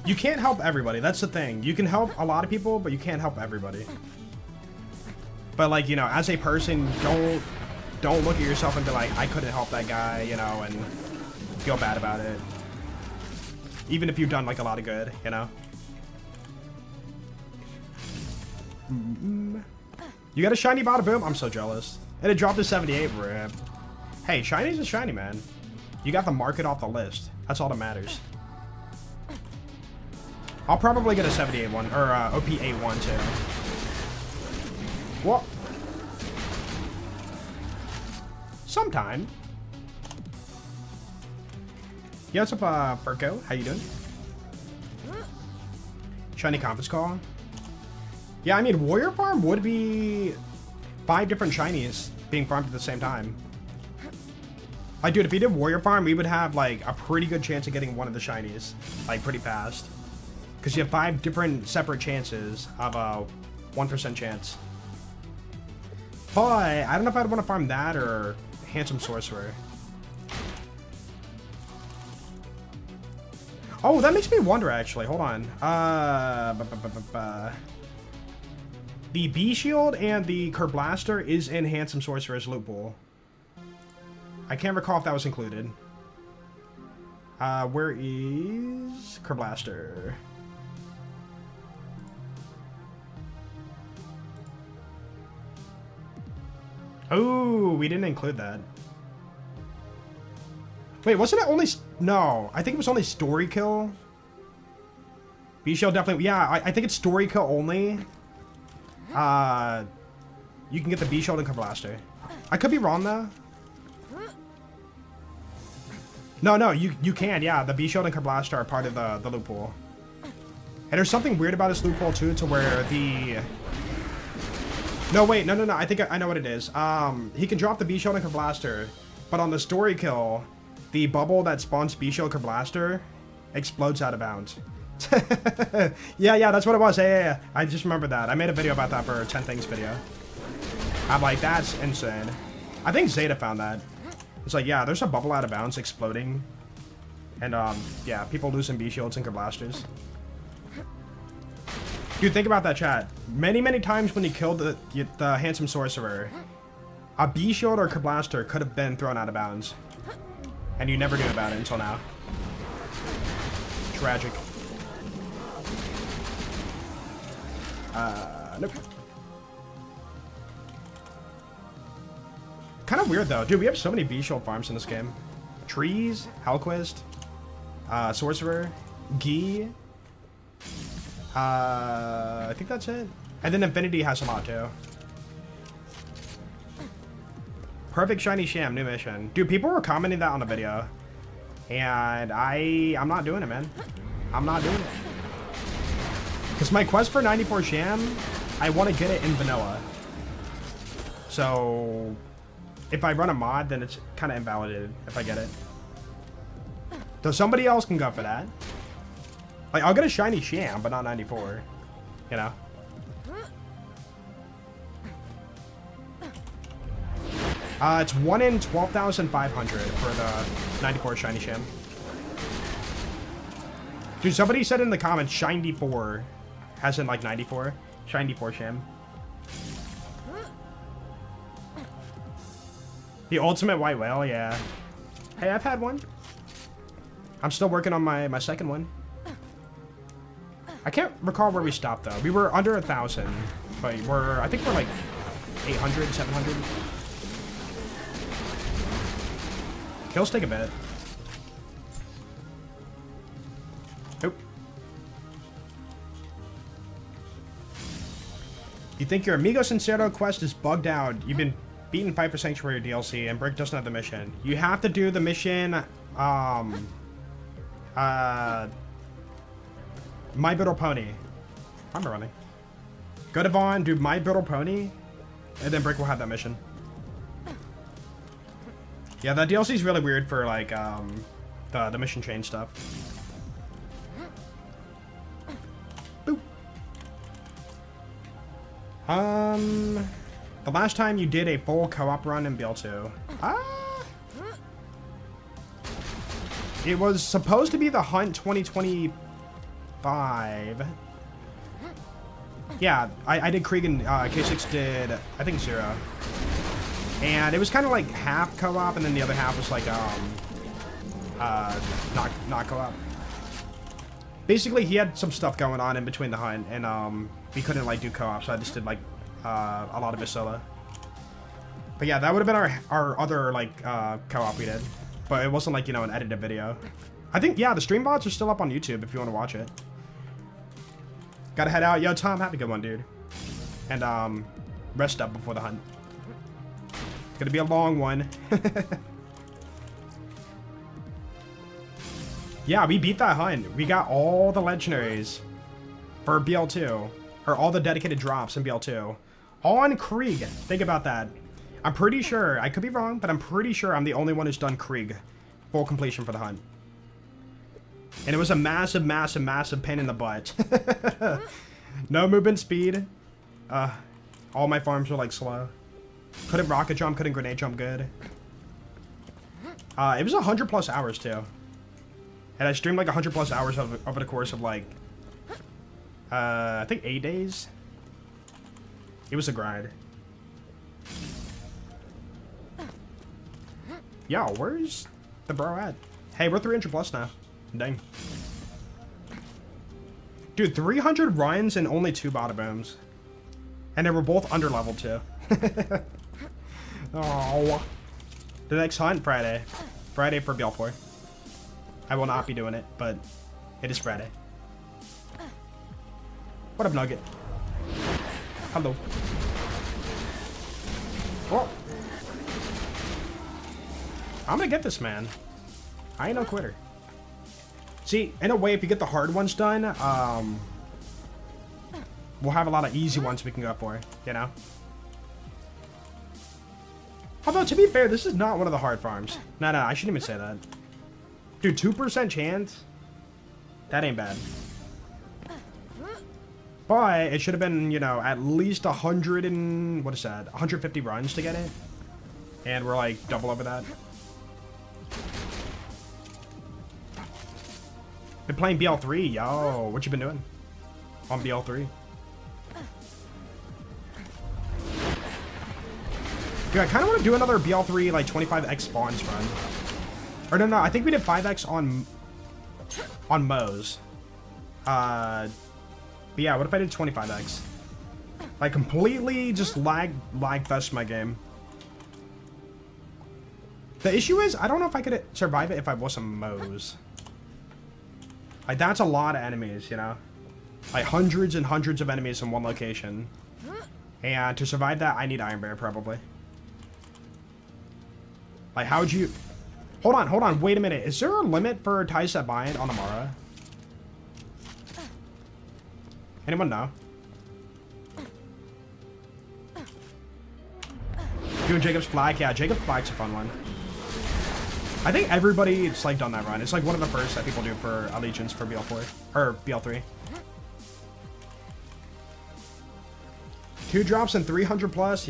Speaker 1: You can't help everybody. That's the thing. You can help a lot of people, but you can't help everybody. But like, you know, as a person, don't look at yourself and be like, I couldn't help that guy, you know, and feel bad about it. Even if you've done like a lot of good, you know. You got a shiny Badaboom? I'm so jealous. And it dropped to 78, rip. Hey, shiny's a shiny, man. You got the market off the list. That's all that matters. I'll probably get a 78 one, or OP8 one too. What? sometime. Yo, what's up, Furco? How you doing? Shiny conference call. Yeah, I mean, Warrior Farm would be 5 different shinies being farmed at the same time. Like, dude, if we did Warrior Farm, we would have, like, a pretty good chance of getting one of the shinies. Like, pretty fast. Because you have 5 different separate chances of a 1% chance. But I don't know if I'd want to farm that or Handsome Sorcerer. Oh, that makes me wonder, actually. Hold on. The B Shield and the Kerblaster is in Handsome Sorcerer's loot pool. I can't recall if that was included. Where is Kerblaster? Oh, we didn't include that. Wait, wasn't it only... No, I think it was only Story Kill. B-Shell definitely... Yeah, I think it's Story Kill only. You can get the B-Shell and Kerblaster. I could be wrong, though. No, you can, yeah. The B-Shell and Kerblaster are part of the loot pool. And there's something weird about this loot pool, too, to where the... No, wait, no. I think I know what it is. He can drop the B-Shell and Kerblaster, but on the Story Kill, the bubble that spawns B-Shell Kerblaster explodes out of bounds. yeah, that's what it was. Yeah. I just remember that. I made a video about that for 10 Things video. I'm like, that's insane. I think Zeta found that. It's like, yeah, there's a bubble out of bounds exploding. And, yeah, people losing B-Shields and Kerblasters. Dude, think about that, chat. Many times when you killed the Handsome Sorcerer, a B-Shield or Kerblaster could have been thrown out of bounds. And you never knew about it until now. Tragic. Nope. Kind of weird, though. Dude, we have so many B-Shield farms in this game. Trees, Hellquist, Sorcerer, Gi. I think that's it. And then Infinity has a lot, too. Perfect Shiny Sham, new mission. Dude, people were commenting that on the video. And I'm not doing it, man. I'm not doing it. Because my quest for 94 Sham, I want to get it in vanilla. So, if I run a mod, then it's kind of invalidated if I get it. So somebody else can go for that. Like, I'll get a Shiny Sham, but not 94. You know? It's 1 in 12,500 for the 94 Shiny Sham. Dude, somebody said in the comments, Shiny 4. As in, like, 94. Shiny 4 Sham. The ultimate white whale, yeah. Hey, I've had one. I'm still working on my second one. I can't recall where we stopped, though. We were under 1,000, but I think we're like 800, 700. Kills take a bit. Oop. You think your Amigo Sincero quest is bugged out? You've been beaten 5 for Sanctuary DLC, and Brick doesn't have the mission. You have to do the mission, My Little Pony. I'm running. Go to Vaughn, do My Little Pony, and then Brick will have that mission. Yeah, that DLC is really weird for, like, the mission chain stuff. Boop. The last time you did a full co-op run in BL2. It was supposed to be the Hunt 2025. Yeah, I did Krieg and K6 did, I think, 0. And it was kind of like half co-op, and then the other half was like, not co-op. Basically, he had some stuff going on in between the hunt, and we couldn't like do co-op, so I just did like a lot of it solo. But yeah, that would have been our other like co-op we did, but it wasn't like, you know, an edited video. I think, yeah, the stream bots are still up on YouTube if you want to watch it. Gotta head out. Yo, Tom, have a good one, dude. And rest up before the hunt. gonna be a long one. Yeah, we beat that hunt. We got all the legendaries for BL2. Or all the dedicated drops in BL2. On Krieg. Think about that. I'm pretty sure, I could be wrong, but I'm pretty sure I'm the only one who's done Krieg. Full completion for the hunt. And it was a massive, massive, massive pain in the butt. No movement speed. All my farms were like slow. Couldn't rocket jump, couldn't grenade jump good. It was 100+ hours too. And I streamed like 100+ hours over the course of like, I think 8 days. It was a grind. Yo, where's the bro at? Hey, we're 300+ now. Dang. Dude, 300 runs and only 2 Badabooms. And they were both under level too. Oh. The next hunt, Friday. Friday for BL4. I will not be doing it, but it is Friday. What up, Nugget? Hello. Oh. I'm gonna get this, man. I ain't no quitter. See, in a way, if you get the hard ones done, we'll have a lot of easy ones we can go for, you know? Although, to be fair, this is not one of the hard farms. No, I shouldn't even say that. Dude, 2% chance? That ain't bad. But it should have been, you know, at least 100 and... what is that? 150 runs to get it. And we're like double over that. Been playing BL3, yo. What you been doing on BL3? Dude, I kind of want to do another BL3 like 25x spawns run. Or no, I think we did 5x on Moe's. But yeah, what if I did 25x? Like completely just lag fest my game. The issue is, I don't know if I could survive it if I wasn't Moe's. Like, that's a lot of enemies, you know? Like, hundreds and hundreds of enemies in one location. And to survive that, I need Iron Bear, probably. Like, how would you... Hold on, wait a minute. Is there a limit for ties that bind on Amara? Anyone know? Doing Jacob's Flag? Yeah, Jacob's Flag's a fun one. I think everybody's like done that run. It's like one of the first that people do for Allegiance for BL4 or BL3. 2 drops and 300+.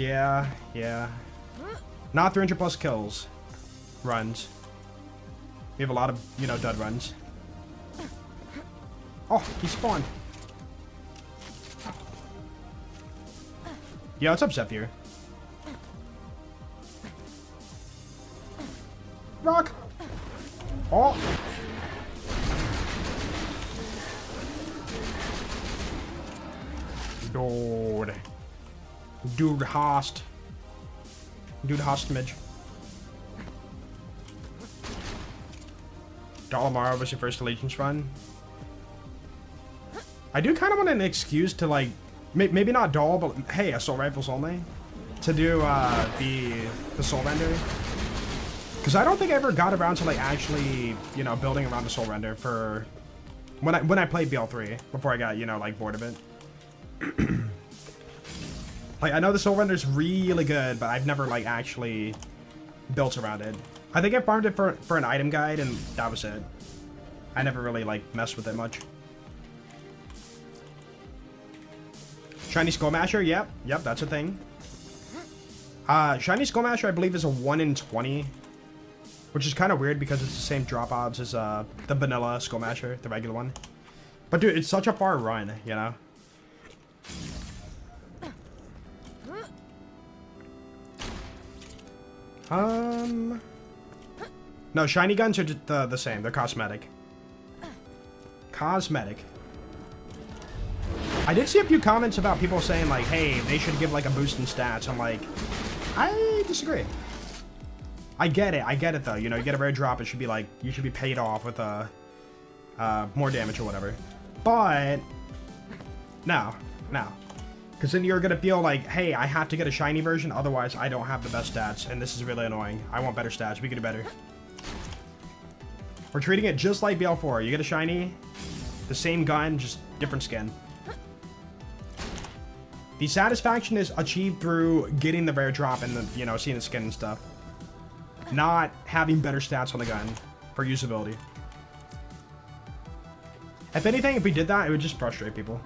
Speaker 1: Yeah. Not 300+ kills. Runs. We have a lot of, you know, dud runs. Oh, he spawned. Yo, what's up, Zephyr? Rock! Oh! Dude host. Dude hostage. Dalamara was your first Allegiance run. I do kind of want an excuse to like, maybe not Doll, but hey, assault rifles only, to do the Soul Render. Because I don't think I ever got around to like actually, you know, building around the Soul Render for when I played BL3 before I got, you know, like bored of it. Like, I know the Soul Render is really good, but I've never like actually built around it. I think I farmed it for an item guide, and that was it. I never really like messed with it much. Shiny Skullmasher, yep, that's a thing. Shiny Skullmasher, I believe, is a 1 in 20. Which is kind of weird because it's the same drop odds as the vanilla Skullmasher, the regular one. But dude, it's such a far run, you know? No, shiny guns are just the same. They're cosmetic. Cosmetic. I did see a few comments about people saying like, hey, they should give like a boost in stats. I'm like, I disagree. I get it though. You know, you get a rare drop, it should be like, you should be paid off with more damage or whatever. But, no. Because then you're going to feel like, hey, I have to get a shiny version, otherwise I don't have the best stats, and this is really annoying. I want better stats. We can do better. We're treating it just like BL4. You get a shiny, the same gun, just different skin. The satisfaction is achieved through getting the rare drop and the, you know, seeing the skin and stuff. Not having better stats on the gun for usability. If anything, if we did that, it would just frustrate people.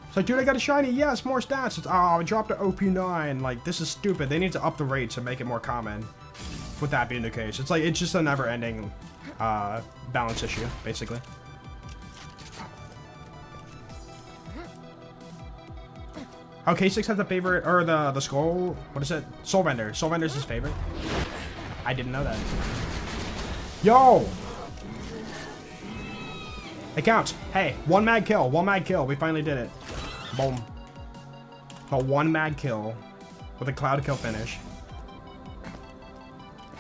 Speaker 1: It's like, dude, I got a shiny. Yes, more stats. It's, oh, I dropped to OP9. Like, this is stupid. They need to up the rates and make it more common. With that being the case. It's like, it's just a never-ending balance issue, basically. Oh, K6 has a favorite, or the skull, what is it? Soul Render. Soul Render is his favorite. I didn't know that. Yo! It counts. Hey, one mad kill. One mad kill. We finally did it. Boom. A one mad kill with a cloud kill finish.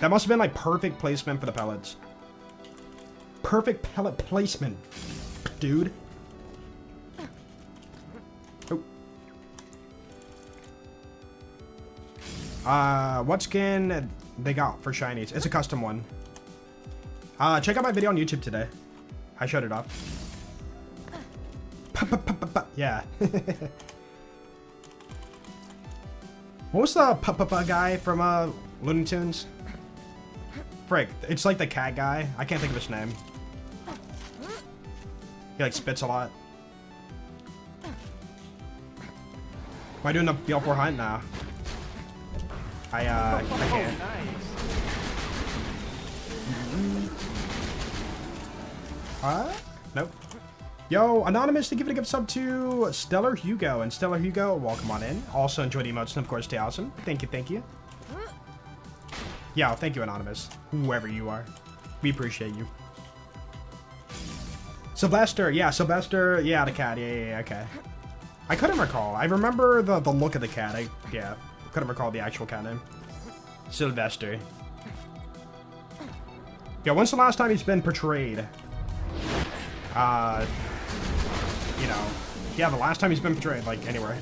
Speaker 1: That must have been like perfect placement for the pellets. Perfect pellet placement, dude. Oh. What skin they got for shinies? It's a custom one. Check out my video on YouTube today. I showed it off. Yeah. What was the guy from Looney Tunes? Frick, it's like the cat guy. I can't think of his name. He like spits a lot. Am I doing the BL4 hunt now? I can't. Nope. Yo, Anonymous, to give it a gift sub to Stellar Hugo. And Stellar Hugo, welcome on in. Also enjoy the emotes and of course stay awesome. Thank you, thank you. Yeah, thank you, Anonymous. Whoever you are. We appreciate you. Sylvester, yeah, Sylvester, yeah, the cat, yeah, okay. I couldn't recall. I remember the look of the cat. Yeah, couldn't recall the actual cat name. Sylvester. Yeah, when's the last time he's been portrayed? You know, yeah, the last time he's been portrayed, like, anywhere.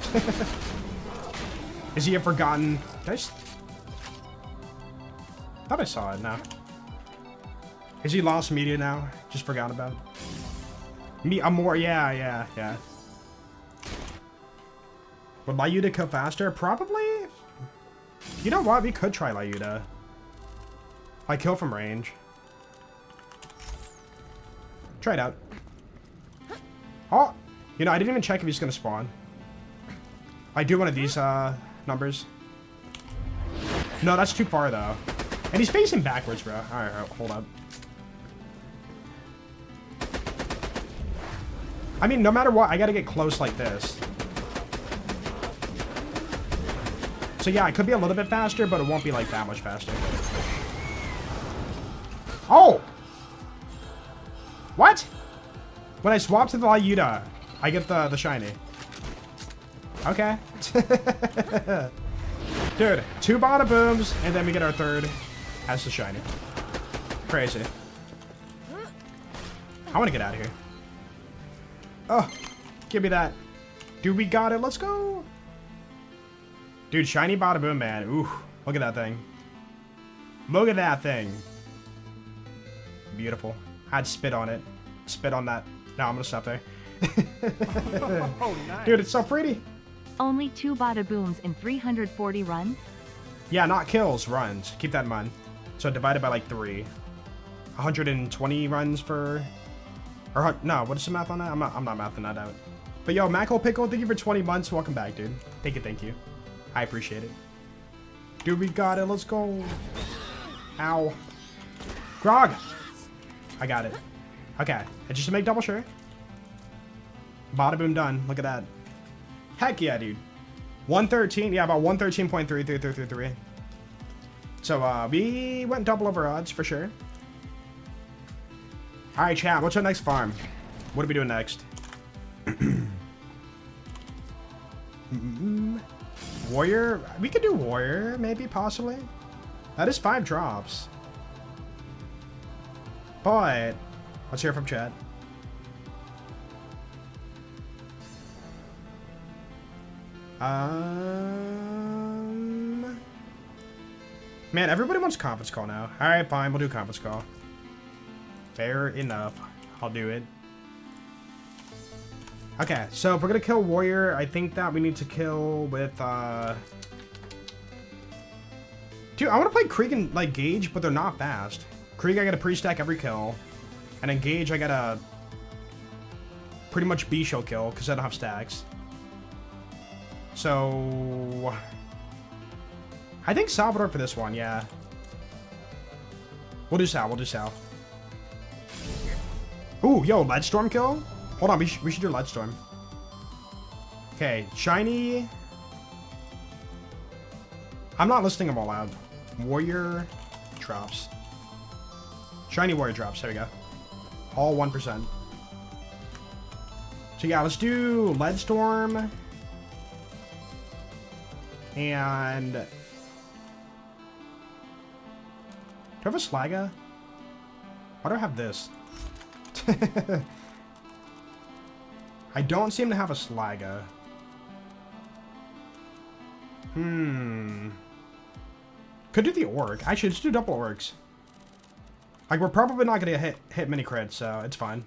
Speaker 1: Is he a forgotten? Did I thought I saw it now. Is he lost media now? Just forgot about. I'm more, yeah. Would Lyuda kill faster? Probably. You know what? We could try Lyuda. I kill from range. Try it out. Oh, you know, I didn't even check if he's gonna spawn. I do one of these numbers. No, that's too far though. And he's facing backwards, bro. Alright, hold up. I mean, no matter what, I gotta get close like this. So yeah, it could be a little bit faster, but it won't be like that much faster. Oh! What? When I swap to the Lyuda, I get the shiny. Okay. Dude, 2 Badabooms, and then we get our third as the shiny. Crazy. I want to get out of here. Oh, give me that. Dude, we got it. Let's go. Dude, shiny Badaboom, man. Ooh, look at that thing. Look at that thing. Beautiful. I'd spit on it. Spit on that. No, I'm gonna stop there.
Speaker 3: Oh, nice.
Speaker 1: Dude, it's so pretty.
Speaker 2: Only 2 Badabooms in 340 runs?
Speaker 1: Yeah, not kills, runs. Keep that in mind. So divided by like 3. 120 runs for... Or, no, what is the math on that? I'm not mathing that out. But yo, Mackle Pickle, thank you for 20 months. Welcome back, dude. Thank you. I appreciate it. Dude, we got it. Let's go. Ow. Grog! I got it. Okay, and just to make double sure. Badaboom done. Look at that. Heck yeah, dude. 113. Yeah, about 113.3333. So, we went double over odds for sure. Alright, chat. What's our next farm? What are we doing next? Warrior? We could do Warrior, maybe, possibly. That is 5 drops. But, let's hear from chat. Man, everybody wants conference call now. Alright, fine, we'll do conference call. Fair enough. I'll do it. Okay, so if we're gonna kill warrior, I think that we need to kill with, Dude, I want to play Krieg and, like, Gage, but they're not fast. Krieg, I gotta pre-stack every kill. And then Gage, I gotta pretty much B-shield kill, because I don't have stacks. So... I think Salvador for this one, yeah. We'll do Sal, we'll do Sal. Ooh, yo, Leadstorm kill? Hold on, we should do Leadstorm. Okay, Shiny... I'm not listing them all out. Warrior drops. Shiny warrior drops, there we go. All 1%. So yeah, let's do Leadstorm. And... Do I have a Slaga? Why do I have this? I don't seem to have a Slaga. Could do the Orc. Actually, let's do double Orcs. Like, we're probably not gonna hit mini crits, so it's fine.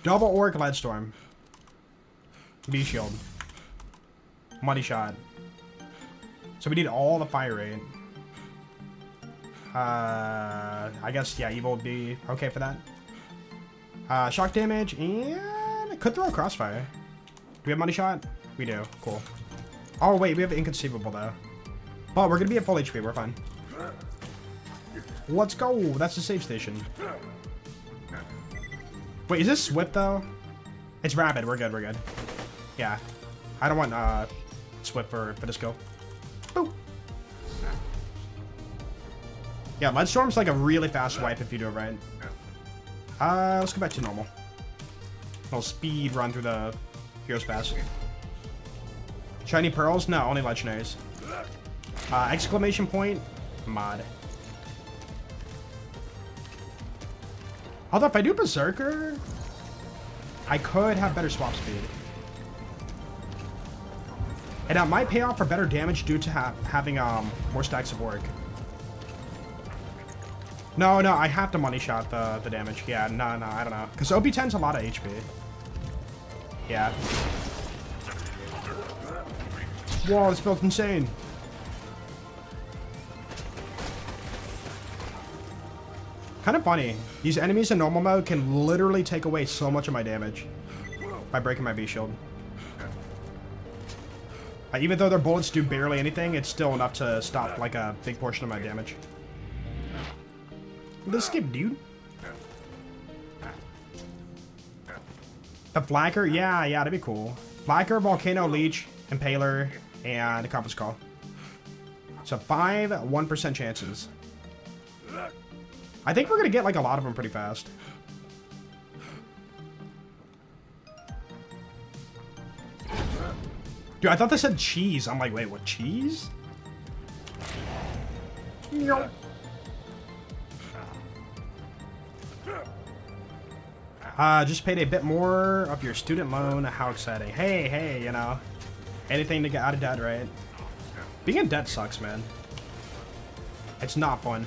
Speaker 1: Double Orc Leadstorm. B-shield. Money shot. So we need all the fire rate. I guess, yeah, Evil would be okay for that. Shock damage, and could throw a crossfire. Do we have money shot? We do. Cool. Oh, wait, we have inconceivable, though. But we're gonna be at full HP, we're fine. Let's go. That's the save station. Wait, is this Swift, though? It's rapid. We're good, we're good. Yeah. I don't want, Swift for this go. Boop. Yeah, Leadstorm's like a really fast wipe if you do it right. Let's go back to normal. Little speed run through the Hero's Pass. Shiny Pearls? No, only Legendaries. Exclamation point? Mod. Although if I do Berserker, I could have better swap speed. And that might pay off for better damage due to having more stacks of work. No, I have to money shot the damage. Yeah, no, I don't know. Because OP10's a lot of HP. Yeah. Whoa, this build's insane. Kind of funny. These enemies in normal mode can literally take away so much of my damage by breaking my B-shield. Even though their bullets do barely anything, it's still enough to stop like a big portion of my damage. The skip, dude. The Flacker? Yeah, that'd be cool. Flacker, Volcano, Leech, Impaler, and a Compass Call. So 1% chances. I think we're gonna get like a lot of them pretty fast. Dude, I thought they said cheese. I'm like, wait, what, cheese? Nope. Just paid a bit more of your student loan. How exciting. Hey, you know. Anything to get out of debt, right? Being in debt sucks, man. It's not fun.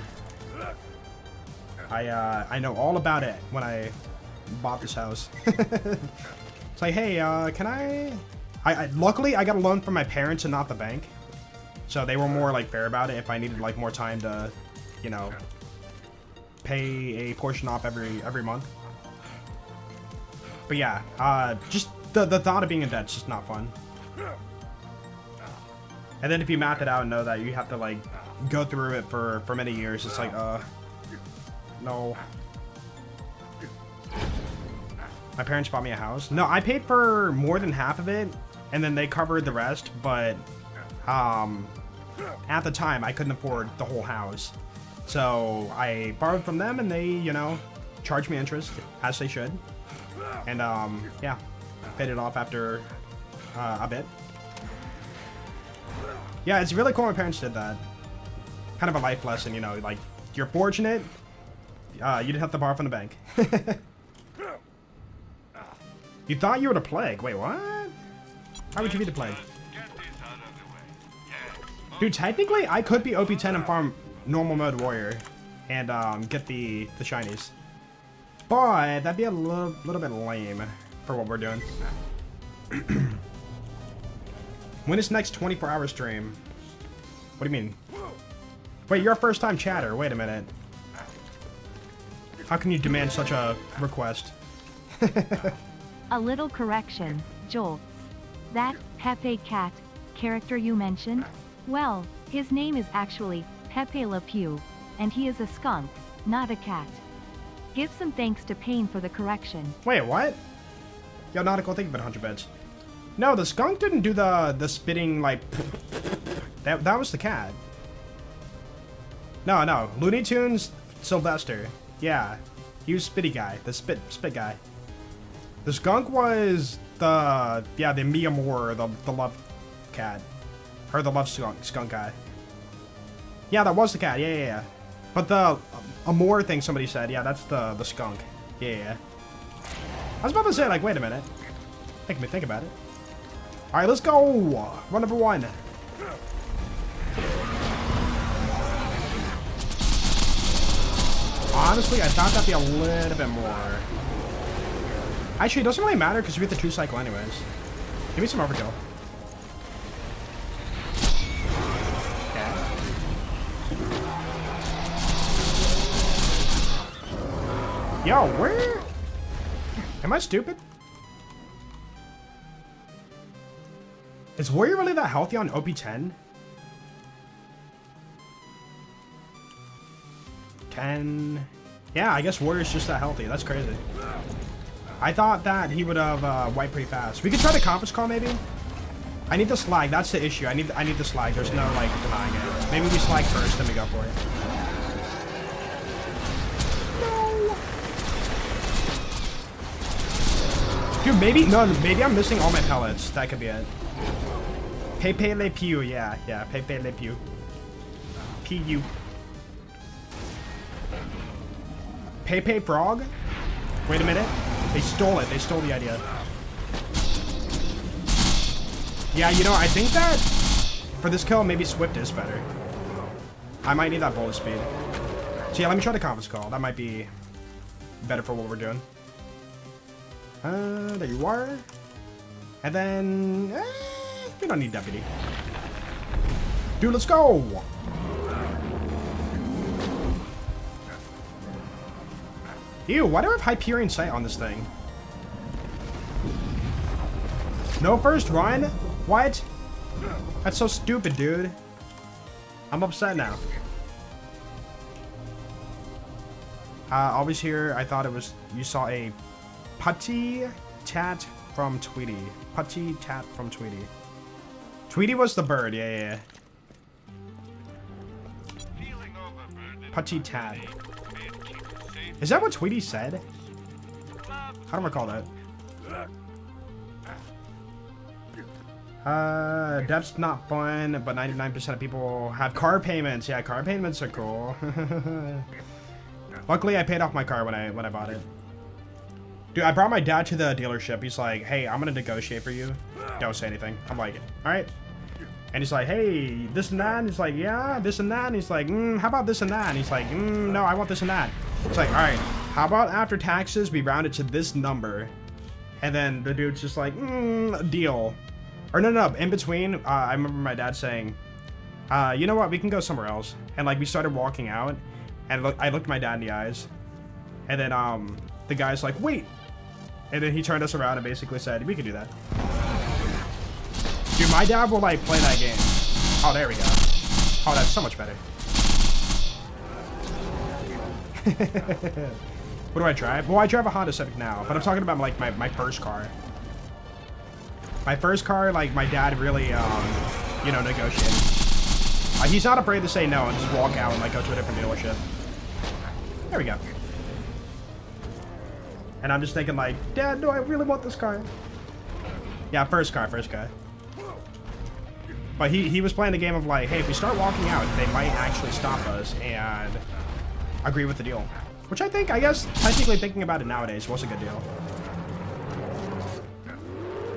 Speaker 1: I know all about it when I bought this house. It's like, hey, can I luckily I got a loan from my parents and not the bank. So they were more like fair about it if I needed like more time to, you know, pay a portion off every month. But yeah, just the thought of being in debt's just not fun. And then if you map it out and know that you have to like go through it for many years, it's like, no. My parents bought me a house. No, I paid for more than half of it, and then they covered the rest, but at the time I couldn't afford the whole house. So I borrowed from them and they, you know, charged me interest, as they should. And yeah, paid it off after a bit. Yeah, it's really cool my parents did that. Kind of a life lesson, you know, like, you're fortunate, you didn't have to borrow from the bank. You thought you were the plague. Wait, what? How would you be the plague? Dude, technically, I could be OP10 and farm normal mode warrior and get the shinies. But that'd be a little bit lame for what we're doing. When is next 24-hour stream? What do you mean? Wait, you're a first-time chatter. Wait a minute. How can you demand such a request?
Speaker 2: A little correction, Joel. That Pepe Cat character you mentioned? Well, his name is actually Pepe Le Pew, and he is a skunk, not a cat. Give some thanks to Payne for the correction.
Speaker 1: Wait, what? Yo, Nautical, thank you for the 100 bits. No, the skunk didn't do the spitting, like... That was the cat. No. Looney Tunes, Sylvester. Yeah. He was Spitty guy. The spit guy. The skunk was the Mia Moore, the love cat. Or the love skunk guy. Yeah, that was the cat. Yeah. But the Amore thing somebody said, yeah, that's the skunk. Yeah. I was about to say, like, wait a minute. Make me think about it. Alright, let's go! Run number 1. Honestly, I thought that'd be a little bit more. Actually, it doesn't really matter because we get the 2 cycle anyways. Give me some overkill. Okay. Yo, where? Am I stupid? Is Warrior really that healthy on OP10? 10. Yeah, I guess Warrior's just that healthy. That's crazy. I thought that he would have wiped pretty fast. We could try the conference call maybe. I need the slag. That's the issue. I need the slag. There's no like denying it. Maybe we slag first, then we go for it. No. Dude, maybe I'm missing all my pellets. That could be it. Pepe Le Pew, yeah, Pepe Le Pew. P-U. Pepe Frog? Wait a minute. They stole it. They stole the idea. Yeah, you know, I think that for this kill, maybe Swift is better. I might need that bullet speed. So yeah, let me try the conference call. That might be better for what we're doing. There you are. And then... we don't need deputy. Dude, let's go! Ew, why do I have Hyperion Sight on this thing? No first run? What? That's so stupid, dude. I'm upset now. Always here, I thought it was... You saw a putty tat from Tweety. Putty tat from Tweety. Tweety was the bird, yeah. Putty tat. Is that what Tweety said? I don't recall that. Depth's not fun, but 99% of people have car payments. Yeah, car payments are cool. Luckily, I paid off my car when I bought it. Dude, I brought my dad to the dealership. He's like, hey, I'm gonna negotiate for you. Don't say anything. I'm like, all right. And he's like, hey, this and that. And he's like, yeah, this and that. And he's like, how about this and that? And he's like, no, I want this and that. It's like, all right, how about after taxes, we round it to this number? And then the dude's just like, deal. Or no, in between, I remember my dad saying, you know what, we can go somewhere else. And like, we started walking out, and I looked my dad in the eyes. And then the guy's like, wait. And then he turned us around and basically said, we can do that. Dude, my dad will like play that game. Oh, there we go. Oh, that's so much better. What do I drive? Well, I drive a Honda Civic now, but I'm talking about like my first car. My first car, like my dad really, you know, negotiated. He's not afraid to say no and just walk out and like go to a different dealership. There we go. And I'm just thinking like, Dad, no, I really want this car. Yeah, first car. But he was playing the game of like, hey, if we start walking out, they might actually stop us and agree with the deal. Which I think, I guess, technically thinking about it nowadays was a good deal.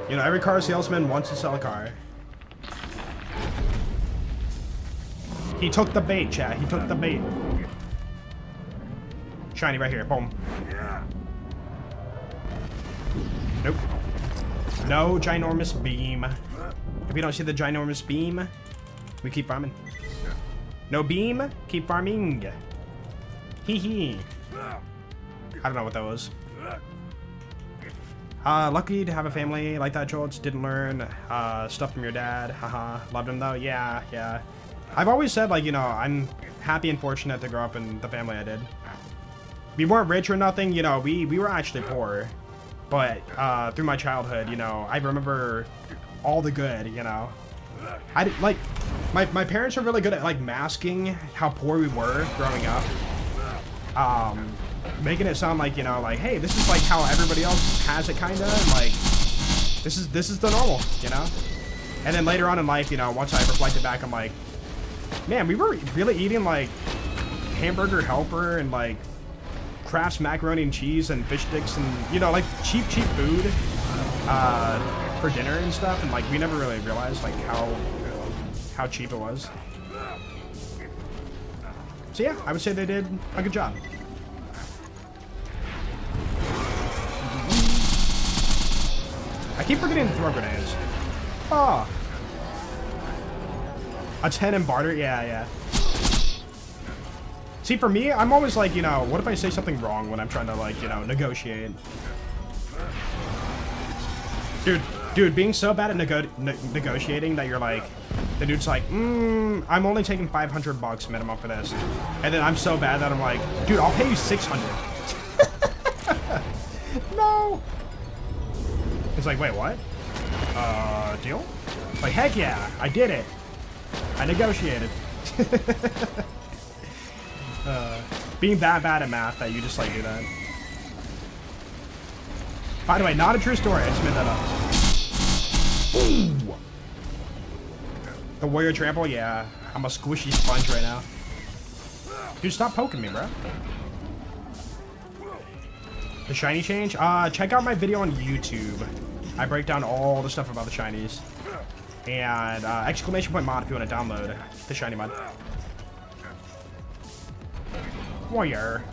Speaker 1: You know, every car salesman wants to sell a car. He took the bait, chat. He took the bait. Shiny right here. Boom. Nope. No ginormous beam. If we don't see the ginormous beam, we keep farming. No beam, keep farming. Hee hee. I don't know what that was. Lucky to have a family like that, George. Didn't learn stuff from your dad. Haha. Loved him though. Yeah, yeah. I've always said, like, you know, I'm happy and fortunate to grow up in the family I did. We weren't rich or nothing, you know, we were actually poor. But through my childhood, you know, I remember all the good, you know. I did, like, my parents are really good at, like, masking how poor we were growing up. Making it sound like, you know, like, hey, this is like how everybody else has it, kind of, and like, this is the normal, you know. And then later on in life, you know, once I reflected back, I'm like, man, we were really eating like Hamburger Helper and like Kraft's macaroni and cheese and fish sticks and, you know, like cheap food for dinner and stuff, and like we never really realized like how cheap it was. So yeah, I would say they did a good job. I keep forgetting to throw grenades. Oh. A 10 in barter? Yeah, yeah. See, for me, I'm always like, you know, what if I say something wrong when I'm trying to, like, you know, negotiate? Dude, being so bad at negotiating that you're like, the dude's like, I'm only taking $500 minimum for this. And then I'm so bad that I'm like, dude, I'll pay you 600. No. It's like, wait, what? Deal? Like, heck yeah, I did it. I negotiated. Being that bad at math that you just, like, do that. By the way, not a true story, I just made that up. Ooh. The warrior trample? Yeah, I'm a squishy sponge right now. Dude, stop poking me, bro. The shiny change? Check out my video on YouTube. I break down all the stuff about the shinies. And exclamation point mod if you want to download the shiny mod. Warrior.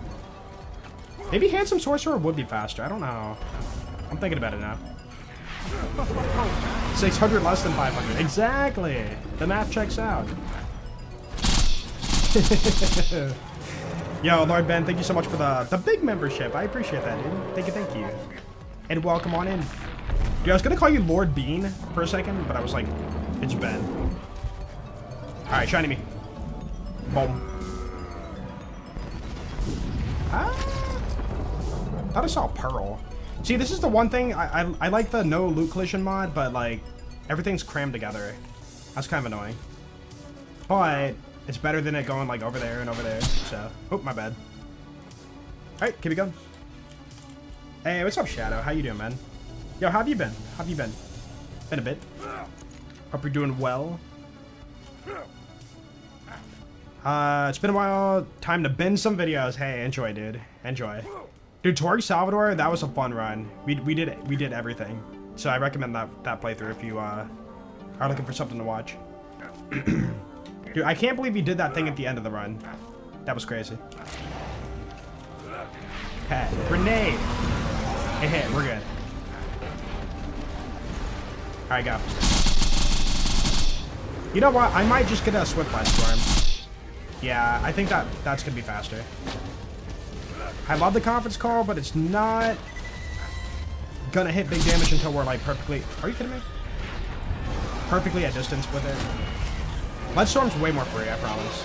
Speaker 1: Maybe handsome sorcerer would be faster. I don't know. I'm thinking about it now. 600 less than 500. Exactly. The math checks out. Yo, Lord Ben, thank you so much for the big membership. I appreciate that, dude. Thank you. And welcome on in. Dude, I was gonna call you Lord Bean for a second, but I was like, it's Ben. Alright, shiny me. Boom. Thought I saw a pearl. See, this is the one thing, I like the no loot collision mod, but like, everything's crammed together. That's kind of annoying. But it's better than it going like over there and over there, so. Oh, my bad. Alright, keep it going. Hey, what's up, Shadow? How you doing, man? Yo, how have you been? How have you been? Been a bit. Hope you're doing well. It's been a while. Time to binge some videos. Hey, enjoy, dude. Enjoy. Dude, Torg Salvador, that was a fun run. We did everything. So I recommend that playthrough if you are looking for something to watch. Dude, I can't believe he did that thing at the end of the run. That was crazy. Pet. Grenade. It hit. We're good. Alright, go. You know what? I might just get a Swift Blast Storm. Yeah, I think that's gonna be faster. I love the conference call, but it's not gonna hit big damage until we're like perfectly... Are you kidding me? Perfectly at distance with it. Lead Storm's way more free, I promise.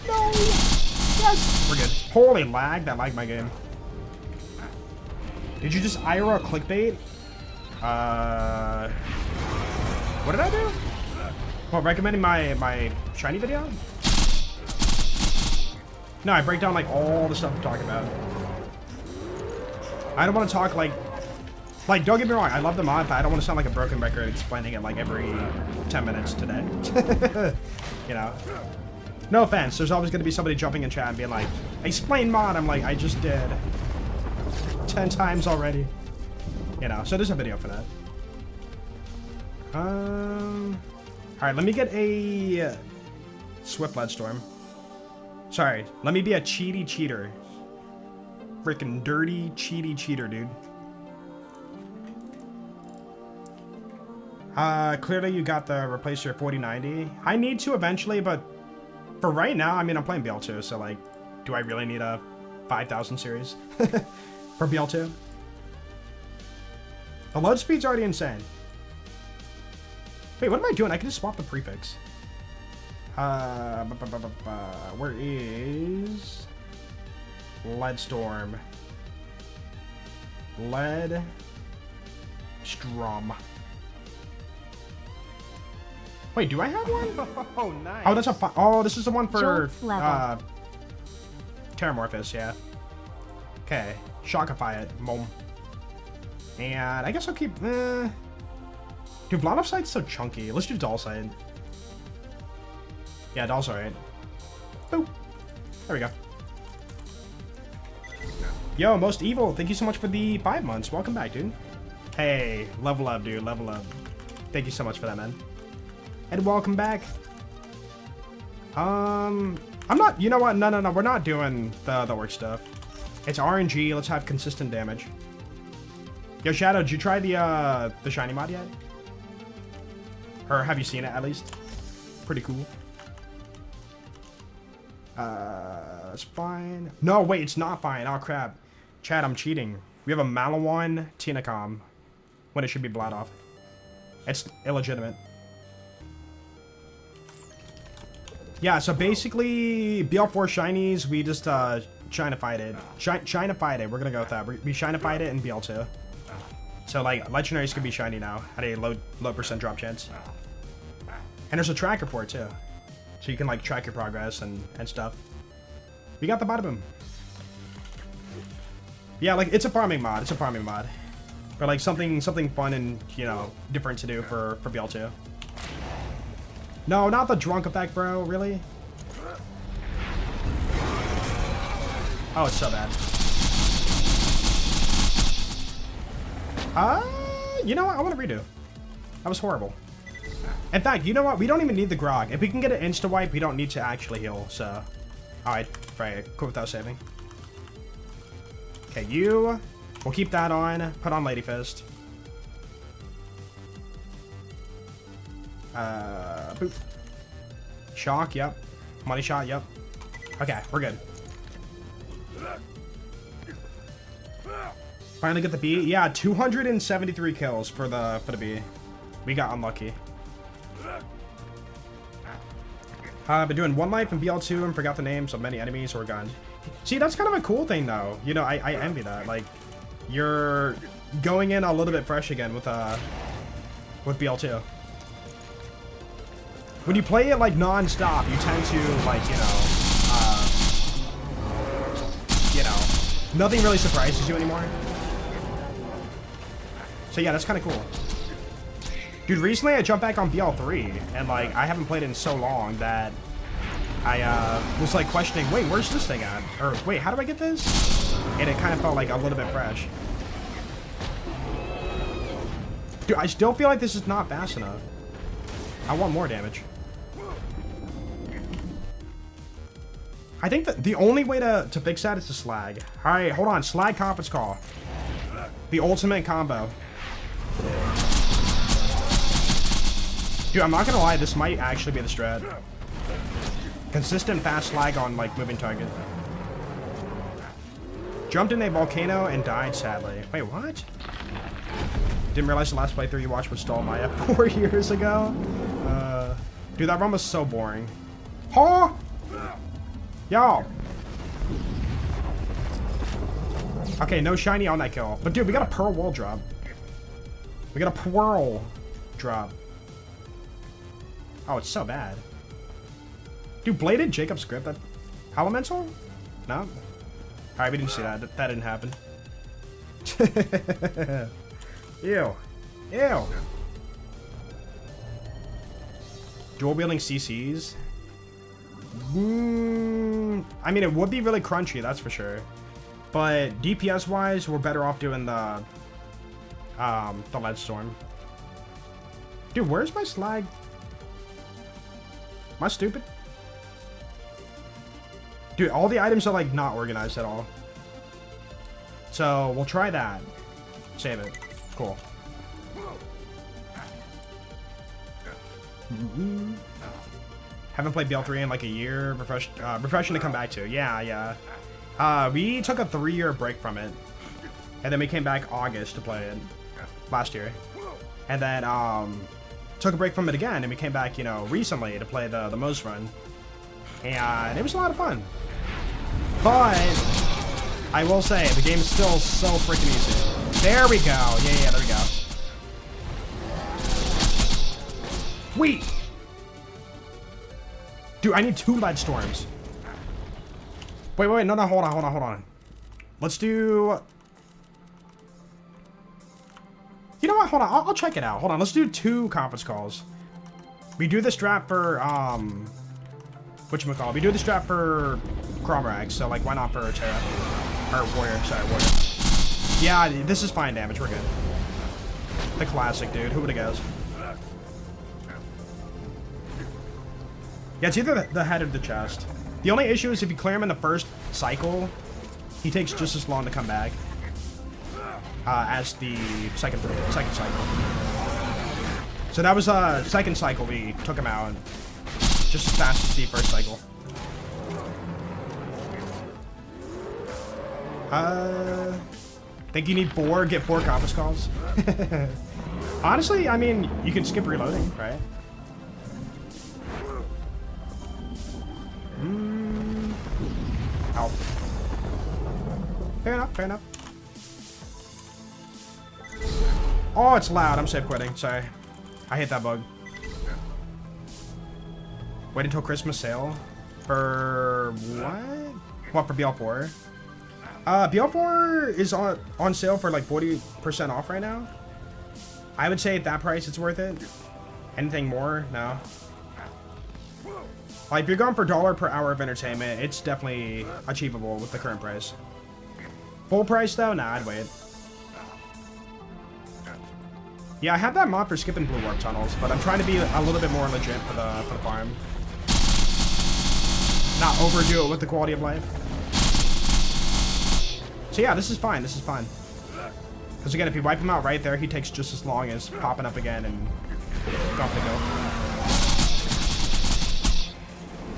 Speaker 1: No! Yes! We're good. Holy lag, that lagged my game. Did you just IRL clickbait? What did I do? What, recommending my shiny video? No, I break down like all the stuff I'm talking about. I don't want to talk like, don't get me wrong, I love the mod, but I don't want to sound like a broken record explaining it like every 10 minutes today. You know? No offense, there's always going to be somebody jumping in chat and being like, explain mod, I'm like, I just did. 10 times already. You know, so there's a video for that. Alright, let me get a Swift Lead Storm. Sorry, let me be a cheaty cheater. Freaking dirty cheaty cheater, dude. Clearly you got the replace your 4090. I need to eventually, but for right now, I mean, I'm playing BL2, so like, do I really need a 5000 series for BL2? The load speed's already insane. Wait, what am I doing? I can just swap the prefix. Where is Lead Storm? Lead Strom. Wait, do I have one?
Speaker 3: Oh, nice.
Speaker 1: Oh, that's a oh, this is the one for Terramorphous, yeah. Okay, Shockify it, Mong. And I guess I'll keep. Dude, Line of Sight's so chunky. Let's do Doll Sight. Yeah, Doll's alright. Boop. There we go. Yo, Most Evil, thank you so much for the 5 months. Welcome back, dude. Hey, level up, dude. Level up. Thank you so much for that, man. And welcome back. I'm not. You know what? No. We're not doing the work stuff. It's RNG. Let's have consistent damage. Yo, Shadow, did you try the shiny mod yet? Or have you seen it at least? Pretty cool. It's fine. No, wait, it's not fine. Oh crap, Chad, I'm cheating. We have a Malawan Tinacom when it should be Bladoff. It's illegitimate. Yeah, so basically, BL4 shinies, we just shinified it. Shinified it. We're gonna go with that. We shinified it in BL2. So like, legendaries can be shiny now at a low percent drop chance. And there's a tracker for it too, so you can like track your progress and stuff. We got the Badaboom. Yeah, like it's a farming mod. It's a farming mod, but like something fun and different to do for BL2. No, not the drunk effect, bro. Really? Oh, it's so bad. You know what? I want to redo. That was horrible. In fact, you know what? We don't even need the grog. If we can get an insta wipe, we don't need to actually heal. So, all right, cool without saving. Okay, we'll keep that on. Put on Lady Fist. Boop. Shock, yep. Money shot, yep. Okay, we're good. Finally get the B. Yeah, 273 kills for the B. We got unlucky. Been doing one life in BL2 and forgot the names of many enemies or guns. See, that's kind of a cool thing though. You know, I envy that. Like, you're going in a little bit fresh again with BL2. When you play it like non-stop, you tend to like, nothing really surprises you anymore. So yeah, that's kind of cool. Dude, recently I jumped back on BL3, and like, I haven't played it in so long that I was like questioning, wait, where's this thing at? Or wait, how do I get this? And it kind of felt like a little bit fresh. Dude, I still feel like this is not fast enough. I want more damage. I think that the only way to fix that is to slag. Alright, hold on. Slag conference call. The ultimate combo. Dude, I'm not gonna lie, this might actually be the strat. Consistent fast slag on, like, moving target. Jumped in a volcano and died, sadly. Wait, what? Didn't realize the last playthrough you watched was Stall Maya 4 years ago. Dude, that run was so boring. Huh? Yo! Okay, no shiny on that kill. But dude, we got a Pearl Wall drop. We got a Pearl drop. Oh, it's so bad. Dude, Bladed Jacob script that Elemental? No? Alright, we didn't see that. That didn't happen. Ew. Ew. Dual wielding CCs? I mean, it would be really crunchy, that's for sure. But DPS wise, we're better off doing the Lead Storm. Dude, where's my slag? Am I stupid? Dude, all the items are like not organized at all. So we'll try that. Save it. Cool. Haven't played BL3 in like a year. Refreshing to come back to. Yeah. We took a 3-year break from it. And then we came back August to play it. Last year. And then took a break from it again. And we came back, you know, recently to play the most run. And it was a lot of fun. But I will say, the game is still so freaking easy. There we go. Yeah, there we go. Wait! Dude, I need 2 lead storms. Wait, no, hold on. Let's do... You know what, hold on, I'll check it out. Hold on, let's do 2 conference calls. We do this draft for, whatchamacallit? We do this draft for Cromrags, so, like, why not for Terra? Or Warrior, sorry, Warrior. Yeah, this is fine damage, we're good. The classic, dude, who would've guessed? Yeah, it's either the head or the chest. The only issue is if you clear him in the first cycle, he takes just as long to come back as the second cycle. So that was second cycle we took him out just as fast as the first cycle. Think you need 4, get 4 conference calls? Honestly, I mean, you can skip reloading, right? Ow. Fair enough. Oh, it's loud. I'm safe quitting. Sorry. I hate that bug. Wait until Christmas sale? For what? What, for BL4? BL4 is on sale for like 40% off right now. I would say at that price it's worth it. Anything more? No. Like, if you're going for $1 per hour of entertainment, it's definitely achievable with the current price. Full price, though? Nah, I'd wait. Yeah, I have that mod for skipping blue warp tunnels, but I'm trying to be a little bit more legit for the farm. Not overdo it with the quality of life. So yeah, this is fine. Because again, if you wipe him out right there, he takes just as long as popping up again and off to go.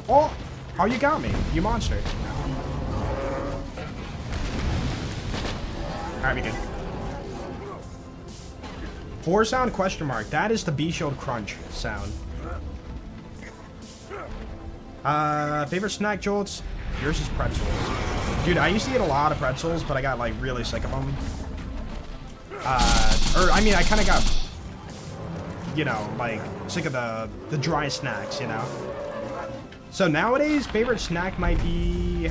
Speaker 1: Oh, you got me, you monster. Alright, we good. 4 sound question mark. That is the B-Shield crunch sound. Favorite snack, Jolts? Yours is pretzels. Dude, I used to eat a lot of pretzels, but I got like really sick of them. I mean, I kind of got, you know, like sick of the dry snacks, you know. So nowadays, favorite snack might be,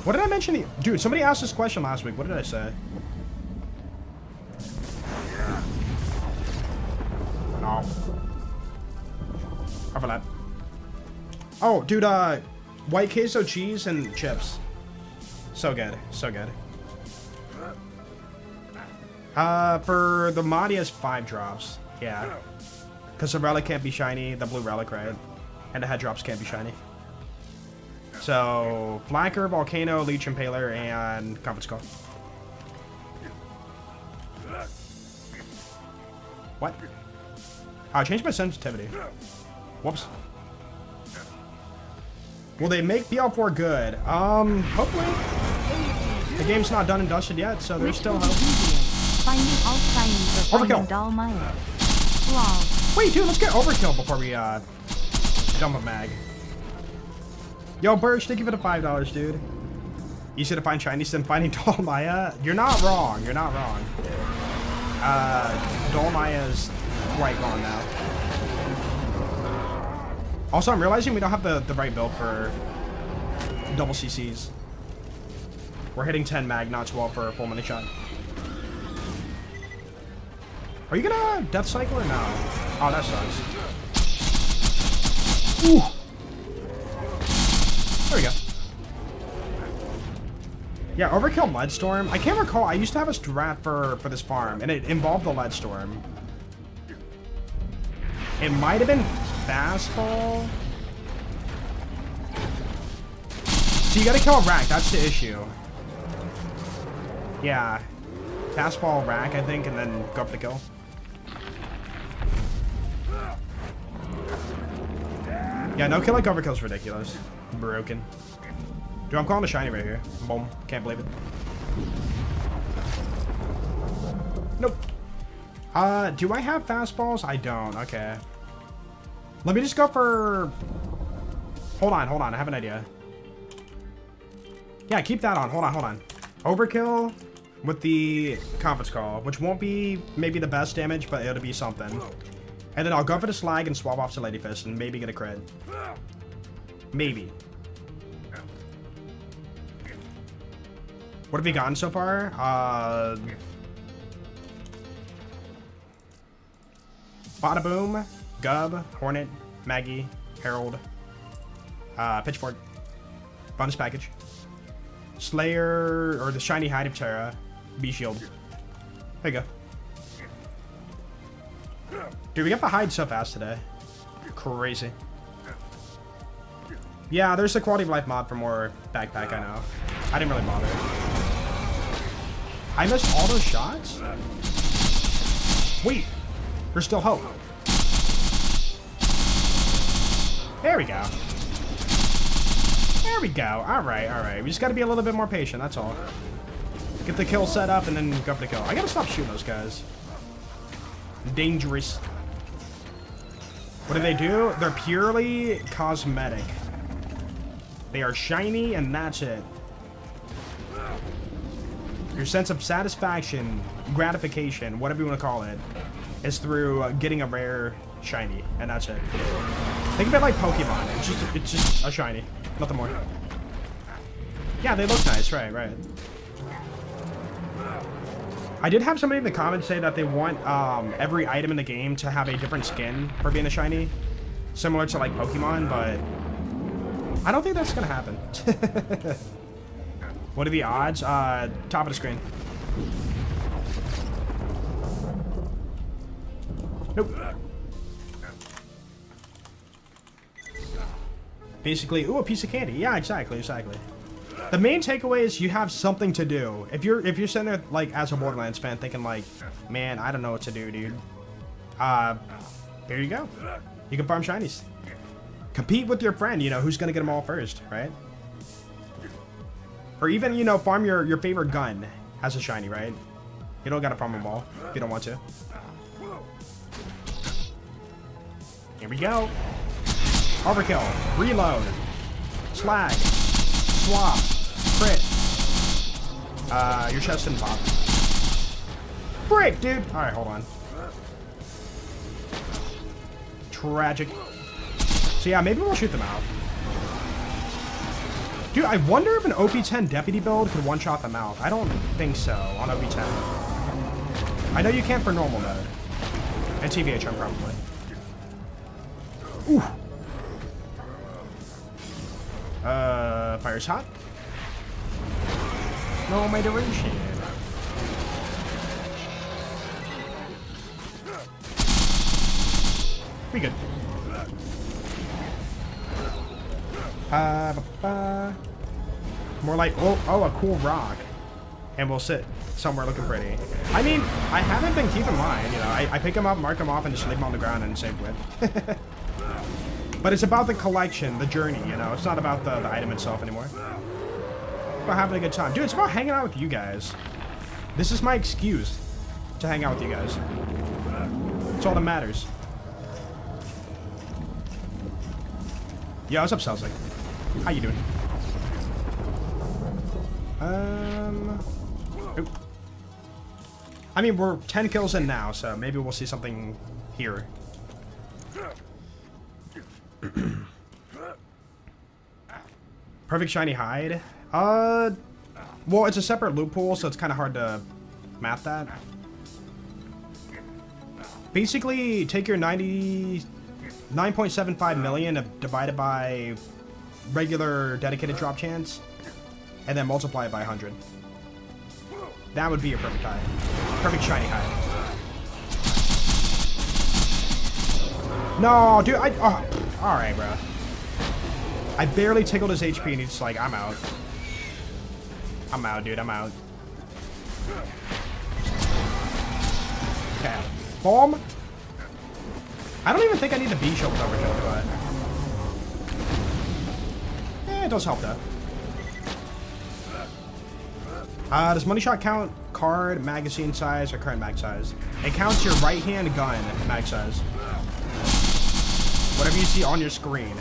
Speaker 1: what did I mention? Dude, somebody asked this question last week. What did I say? No. Overlap. Oh, dude, white queso cheese and chips. So good. For the mod, he has 5 drops. Yeah. Because the relic can't be shiny, the blue relic, right? And the head drops can't be shiny. So, Flacker, Volcano, Leech Impaler, and Conference Call. What? Oh, I changed my sensitivity. Whoops. Will they make BL4 good? Hopefully. The game's not done and dusted yet, so there's still hope.
Speaker 2: Finding all shinies or finding dull Maya. Wow.
Speaker 1: Wait, dude, let's get overkill before we dump a mag. Yo, Birch, thank you for the $5, dude. Easier to find shinies than finding dull Maya. You're not wrong. Dull Maya is quite gone now. Also, I'm realizing we don't have the right build for double CCs. We're hitting 10 mag, not 12 for a full mini shot. Are you gonna death cycle or no? Oh, that sucks. Ooh. There we go. Yeah, Overkill Leadstorm. I can't recall. I used to have a strat for this farm, and it involved the Leadstorm. It might have been Fastball. So you gotta kill a rack. That's the issue. Yeah. Fastball, rack, I think, and then go for the kill. Yeah, no kill like Overkill's ridiculous. Broken. Dude, I'm calling a shiny right here. Boom. Can't believe it. Nope. Do I have fastballs? I don't. Okay. Let me just go for... Hold on. I have an idea. Yeah, keep that on. Hold on. Overkill with the conference call, which won't be maybe the best damage, but it'll be something. And then I'll go for the slag and swap off to Lady Fist and maybe get a crit. Maybe. What have we gotten so far? Badaboom, Gub, Hornet, Maggie, Herald, Pitchfork, bonus package, Slayer, or the shiny hide of Terra, B-Shield. There you go. Dude, we got the hide so fast today. Crazy. Yeah, there's a quality of life mod for more backpack, I know. I didn't really bother. I missed all those shots? Wait, there's still hope. There we go. There we go. Alright. We just gotta be a little bit more patient, that's all. Get the kill set up and then go for the kill. I gotta stop shooting those guys. Dangerous. What do? They're purely cosmetic. They are shiny and that's it. Your sense of satisfaction, gratification, whatever you want to call it, is through getting a rare shiny, and that's it. Think of it like Pokemon. It's just a shiny, nothing more. Yeah, they look nice, right. I did have somebody in the comments say that they want every item in the game to have a different skin for being a shiny, similar to like Pokemon, but I don't think that's gonna happen. What are the odds? Top of the screen. Nope. Basically, ooh, a piece of candy. Yeah, exactly. The main takeaway is you have something to do. If you're sitting there like as a Borderlands fan thinking like, man, I don't know what to do, dude. Here you go. You can farm shinies. Compete with your friend, you know, who's gonna get them all first, right? Or even, you know, farm your favorite gun as a shiny, right? You don't gotta farm them all if you don't want to. Here we go. Overkill. Reload. Slag. Swap. Crit. Your chest didn't pop. Frick, dude! Alright, hold on. Tragic. So yeah, maybe we'll shoot them out. Dude, I wonder if an OP10 deputy build could one-shot them out. I don't think so on OP10. I know you can for normal mode. And TVHM probably. Ooh. Fire's hot. No, my duration. We good. More like, oh, a cool rock. And we'll sit somewhere looking pretty. I mean, I haven't been keeping mine, you know. I pick them up, mark them off, and just leave them on the ground and save with. But it's about the collection, the journey, you know. It's not about the item itself anymore. It's about having a good time. Dude, it's about hanging out with you guys. This is my excuse to hang out with you guys. It's all that matters. Yo, what's up, Celsic? How you doing? Oop. I mean, we're 10 kills in now, so maybe we'll see something here. Perfect shiny hide. Well, it's a separate loot pool, so it's kind of hard to math that. Basically, take your 9.75 million divided by regular dedicated drop chance, and then multiply it by 100. That would be your perfect hide. Perfect shiny hide. No, dude, oh, alright, bro. I barely tickled his HP and he's like, I'm out. I'm out, dude, I'm out. Okay. Boom. I don't even think I need the B shield with overkill, but... it does help, though. Does money shot count card, magazine size, or current mag size? It counts your right-hand gun mag size. Whatever you see on your screen.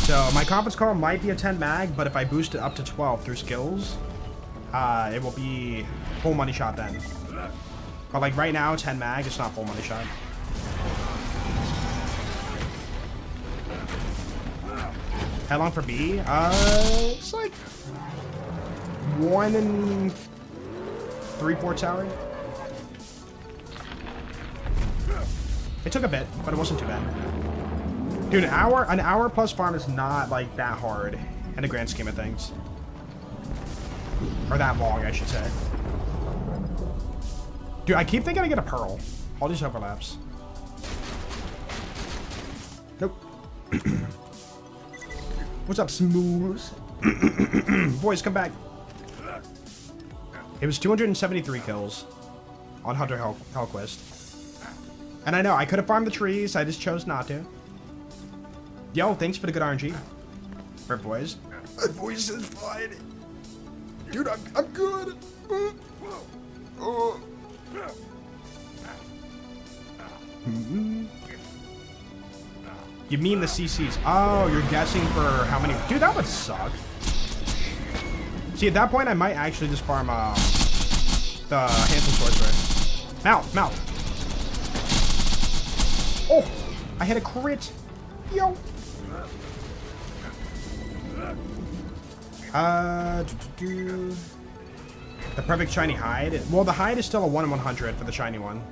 Speaker 1: So, my conference call might be a 10 mag, but if I boost it up to 12 through skills, it will be full money shot then. But like right now, 10 mag, it's not full money shot. Headlong for B? It's like 1 3/4 hour. It took a bit, but it wasn't too bad. Dude, an hour plus farm is not like that hard in the grand scheme of things. Or that long, I should say. Dude, I keep thinking I get a pearl. All these overlaps. Nope. What's up, Smooth? Boys, come back. It was 273 kills on Hunter Hellquist. And I know, I could have farmed the trees, I just chose not to. Yo, thanks for the good RNG. For boys. My voice is fine. Dude, I'm good. You mean the CCs? Oh, you're guessing for how many? Dude, that would suck. See, at that point, I might actually just farm the Handsome Sorcerer. Mouth. Oh, I hit a crit. Yo. The perfect shiny hide. Well, the hide is still a 1 in 100 for the shiny one.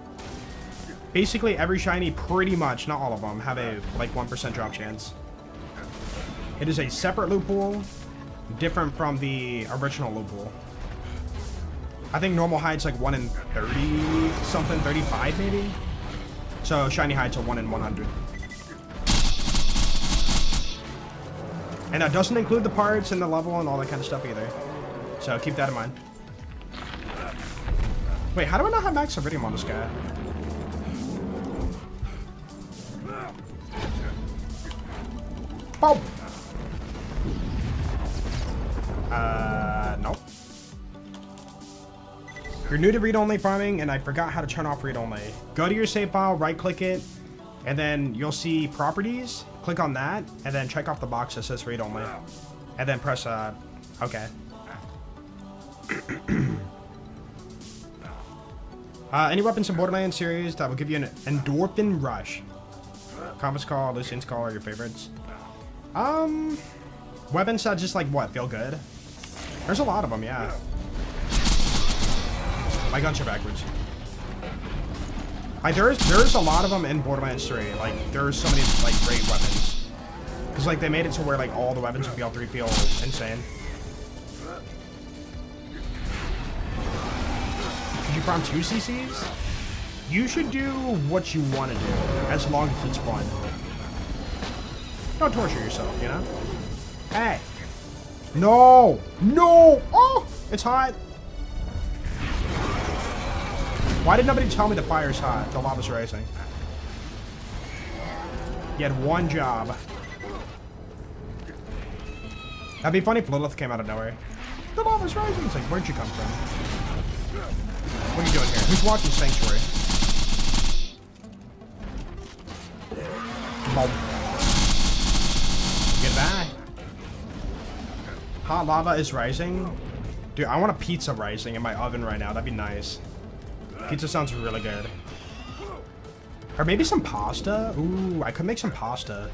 Speaker 1: Basically, every shiny, pretty much, not all of them, have a like 1% drop chance. It is a separate loot pool, different from the original loot pool. I think normal hide's like 1 in 30 something, 35 maybe. So shiny hide's a 1 in 100. And that doesn't include the parts and the level and all that kind of stuff either. So keep that in mind. Wait, how do I not have max iridium on this guy? Oh! Nope. You're new to read-only farming, and I forgot how to turn off read-only. Go to your save file, right-click it, and then you'll see properties. Click on that, and then check off the box that says read-only. And then press, okay. Any weapons in Borderlands series that will give you an endorphin rush? Conference call, Lucian's call are your favorites. Weapons that just like what, feel good? There's a lot of them, yeah. My guns are backwards. Like there's a lot of them in Borderlands 3. Like there's so many like great weapons. Cause like they made it to where like all the weapons in BL3 feel insane. Did you farm 2 CCs? You should do what you want to do, as long as it's fun. Don't torture yourself, you know? Hey! No! No! Oh! It's hot! Why did nobody tell me the fire's hot? The lava's rising. You had one job. That'd be funny if Lilith came out of nowhere. The lava's rising! It's like, where'd you come from? What are you doing here? Who's watching Sanctuary? Goodbye. Hot lava is rising. Dude, I want a pizza rising in my oven right now. That'd be nice. Pizza sounds really good. Or maybe some pasta? Ooh, I could make some pasta.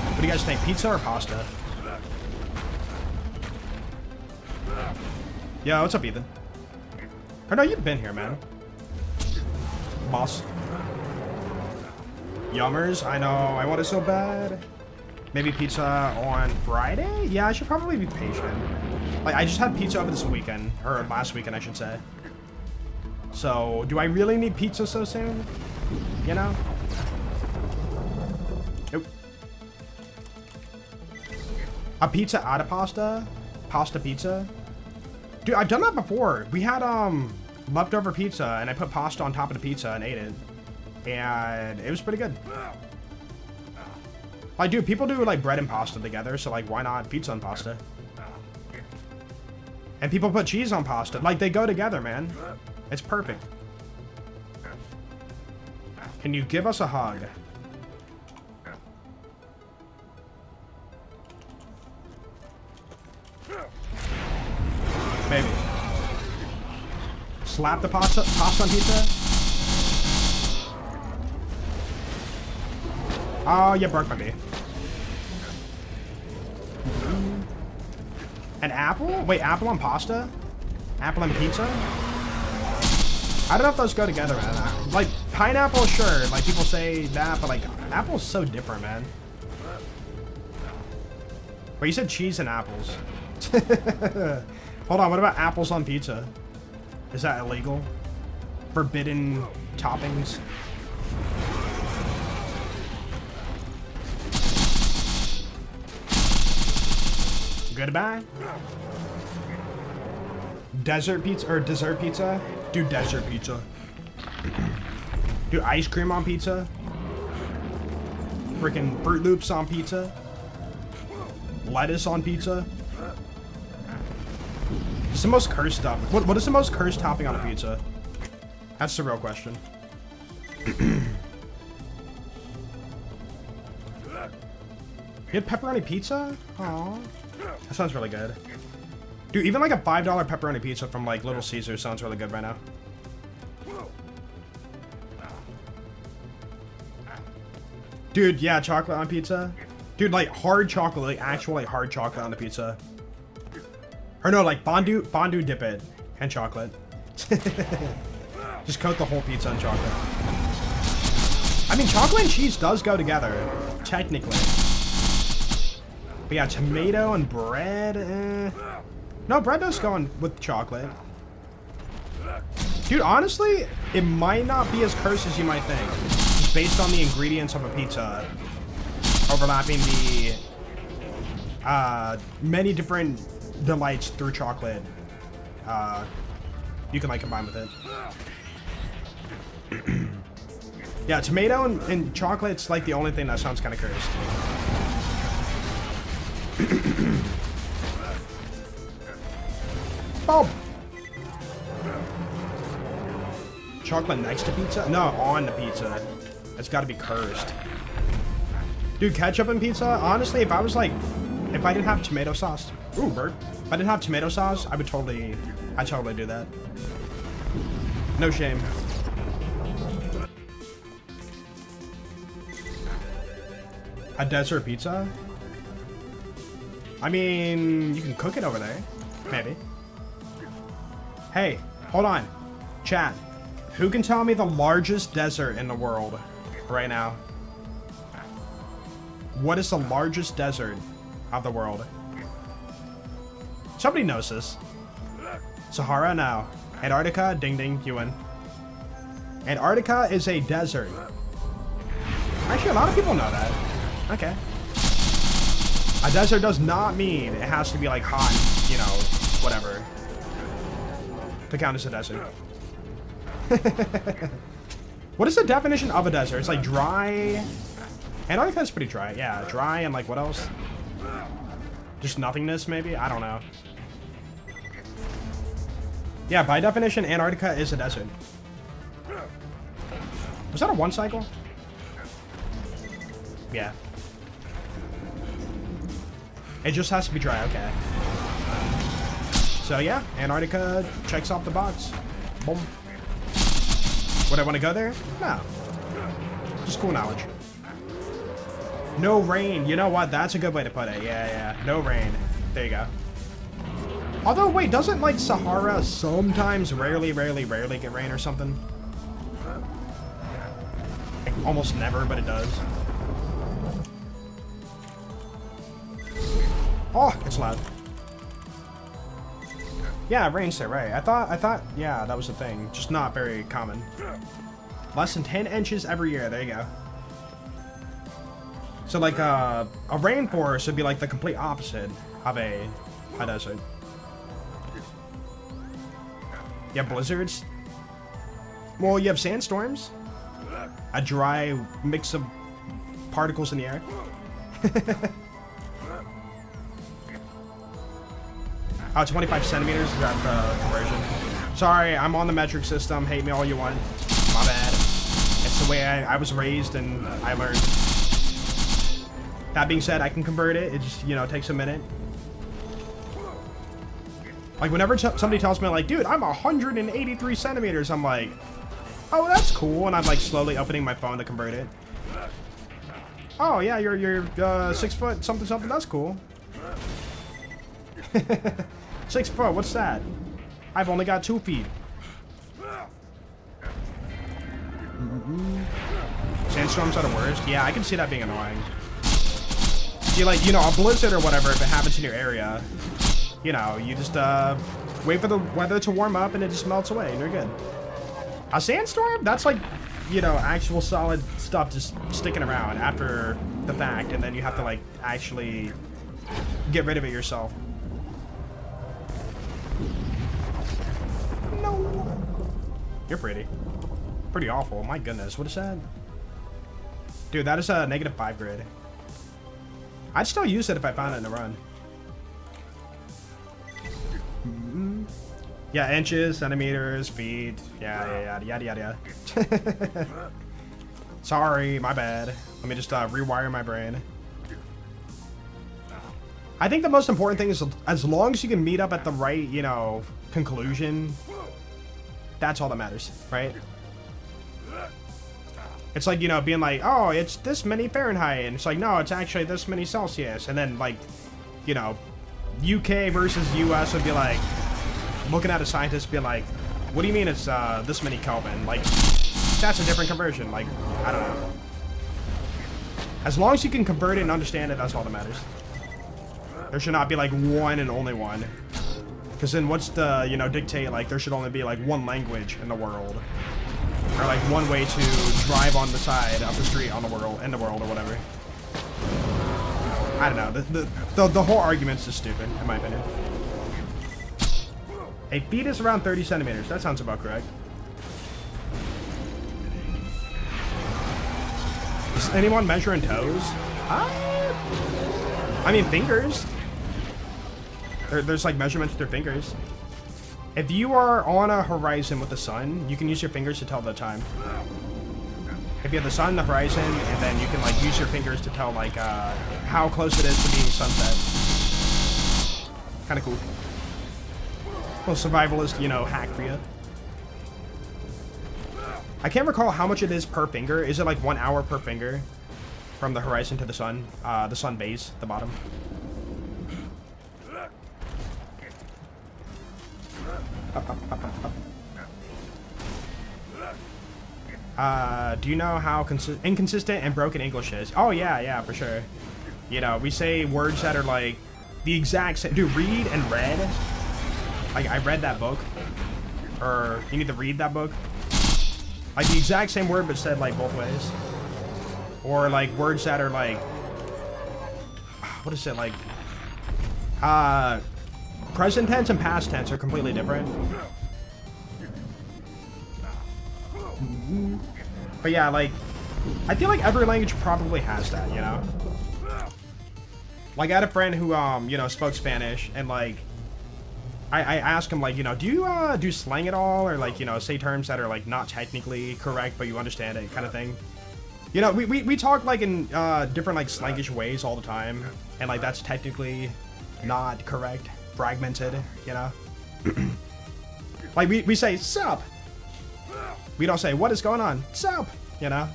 Speaker 1: What do you guys think? Pizza or pasta? Yo, what's up, Ethan? Or no, you've been here, man. Boss. Yummers, I know. I want it so bad. Maybe pizza on Friday? Yeah, I should probably be patient. Like, I just had pizza over this weekend. Or last weekend, I should say. So, do I really need pizza so soon? You know? Nope. A pizza out of pasta? Pasta pizza? Dude, I've done that before. We had, leftover pizza, and I put pasta on top of the pizza and ate it. And it was pretty good. Like, dude, people do, like, bread and pasta together, so, like, why not pizza and pasta? And people put cheese on pasta. Like, they go together, man. It's perfect. Can you give us a hug? Maybe. Slap the pasta on pizza? Oh, you broke my bee. An apple? Wait, apple on pasta? Apple and pizza? I don't know if those go together, man. Like, pineapple, sure. Like, people say that, but, like, apple's so different, man. Wait, you said cheese and apples. Hold on, what about apples on pizza? Is that illegal? Forbidden toppings? Goodbye. Desert pizza or dessert pizza? Do desert pizza. Do ice cream on pizza. Freaking Fruit Loops on pizza. Lettuce on pizza. It's the most cursed stuff. What is the most cursed topping on a pizza? That's the real question. You had pepperoni pizza? Aww. That sounds really good. Dude, even like a $5 pepperoni pizza from like Little Caesars sounds really good right now. Dude, yeah, chocolate on pizza. Dude, like hard chocolate, like actual like hard chocolate on the pizza. Or no, like fondue dip it and chocolate. Just coat the whole pizza in chocolate. I mean, chocolate and cheese does go together, technically. But yeah, tomato and bread, No, bread does go on with chocolate. Dude, honestly, it might not be as cursed as you might think. Just based on the ingredients of a pizza. Overlapping the many different delights through chocolate. You can like combine with it. Yeah, tomato and chocolate's like the only thing that sounds kind of cursed. Bob! Chocolate next to pizza? No, on the pizza. It's gotta be cursed. Dude, ketchup and pizza? Honestly, if I was like... If I didn't have tomato sauce... Ooh, bird. If I didn't have tomato sauce, I'd totally do that. No shame. A desert pizza? I mean, you can cook it over there. Maybe. Hey, hold on. Chat. Who can tell me the largest desert in the world right now? What is the largest desert of the world? Somebody knows this. Sahara? No. Antarctica? Ding ding, you win. Antarctica is a desert. Actually, a lot of people know that. Okay. A desert does not mean it has to be like hot, you know, whatever, to count as a desert. What is the definition of a desert? It's like dry. Antarctica is pretty dry. Yeah, dry and like what else? Just nothingness, maybe? I don't know. Yeah, by definition, Antarctica is a desert. Was that a one cycle? Yeah. It just has to be dry, okay. So yeah, Antarctica checks off the box. Boom. Would I want to go there? No. Just cool knowledge. No rain. You know what? That's a good way to put it. Yeah. No rain. There you go. Although, wait, doesn't like Sahara sometimes rarely get rain or something? Like, almost never, but it does. Oh, it's loud. Yeah, range there, right. I thought, yeah, that was the thing. Just not very common. Less than 10 inches every year. There you go. So, like, a rainforest would be, like, the complete opposite of a desert. You have blizzards. Well, you have sandstorms. A dry mix of particles in the air. Oh, 25 centimeters is that the conversion. Sorry, I'm on the metric system. Hate me all you want. My bad. It's the way I was raised and I learned. That being said, I can convert it. It just, you know, takes a minute. Like, whenever somebody tells me, like, dude, I'm 183 centimeters, I'm like, oh, that's cool. And I'm, like, slowly opening my phone to convert it. Oh, yeah, you're 6 foot something something. That's cool. 6 foot, what's that? I've only got 2 feet. Sandstorms are the worst. Yeah, I can see that being annoying. See, like, you know, a blizzard or whatever, if it happens in your area, you know, you just wait for the weather to warm up and it just melts away and you're good. A sandstorm? That's like, you know, actual solid stuff just sticking around after the fact, and then you have to, like, actually get rid of it yourself. No. You're pretty. Pretty awful. My goodness. What is that? Dude, that is a -5 grid. I'd still use it if I found it in a run. Yeah, inches, centimeters, feet. Yeah, yada, yada. Sorry, my bad. Let me just rewire my brain. I think the most important thing is, as long as you can meet up at the right, you know, conclusion, that's all that matters, right? It's like, you know, being like, oh, it's this many Fahrenheit, and it's like, no, it's actually this many Celsius, and then, like, you know, UK versus US would be like, looking at a scientist being like, what do you mean it's this many Kelvin? Like, that's a different conversion. Like, I don't know. As long as you can convert it and understand it, that's all that matters. There should not be like one and only one. Because then what's the, you know, dictate, like, there should only be like one language in the world. Or like one way to drive on the side of the street on the world, in the world, or whatever. I don't know. The whole argument's just stupid, in my opinion. A feet is around 30 centimeters. That sounds about correct. Is anyone measuring toes? I mean, fingers. There's like measurements with their fingers. If you are on a horizon with the sun, you can use your fingers to tell the time. If you have the sun, the horizon, and then you can like use your fingers to tell like how close it is to being sunset. Kind of cool. Little survivalist, you know, hack for you. I can't recall how much it is per finger. Is it like 1 hour per finger from the horizon to the sun base, the bottom? Do you know how inconsistent and broken English is? Oh yeah, for sure. You know, we say words that are like the exact same. Dude, read and read. Like, I read that book. Or, you need to read that book. Like, the exact same word, but said, like, both ways. Or, like, words that are, like... What is it, like... Present tense and past tense are completely different. But yeah, like... I feel like every language probably has that, you know? Like, I had a friend who, you know, spoke Spanish, and, like... I asked him, like, you know, do you do slang at all, or like, you know, say terms that are like not technically correct but you understand it, kind of thing. You know, we talk like in different like slangish ways all the time, and like that's technically not correct, fragmented, you know. Like we say sup. We don't say what is going on, sup, you know.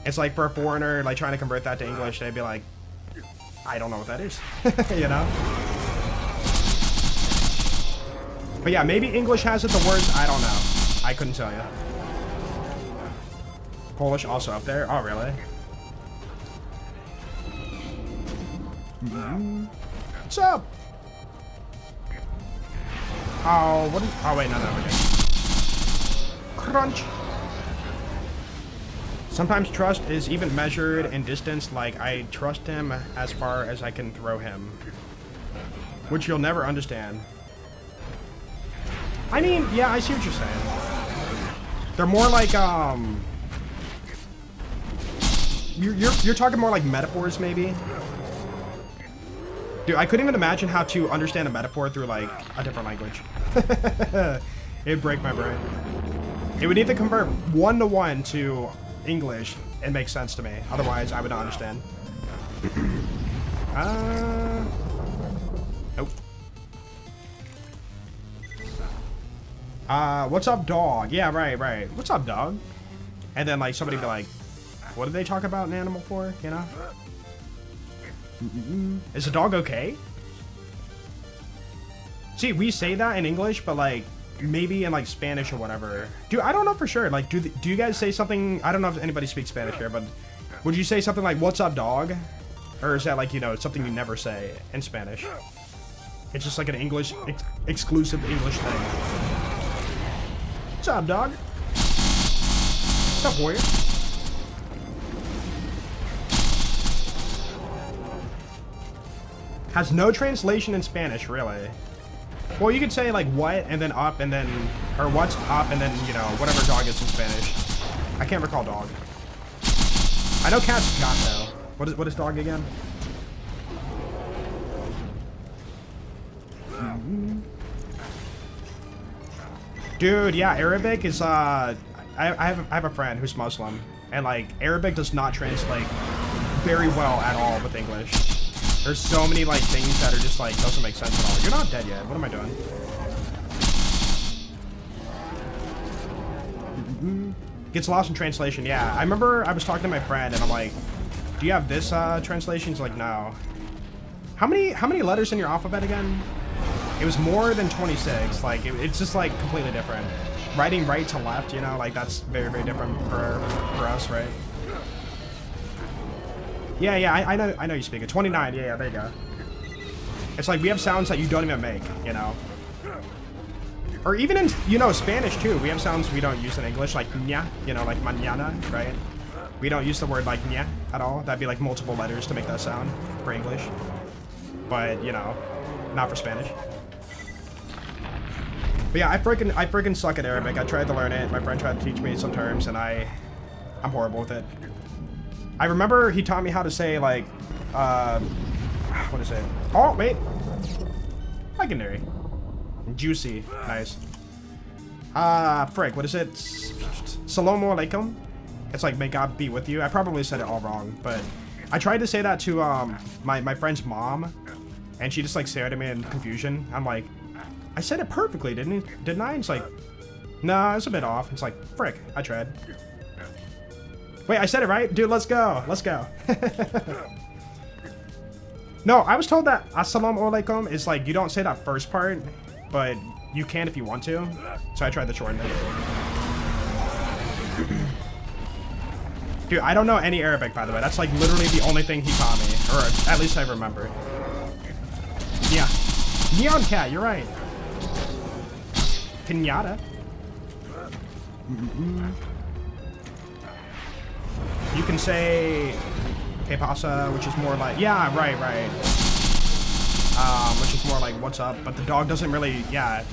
Speaker 1: It's like for a foreigner like trying to convert that to English, they'd be like, I don't know what that is, you know. But yeah, maybe English has it the worst. I don't know. I couldn't tell you. Polish also up there. Oh, really? What's up? Oh, what? Oh, wait, no, okay. Crunch. Sometimes trust is even measured in distance, like I trust him as far as I can throw him. Which you'll never understand. I mean, yeah, I see what you're saying. They're more like, You're talking more like metaphors, maybe? Dude, I couldn't even imagine how to understand a metaphor through, like, a different language. It'd break my brain. It would need to convert 1-to-1 to English and make sense to me. Otherwise, I would not understand. Nope. What's up, dog? Yeah, right. What's up, dog? And then, like, somebody be like, what did they talk about an animal for, you know? Is the dog okay? See, we say that in English, but, like, maybe in, like, Spanish or whatever. Dude, I don't know for sure. Like, do you guys say something? I don't know if anybody speaks Spanish here, but would you say something like, what's up, dog? Or is that, like, you know, something you never say in Spanish? It's just like an English, exclusive English thing. What's up, dog? What's up, warrior? Has no translation in Spanish, really. Well, you could say, like, what, and then up, and then... Or what's up, and then, you know, whatever dog is in Spanish. I can't recall dog. I know cat's got, though. What is dog again? Dude, yeah, Arabic is, I have a friend who's Muslim, and, like, Arabic does not translate very well at all with English. There's so many, like, things that are just, like, doesn't make sense at all. You're not dead yet. What am I doing? Gets lost in translation. Yeah, I remember I was talking to my friend, and I'm like, do you have this, translation? He's like, no. How many letters in your alphabet again? It was more than 26. Like, it's just, like, completely different. Writing right to left, you know, like, that's very, very different for us, right? Yeah, I know you speak it. 29, yeah, there you go. It's like we have sounds that you don't even make, you know? Or even in, you know, Spanish, too. We have sounds we don't use in English, like ña, you know, like mañana, right? We don't use the word, like, ña at all. That'd be, like, multiple letters to make that sound for English. But, you know, not for Spanish. But yeah, I freaking suck at Arabic. I tried to learn it. My friend tried to teach me some terms, and I'm horrible with it. I remember he taught me how to say, like, what is it? Oh, wait. Legendary. Juicy. Nice. Frick, what is it? Salamu alaikum? It's like, may God be with you. I probably said it all wrong, but I tried to say that to, my friend's mom, and she just, like, stared at me in confusion. I'm like, I said it perfectly, didn't I? It's like, nah, it's a bit off. It's like, frick, I tried. Wait, I said it right? Dude, let's go. Let's go. No, I was told that assalamu alaikum is like, you don't say that first part, but you can if you want to. So I tried to shorten it. Dude, I don't know any Arabic, by the way. That's like literally the only thing he taught me. Or at least I remember. Yeah. Neon cat, you're right. Pinata. You can say que pasa, which is more like, yeah, right. Which is more like, what's up? But the dog doesn't really, yeah,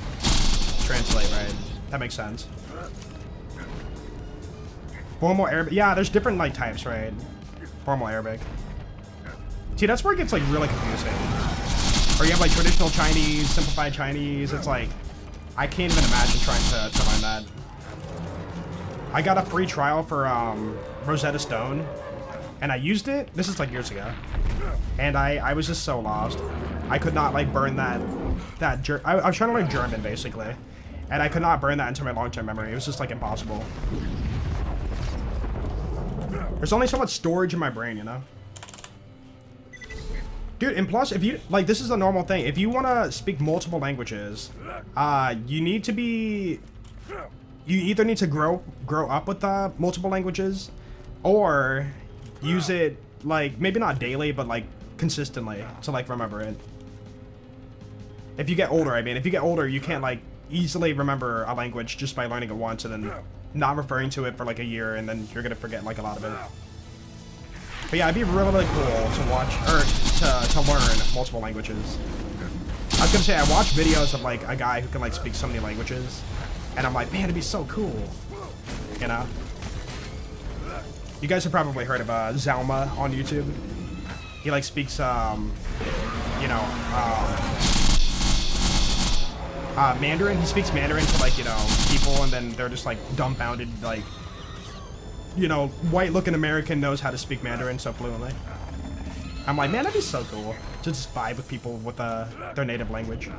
Speaker 1: translate, right? That makes sense. Formal Arabic, yeah, there's different, like, types, right? Formal Arabic. See, that's where it gets, like, really confusing. Or you have, like, traditional Chinese, simplified Chinese. It's like, I can't even imagine trying to learn that. I got a free trial for, Rosetta Stone, and I used it. This is like years ago, and I was just so lost. I could not like burn I was trying to learn German basically, and I could not burn that into my long-term memory. It was just like impossible. There's only so much storage in my brain, you know. Dude, and plus, if you like, this is a normal thing. If you want to speak multiple languages, you need to be. You either need to grow up with multiple languages, or use it, like, maybe not daily, but, like, consistently to, like, remember it. If you get older, I mean, if you get older, you can't like easily remember a language just by learning it once and then not referring to it for like a year, and then you're gonna forget like a lot of it. But yeah, it'd be really, really cool to watch, or to learn multiple languages. I was gonna say, I watch videos of like a guy who can like speak so many languages, and I'm like, man, it'd be so cool, you know? You guys have probably heard of Zalma on YouTube. He like speaks, you know, Mandarin. He speaks Mandarin to like, you know, people, and then they're just like dumbfounded, like, you know, white-looking American knows how to speak Mandarin so fluently. I'm like, man, that'd be so cool to just vibe with people with their native language.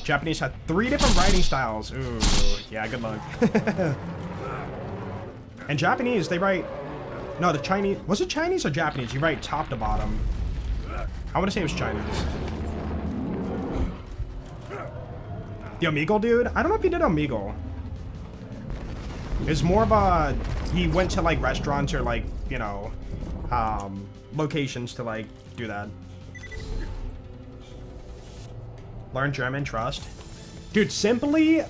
Speaker 1: Japanese had 3 different writing styles. Ooh, yeah, good luck. And Japanese, they write... No, the Chinese... Was it Chinese or Japanese? You write top to bottom. I want to say it was Chinese. The Omegle dude? I don't know if he did Omegle. It's more of a... He went to, like, restaurants or, like, you know, locations to, like, do that. Learn German, trust. Dude, simply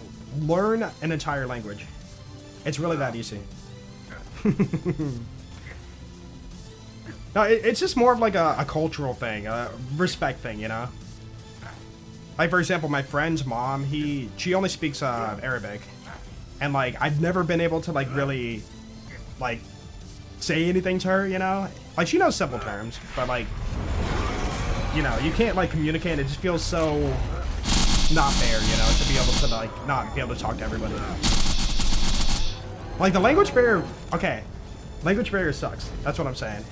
Speaker 1: learn an entire language. It's really that easy. No, it's just more of like a cultural thing, a respect thing, you know? Like, for example, my friend's mom, she only speaks Arabic. And, like, I've never been able to, like, really, like, say anything to her, you know? Like, she knows simple terms, but, like, you know, you can't, like, communicate. It just feels so not fair, you know, to be able to, like, not be able to talk to everybody. Like, the language barrier, okay, language barrier sucks. That's what I'm saying.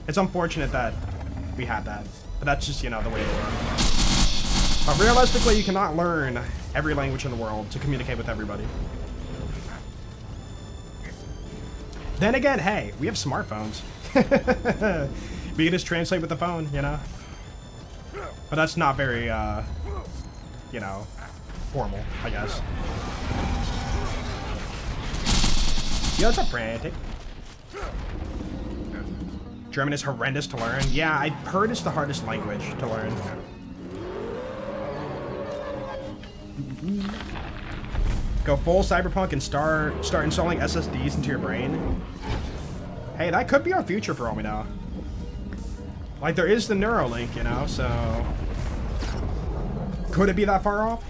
Speaker 1: It's unfortunate that we had that, but that's just, you know, the way it works. But realistically, you cannot learn every language in the world to communicate with everybody. Then again, hey, we have smartphones. We can just translate with the phone, you know? But that's not very, you know, formal, I guess. Yo, what's up, Frantic? German is horrendous to learn. Yeah, I've heard it's the hardest language to learn. Go full cyberpunk and start installing SSDs into your brain. Hey, that could be our future for all we know. Like, there is the Neuralink, you know, so... Could it be that far off?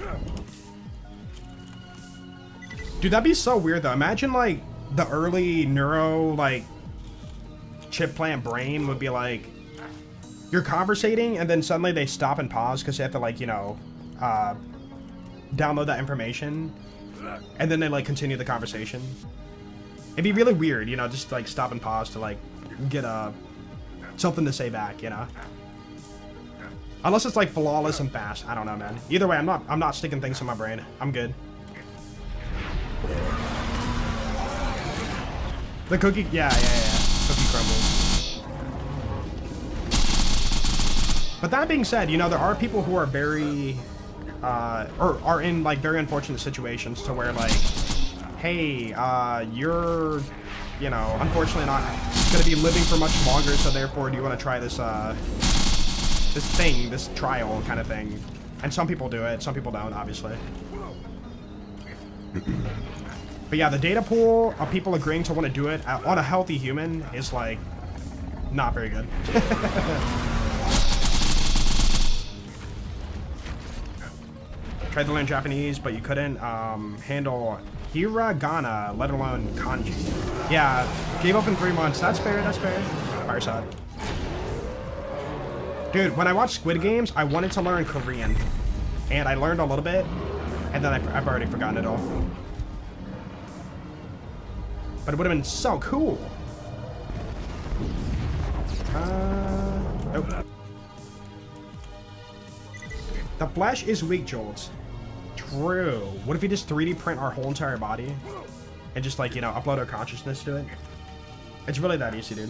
Speaker 1: Dude, that'd be so weird, though. Imagine, like, the early neuro, like, chip plant brain would be like... You're conversating, and then suddenly they stop and pause because they have to, like, you know, download that information. And then they, like, continue the conversation. It'd be really weird, you know, just, like, stop and pause to, like, get something to say back, you know? Unless it's, like, flawless and fast. I don't know, man. Either way, I'm not sticking things in my brain. I'm good. The cookie... Yeah. Cookie crumbles. But that being said, you know, there are people who are very... or are in, like, very unfortunate situations to where, like... Hey, you're... You know, unfortunately not going to be living for much longer, so therefore do you want to try this, this trial kind of thing. And some people do it, some people don't, obviously. But yeah, the data pool of people agreeing to want to do it on a healthy human is, like, not very good. Tried to learn Japanese, but you couldn't handle hiragana, let alone kanji. Yeah, gave up in 3 months. That's fair, that's fair. Fireside. Dude, when I watched Squid Games, I wanted to learn Korean. And I learned a little bit, and then I've already forgotten it all. But it would have been so cool. Nope. The flesh is weak, Jolts. True. What if we just 3D print our whole entire body? And just, like, you know, upload our consciousness to it? It's really that easy, dude.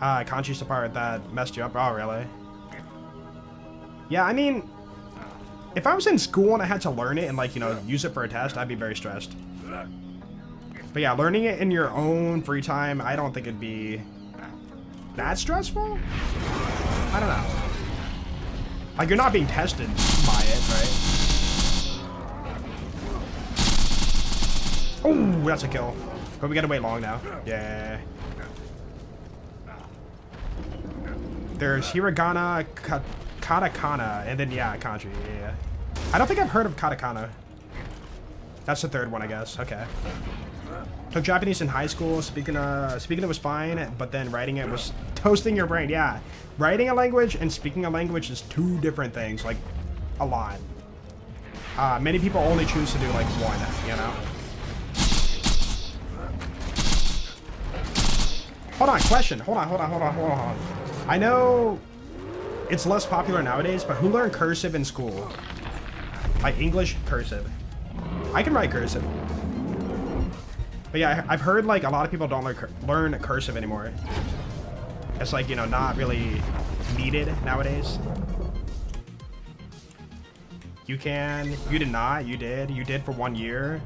Speaker 1: Conchi's the part that messed you up. Oh, really? Yeah, I mean... If I was in school and I had to learn it and, like, you know, use it for a test, I'd be very stressed. But yeah, learning it in your own free time, I don't think it'd be that stressful. I don't know. Like, you're not being tested by it, right? Oh, that's a kill. But we gotta wait long now. Yeah. There's hiragana, katakana, and then, yeah, kanji. Yeah. I don't think I've heard of katakana. That's the third one, I guess. Okay. Took Japanese in high school. Speaking it was fine, but then writing it was toasting your brain. Yeah. Writing a language and speaking a language is two different things, like, a lot. Many people only choose to do, like, one, you know? Hold on, question. Hold on. I know it's less popular nowadays, but who learned cursive in school? Like, English cursive. I can write cursive. But yeah, I've heard, like, a lot of people don't learn cursive anymore. It's, like, you know, not really needed nowadays. You can. You did not. You did. You did for 1 year.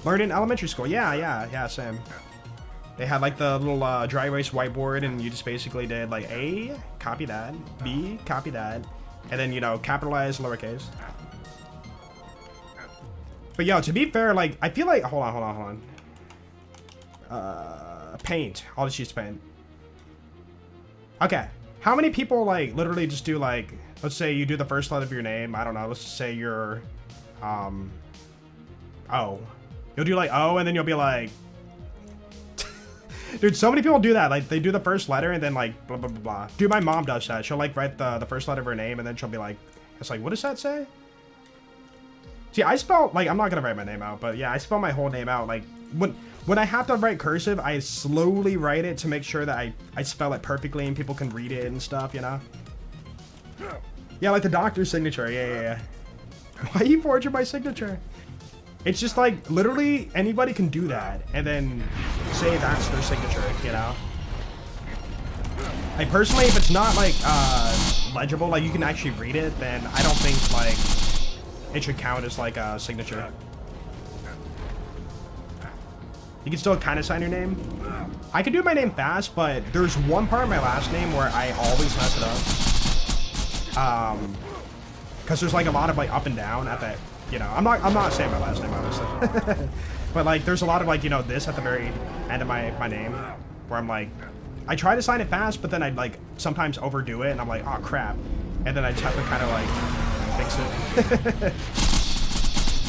Speaker 1: Learned in elementary school. Yeah, same. They had, like, the little dry erase whiteboard, and you just basically did, like, A, copy that, B, copy that, and then, you know, capitalize, lowercase. But, yo, to be fair, like, I feel like... Hold on. Paint. I'll just use paint. Okay. How many people, like, literally just do, like... Let's say you do the first letter of your name. I don't know. Let's just say you're... O. You'll do, like, O, and then you'll be, like... Dude, so many people do that. Like, they do the first letter and then, like, blah, blah, blah, blah. Dude, my mom does that. She'll, like, write the first letter of her name and then she'll be like... It's like, what does that say? See, I spell... Like, I'm not gonna write my name out, but yeah, I spell my whole name out. Like, when I have to write cursive, I slowly write it to make sure that I spell it perfectly and people can read it and stuff, you know? Yeah, like the doctor's signature. Yeah. Why are you forging my signature? It's just like, literally, anybody can do that, and then say that's their signature, you know? Like, personally, if it's not, like, legible, like, you can actually read it, then I don't think, like, it should count as, like, a signature. You can still kind of sign your name. I can do my name fast, but there's one part of my last name where I always mess it up. Because there's, like, a lot of, like, up and down at that. You know, I'm not saying my last name, obviously. But, like, there's a lot of, like, you know, this at the very end of my name. Where I'm, like, I try to sign it fast, but then I, like, sometimes overdo it. And I'm like, oh, crap. And then I just have to kind of, like, fix it.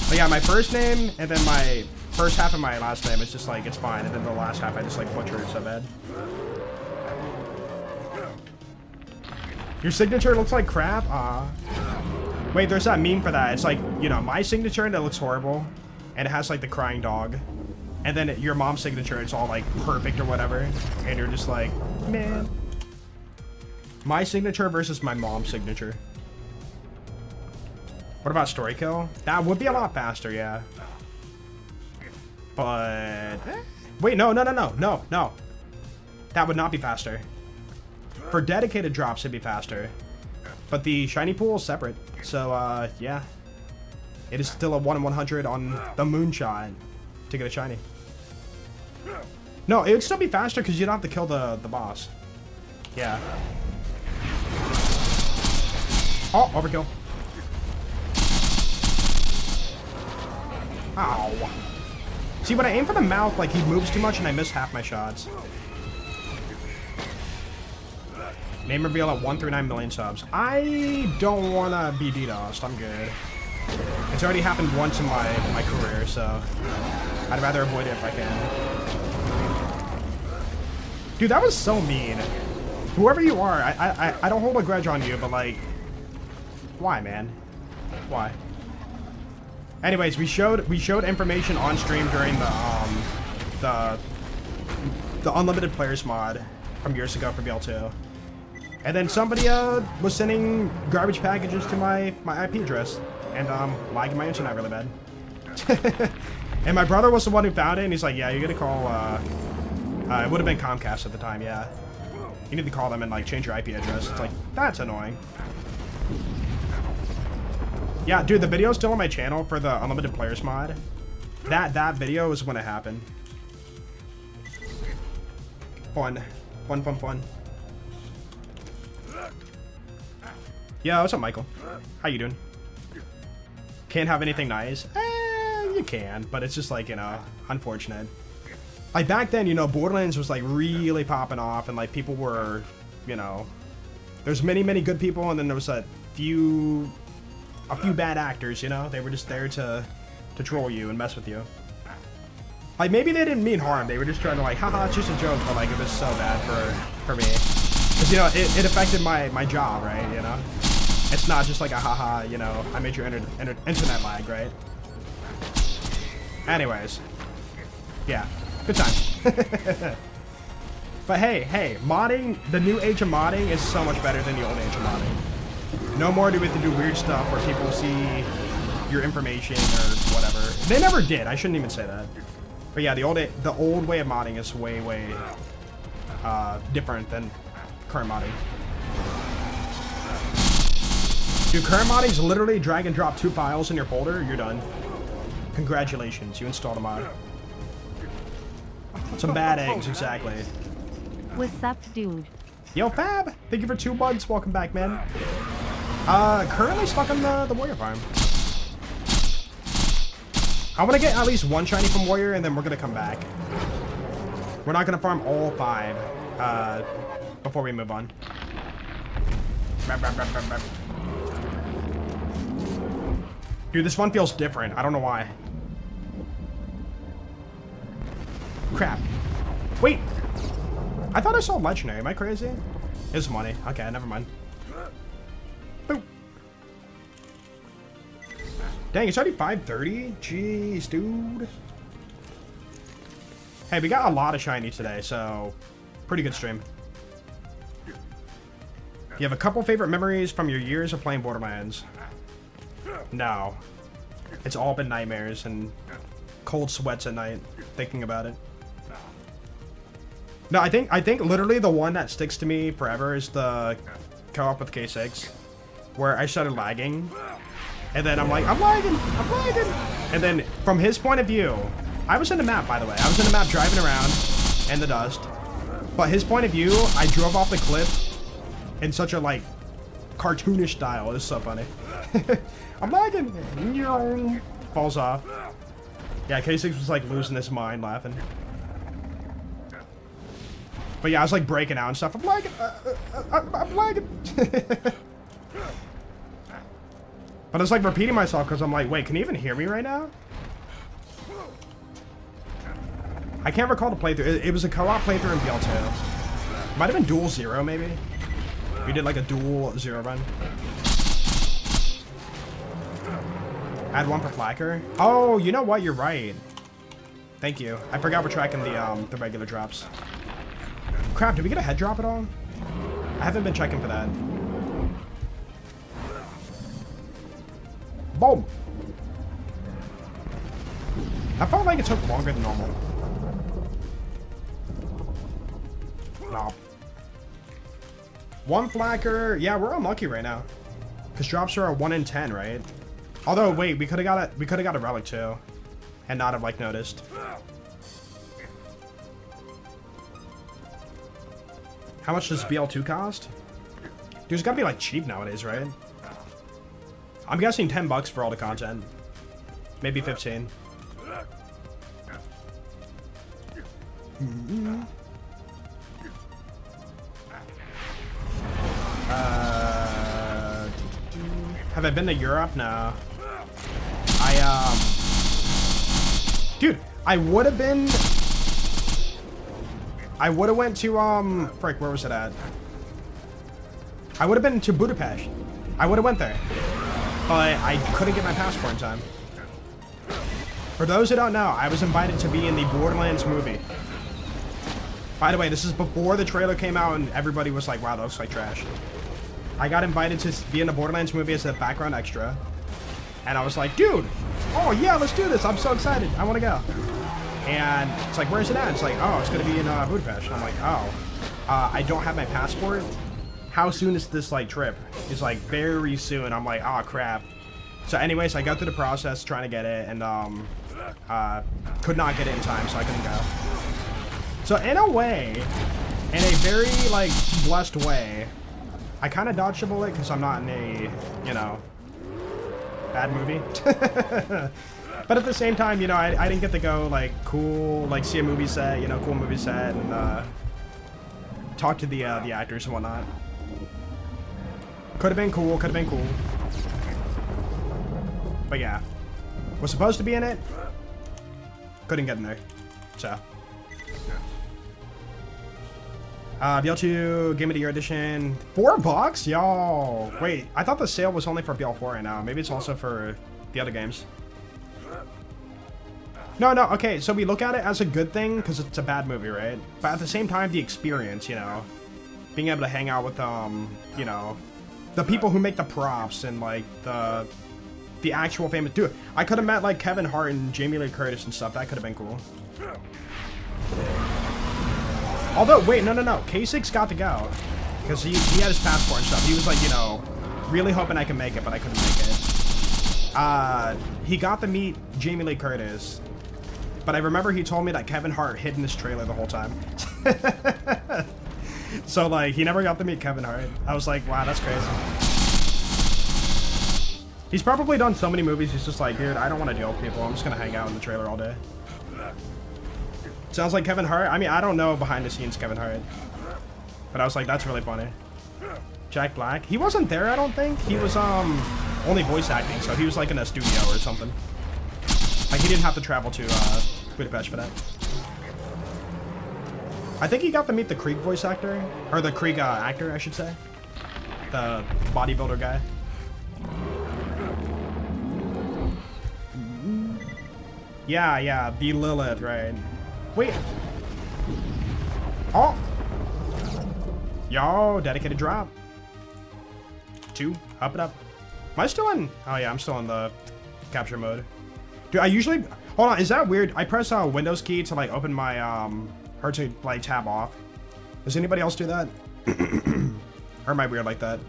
Speaker 1: But, yeah, my first name and then my first half of my last name, it's just, like, it's fine. And then the last half, I just, like, butcher it so bad. Your signature looks like crap? Wait, there's that meme for that. It's like, you know, my signature and it looks horrible. And it has like the crying dog. And then your mom's signature, it's all like perfect or whatever. And you're just like, man. My signature versus my mom's signature. What about story kill? That would be a lot faster, yeah. But... Wait, no. That would not be faster. For dedicated drops, it'd be faster. But the shiny pool is separate. So, yeah. It is still a 1 in 100 on the moonshot to get a shiny. No, it would still be faster because you don't have to kill the boss. Yeah. Oh, overkill. Ow. See, when I aim for the mouth, like, he moves too much and I miss half my shots. Name reveal at 1 through 9 million subs. I don't want to be DDoSed. I'm good. It's already happened once in my career, so I'd rather avoid it if I can. Dude, that was so mean. Whoever you are, I don't hold a grudge on you, but like, why, man? Why? Anyways, we showed information on stream during the unlimited players mod from years ago for BL2. And then somebody was sending garbage packages to my IP address and lagging my internet really bad. And my brother was the one who found it, and he's like, yeah, you gotta call, it would have been Comcast at the time, yeah. You need to call them and like change your IP address. It's like, that's annoying. Yeah, dude, the video's still on my channel for the unlimited players mod. That video is when it happened. Fun. Yeah, what's up, Michael? How you doing? Can't have anything nice? You can, but it's just like, you know, unfortunate. Like back then, you know, Borderlands was like really popping off, and like people were, you know, there's many good people, and then there was a few bad actors, you know. They were just there to troll you and mess with you. Like maybe they didn't mean harm. They were just trying to like, haha, it's just a joke, but like it was so bad for me. Because, you know, it affected my job, right, you know? It's not just like a haha, you know, I made your internet lag, right? Anyways. Yeah, good time. But hey, modding, the new age of modding is so much better than the old age of modding. No more do we have to do weird stuff where people see your information or whatever. They never did, I shouldn't even say that. But yeah, the old way of modding is way different than current modding. Dude, current modding is literally drag and drop 2 files in your folder, you're done. Congratulations, you installed a mod. Some bad eggs, exactly.
Speaker 2: What's up, dude?
Speaker 1: Yo, Fab! Thank you for 2 months, welcome back, man. Currently stuck on the warrior farm. I want to get at least 1 shiny from warrior, and then we're going to come back. We're not going to farm all 5 before we move on. Dude, this one feels different. I don't know why. Crap. Wait. I thought I saw legendary. Am I crazy? It's money. Okay, never mind. Boop. Dang, it's already 5:30? Jeez, dude. Hey, we got a lot of shiny today, so pretty good stream. You have a couple favorite memories from your years of playing Borderlands? No. It's all been nightmares and cold sweats at night thinking about it. No, I think literally the one that sticks to me forever is the co-op with K6, where I started lagging, and then I'm like, I'm lagging, and then from his point of view, I was in the map, by the way. I was in the map driving around in the dust, but his point of view, I drove off the cliff in such a like cartoonish style. It's so funny. I'm lagging. Falls off. Yeah, K6 was like losing his mind laughing. But yeah, I was like breaking out and stuff. I'm lagging. I'm lagging. But I was like repeating myself because I'm like, wait, can you even hear me right now? I can't recall the playthrough. It was a co-op playthrough in BL2. Might have been dual 0 maybe. We did like a dual 0 run. Add 1 per flacker. Oh, you know what? You're right. Thank you. I forgot we're tracking the regular drops. Crap, did we get a head drop at all? I haven't been checking for that. Boom! I felt like it took longer than normal. No. 1 flacker. Yeah, we're unlucky right now. Because drops are a 1 in 10, right? Although, wait, we could have got a relic too. And not have like noticed. How much does BL2 cost? Dude, it's gotta be like cheap nowadays, right? I'm guessing 10 bucks for all the content. Maybe 15. Have I been to Europe? No. Dude, I would have went to, frick, where was it at? I would have been to Budapest. I would have went there. But I couldn't get my passport in time. For those who don't know, I was invited to be in the Borderlands movie. By the way, this is before the trailer came out and everybody was like, wow, that looks like trash. I got invited to be in the Borderlands movie as a background extra. And I was like, dude, oh yeah, let's do this. I'm so excited. I want to go. And it's like, where's it at? It's like, oh, it's going to be in Budapest. And I'm like, oh, I don't have my passport. How soon is this like trip? It's like very soon. I'm like, oh crap. So anyways, I got through the process trying to get it, and could not get it in time, so I couldn't go. So in a way, in a very like blessed way, I kind of dodged a bullet because I'm not in a, you know, bad movie. But at the same time, you know, I didn't get to go like cool, like see a movie set, you know, cool movie set, and talk to the actors and whatnot. Could have been cool, could have been cool. But yeah, was supposed to be in it, couldn't get in there, so. BL2 Game of the Year Edition, $4, y'all. Wait, I thought the sale was only for BL4 right now. Maybe it's also for the other games. No, okay, so we look at it as a good thing because it's a bad movie, right? But at the same time, the experience, you know, being able to hang out with, you know, the people who make the props and, like, the actual famous... Dude, I could have met, like, Kevin Hart and Jamie Lee Curtis and stuff. That could have been cool. Although, wait, no. K6 got to go. Because he had his passport and stuff. He was like, you know, really hoping I could make it, but I couldn't make it. He got to meet Jamie Lee Curtis. But I remember he told me that Kevin Hart hid in this trailer the whole time. So, like, he never got to meet Kevin Hart. I was like, wow, that's crazy. He's probably done so many movies, he's just like, dude, I don't want to deal with people. I'm just going to hang out in the trailer all day. Sounds like Kevin Hart. I mean, I don't know behind the scenes Kevin Hart. But I was like, that's really funny. Jack Black. He wasn't there, I don't think. He was only voice acting, so he was like in a studio or something. Like he didn't have to travel to Budapest for that. I think he got to meet the Krieg voice actor. Or the Krieg actor, I should say. The bodybuilder guy. Yeah, the Lilith, right. Wait. Oh. Yo, dedicated drop. 2, up and up. Am I still in? Oh yeah, I'm still in the capture mode. Dude, I usually, hold on, is that weird? I press Windows key to like open my, or to like tab off. Does anybody else do that? Or am I weird like that?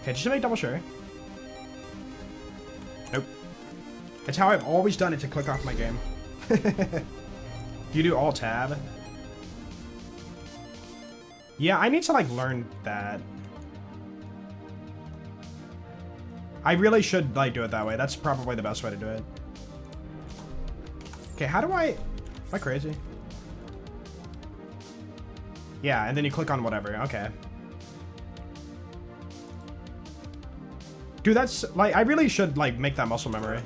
Speaker 1: Okay, just to make double sure. Nope. It's how I've always done it to click off my game. You do Alt Tab? Yeah, I need to like learn that. I really should like do it that way. That's probably the best way to do it. Okay, how do I... Am I crazy? Yeah, and then you click on whatever. Okay. Dude, that's like... I really should like make that muscle memory.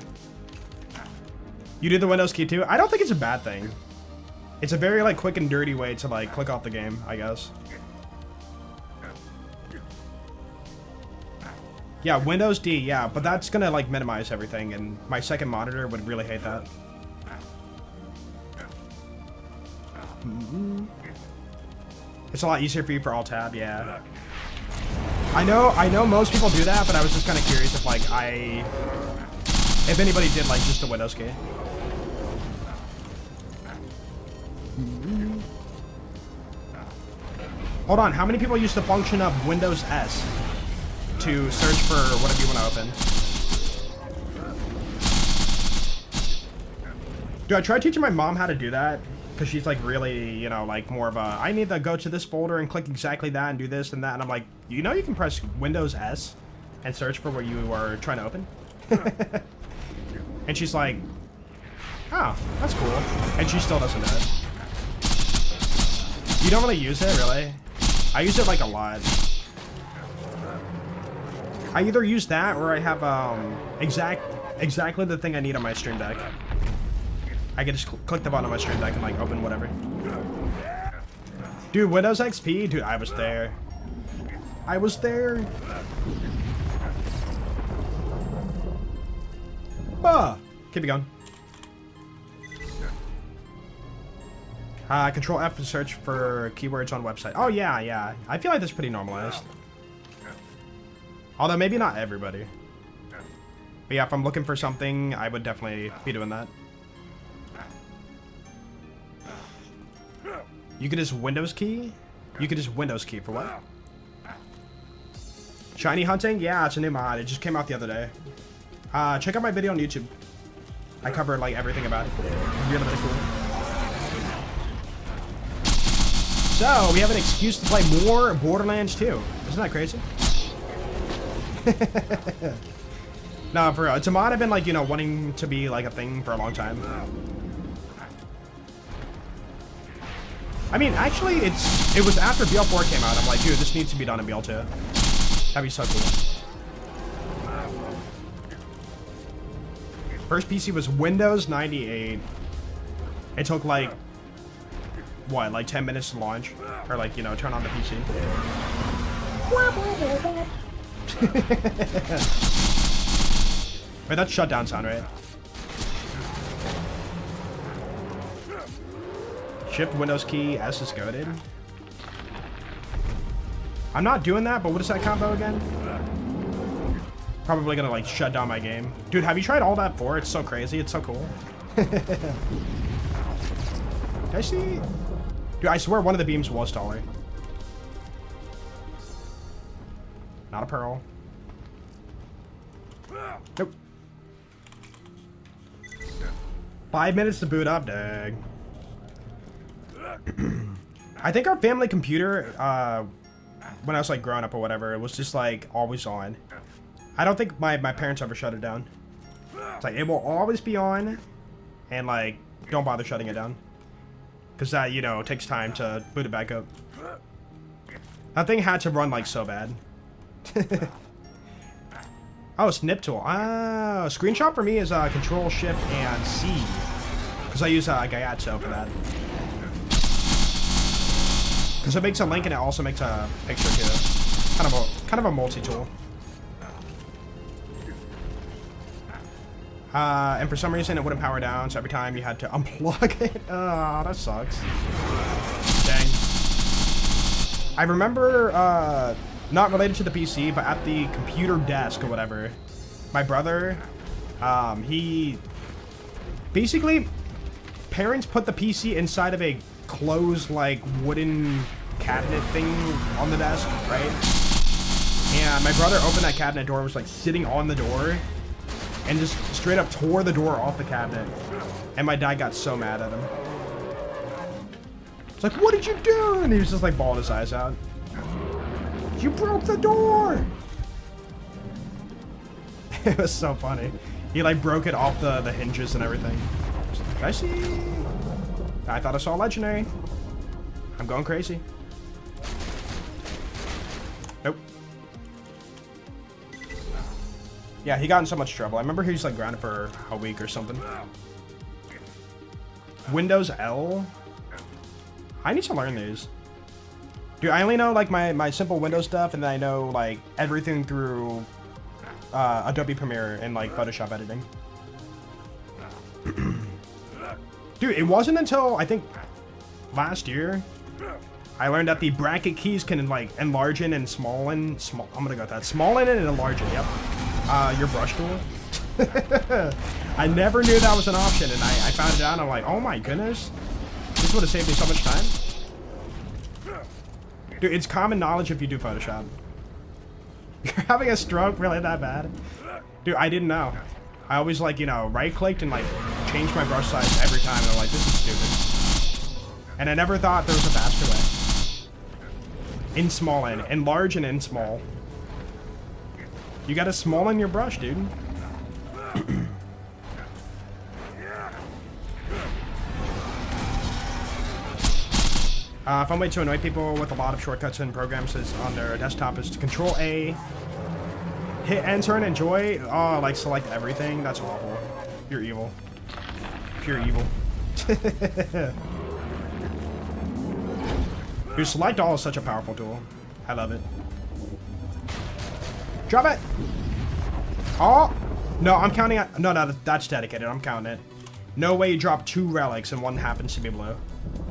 Speaker 1: You do the Windows key too? I don't think it's a bad thing. It's a very like quick and dirty way to like click off the game, I guess. Yeah, Windows D, yeah, but that's gonna like minimize everything, and my second monitor would really hate that. It's a lot easier for you for Alt Tab, yeah. I know most people do that, but I was just kind of curious if like if anybody did like just the Windows key. Hold on, how many people use the function of Windows S to search for whatever you want to open? Dude, I tried teaching my mom how to do that, because she's like really, you know, like more of a, I need to go to this folder and click exactly that and do this and that, and I'm like, you know you can press Windows S and search for what you are trying to open? And she's like, oh, that's cool. And she still doesn't know it. You don't really use it, really? I use it like a lot. I either use that or I have exactly the thing I need on my Stream Deck. I can just click the button on my Stream Deck and like open whatever. Dude, Windows XP? Dude, I was there. I was there. Keep it going. Control F to search for keywords on website. Oh yeah. I feel like that's pretty normalized. Although maybe not everybody. But yeah, if I'm looking for something, I would definitely be doing that. You could just Windows key? You could just Windows key for what? Shiny hunting? Yeah, it's a new mod. It just came out the other day. Check out my video on YouTube. I cover like everything about it. Really, really cool. So, we have an excuse to play more Borderlands 2. Isn't that crazy? No, for real. It's a mod I've been like, you know, wanting to be like a thing for a long time. I mean, actually, it was after BL4 came out. I'm like, dude, this needs to be done in BL2. That'd be so cool. First PC was Windows 98. It took like, what, like 10 minutes to launch? Or like, you know, turn on the PC. Wait, that's shutdown sound, right? Shift Windows key, S is goated. I'm not doing that, but what is that combo again? Probably gonna like shut down my game. Dude, have you tried all that before? It's so crazy. It's so cool. Did I see? Dude, I swear one of the beams was taller. Not a pearl. Nope. 5 minutes to boot up, dang. I think our family computer, when I was like growing up or whatever, it was just like always on. I don't think my parents ever shut it down. It's like, it will always be on, and like, don't bother shutting it down. Because that, you know, takes time to boot it back up. That thing had to run like so bad. Oh, snip tool. Ah, screenshot for me is Control Shift and C, because I use Gayatso for that. Because it makes a link and it also makes a picture too. Kind of a multi-tool. And for some reason it wouldn't power down, so every time you had to unplug it. Oh, that sucks. Dang. I remember, not related to the PC, but at the computer desk or whatever, my brother, he... Basically, parents put the PC inside of a closed, like, wooden cabinet thing on the desk, right? And my brother opened that cabinet door and was, like, sitting on the door and just straight up tore the door off the cabinet. And my dad got so mad at him. It's like, what did you do? And he was just, like, bawling his eyes out. You broke the door! It was so funny. He, like, broke it off the hinges and everything. I see. I thought I saw legendary. I'm going crazy. Nope. Yeah, he got in so much trouble. I remember he was like grounded for a week or something. Windows L? I need to learn these. Dude, I only know like my simple Windows stuff, and then I know like everything through Adobe Premiere and like Photoshop editing. Dude, it wasn't until I think last year I learned that the bracket keys can like enlarge in and I'm gonna go with that. Small in and enlarge it, yep. Your brush tool. I never knew that was an option, and I found it out and I'm like, oh my goodness. This would have saved me so much time. Dude, it's common knowledge if you do Photoshop. You're having a stroke really that bad? Dude, I didn't know. I always like, you know, right-clicked and like changed my brush size every time, and I'm like, this is stupid. And I never thought there was a faster way. In small in, enlarge and in small. You gotta small in your brush, dude. Fun way to annoy people with a lot of shortcuts and programs is on their desktop is to Control A, hit enter and enjoy. Oh, like select everything. That's awful. You're evil. Pure evil. Dude, select all is such a powerful tool. I love it. Drop it! Oh! No, I'm counting it. No, that's dedicated. I'm counting it. No way you drop 2 relics and one happens to be blue.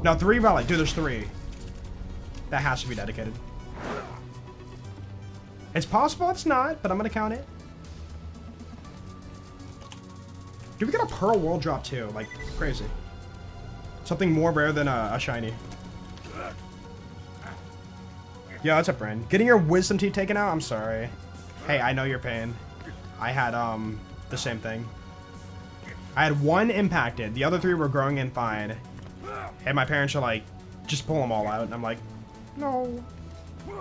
Speaker 1: No, 3 relics. Dude, there's 3. That has to be dedicated. It's possible it's not, but I'm gonna count it. Dude, we got a Pearl World drop too. Like, crazy. Something more rare than a shiny. Yeah, what's up, Bryn? Getting your wisdom teeth taken out? I'm sorry. Hey, I know your pain. I had, the same thing. I had one impacted. The other 3 were growing in fine. And my parents are like, just pull them all out. And I'm like, no.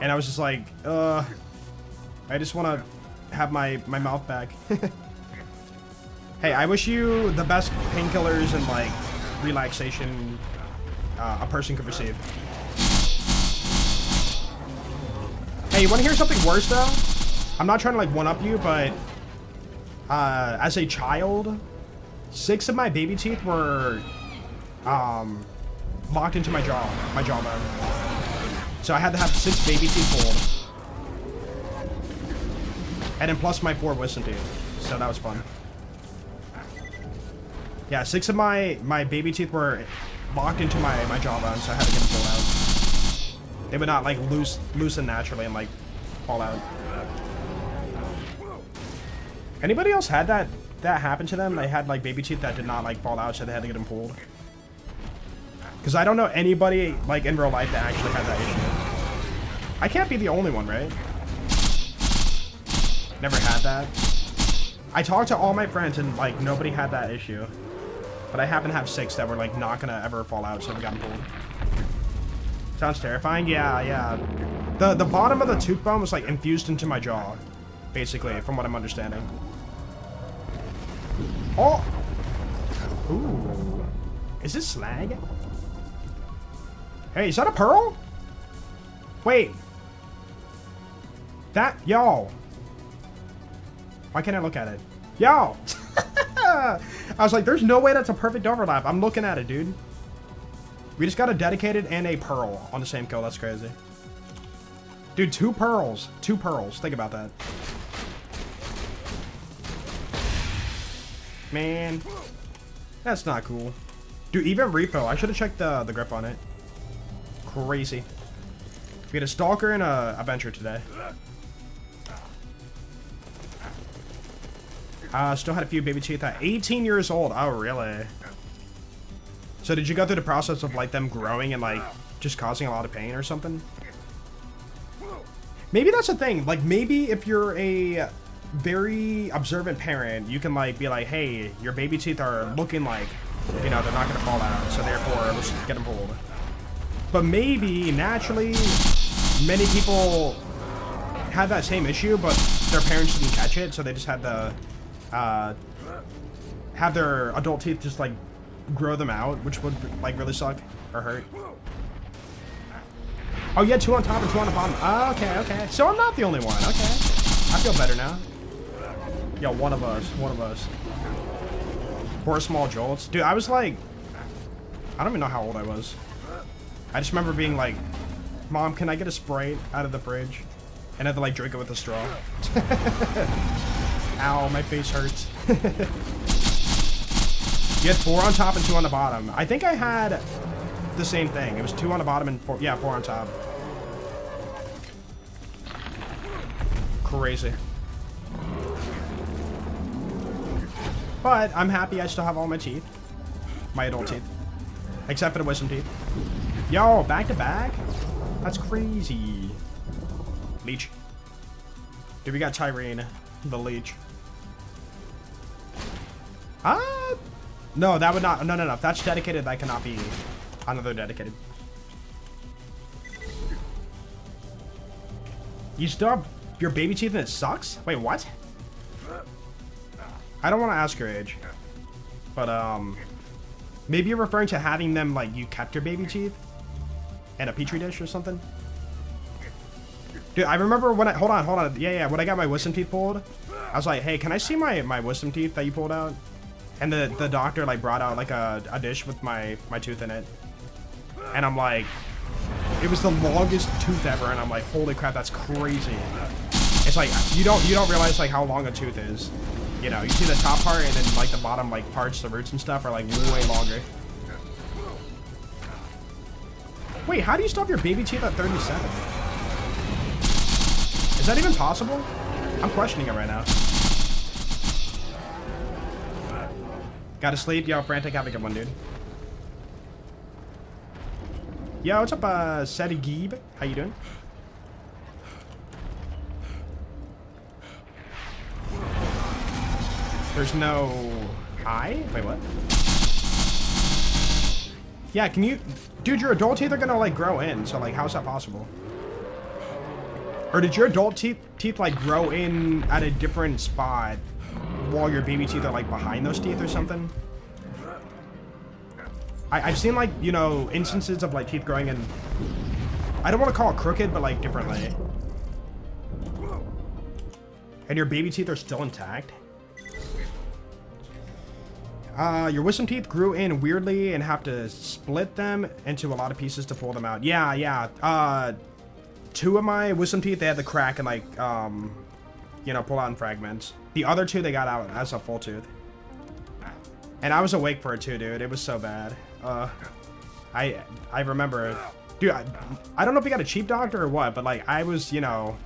Speaker 1: And I was just like, I just want to have my mouth back. Hey, I wish you the best painkillers and, like, relaxation a person could receive. Hey, you want to hear something worse, though? I'm not trying to, like, one-up you, but as a child, 6 of my baby teeth were locked into my jawbone. So I had to have 6 baby teeth pulled. And then plus my 4 wisdom teeth. So that was fun. Yeah, 6 of my baby teeth were locked into my jawbone, so I had to get them pulled out. They would not, like, loosen naturally and, like, fall out. Anybody else had that happen to them? They had, like, baby teeth that did not, like, fall out, so they had to get them pulled. Because I don't know anybody, like, in real life that actually had that issue. I can't be the only one, right? Never had that. I talked to all my friends and, like, nobody had that issue. But I happen to have 6 that were, like, not gonna ever fall out, so we got them pulled. Sounds terrifying? Yeah. The bottom of the tooth bone was, like, infused into my jaw. Basically, from what I'm understanding. Oh! Ooh. Is this slag? Hey, is that a pearl? Wait. Yo. Why can't I look at it? Yo! I was like, there's no way that's a perfect overlap. I'm looking at it, dude. We just got a dedicated and a pearl on the same kill. That's crazy. Dude, 2 pearls. 2 pearls. Think about that. Man. That's not cool. Dude, even repo. I should have checked the grip on it. Crazy. We had a stalker and a venture today. Still had a few baby teeth at 18 years old. Oh, really? So did you go through the process of, like, them growing and, like, just causing a lot of pain or something? Maybe that's the thing. Like, maybe if you're a very observant parent, you can, like, be like, hey, your baby teeth are looking like, you know, they're not going to fall out, so therefore, let's get them pulled. But maybe, naturally, many people had that same issue, but their parents didn't catch it, so they just had to have their adult teeth just, like, grow them out, which would, like, really suck or hurt. Oh, yeah, 2 on top and 2 on the bottom. Oh, okay. So I'm not the only one. Okay. I feel better now. Yo, one of us. 4 small jolts. Dude, I was like, I don't even know how old I was. I just remember being like, Mom, can I get a Sprite out of the fridge? And I had to, like, drink it with a straw. Ow, my face hurts. You had 4 on top and 2 on the bottom. I think I had the same thing. It was 2 on the bottom and 4 on top. Crazy. But I'm happy I still have all my teeth. My adult teeth. Except for the wisdom teeth. Yo, back to back? That's crazy. Leech. Dude, we got Tyrene, the leech. No, that would not. No. If that's dedicated, that cannot be another dedicated. You still have your baby teeth and it sucks? Wait, what? I don't want to ask your age. But, maybe you're referring to having them, like, you kept your baby teeth in a petri dish or something? Dude, I remember when I... Hold on. Yeah. When I got my wisdom teeth pulled, I was like, hey, can I see my wisdom teeth that you pulled out? And the doctor, like, brought out, like, a dish with my tooth in it. And I'm like... It was the longest tooth ever, and I'm like, holy crap, that's crazy. It's like, you don't realize, like, how long a tooth is. You know, you see the top part, and then, like, the bottom, like, parts, the roots and stuff are, like, way longer. Wait, how do you stop your baby teeth at 37? Is that even possible? I'm questioning it right now. Gotta sleep. Yo, Frantic, have a good one, dude. Yo, what's up, Seti Geeb? How you doing? There's no eye? Wait, what? Yeah, can you... Dude, your adult teeth are gonna, like, grow in, so, like, how's that possible? Or did your adult teeth, like, grow in at a different spot while your baby teeth are, like, behind those teeth or something? I've seen, like, you know, instances of, like, teeth growing in... I don't want to call it crooked, but, like, differently. And your baby teeth are still intact? Your wisdom teeth grew in weirdly and have to split them into a lot of pieces to pull them out. Yeah, yeah. 2 of my wisdom teeth, they had the crack and, like, you know, pull out in fragments. The other 2, they got out as a full tooth. And I was awake for it too, dude. It was so bad. I remember it. Dude, I don't know if we got a cheap doctor or what, but, like, I was, you know,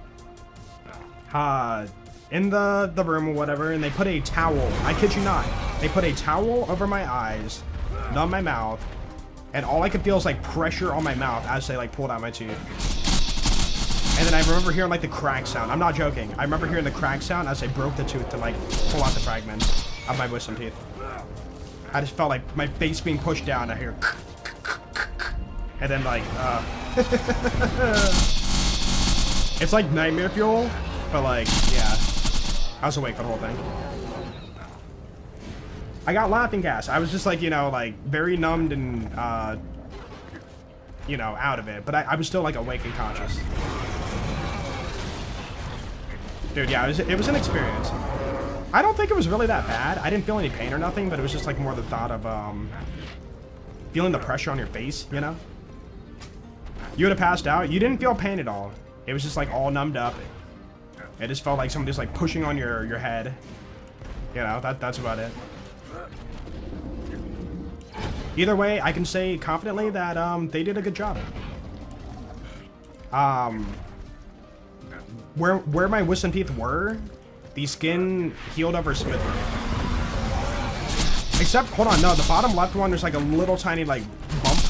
Speaker 1: in the room or whatever, and they put a towel. I kid you not. They put a towel over my eyes, numb my mouth, and all I could feel is, like, pressure on my mouth as they, like, pulled out my teeth. And then I remember hearing, like, the crack sound. I'm not joking. I remember hearing the crack sound as they broke the tooth to, like, pull out the fragments of my wisdom teeth. I just felt like my face being pushed down. I hear... And then, like, it's like nightmare fuel, but, like, yeah. I was awake for the whole thing. I got laughing gas. I was just, like, you know, like, very numbed and, you know, out of it. But I was still, like, awake and conscious. Dude, yeah, it was an experience. I don't think it was really that bad. I didn't feel any pain or nothing, but it was just, like, more the thought of, feeling the pressure on your face, you know? You would have passed out. You didn't feel pain at all. It was just, like, all numbed up. It just felt like somebody was, like, pushing on your head. You know, that's about it. Either way, I can say confidently that, they did a good job. Where my wisdom teeth were, the skin healed over smoothly. Except, hold on, no, the bottom left one, there's, like, a little tiny, like, bump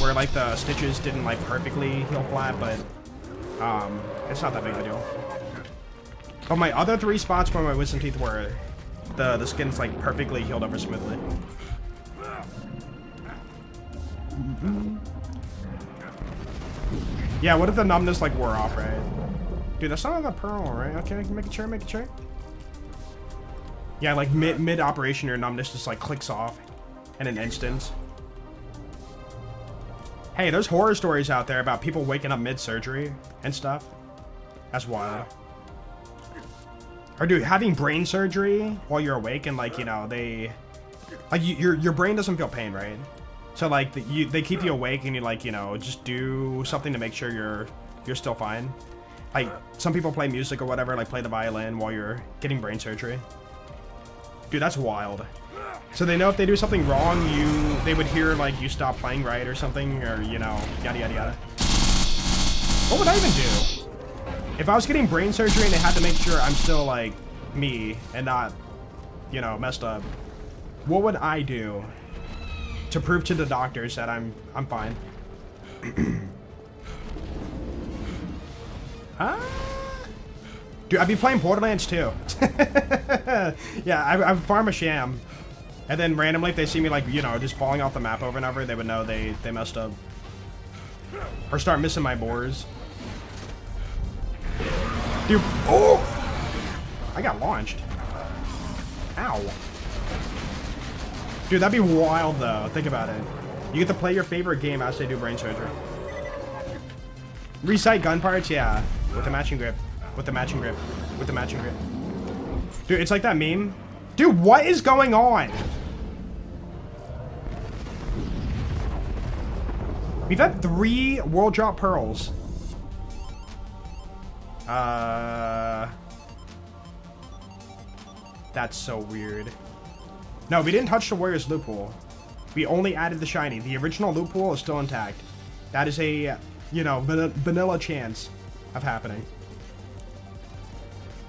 Speaker 1: where, like, the stitches didn't, like, perfectly heal flat, but, it's not that big of a deal. But my other 3 spots where my wisdom teeth were, the skin's, like, perfectly healed over smoothly. Yeah, what if the numbness, like, wore off, right? Dude, that's not the pearl, right? Okay, make it sure. Yeah, like, mid-operation, your numbness just, like, clicks off in an instant. Hey, there's horror stories out there about people waking up mid-surgery and stuff. That's wild. Or, dude, having brain surgery while you're awake and, like, you know, they... Like, your brain doesn't feel pain, right? So, like, they keep you awake and you, like, you know, just do something to make sure you're still fine. Like, some people play music or whatever, like, play the violin while you're getting brain surgery. Dude, that's wild. So they know if they do something wrong, they would hear, like, you stop playing right or something, or, you know, yada, yada, yada. What would I even do? If I was getting brain surgery and they had to make sure I'm still, like, me and not, you know, messed up, what would I do to prove to the doctors that I'm fine? Dude, I'd be playing Borderlands too. Yeah, I would farm a sham. And then randomly, if they see me, like, you know, just falling off the map over and over, they would know they messed up. Or start missing my boars. Dude, oh! I got launched. Ow. Dude, that'd be wild, though. Think about it. You get to play your favorite game as they do brain surgery. Recite gun parts? Yeah. With the matching grip. With the matching grip. With the matching grip. Dude, it's like that meme. Dude, what is going on? We've had 3 world drop pearls. That's so weird. No, we didn't touch the Warrior's loot pool. We only added the shiny. The original loot pool is still intact. That is a, you know, vanilla chance of happening.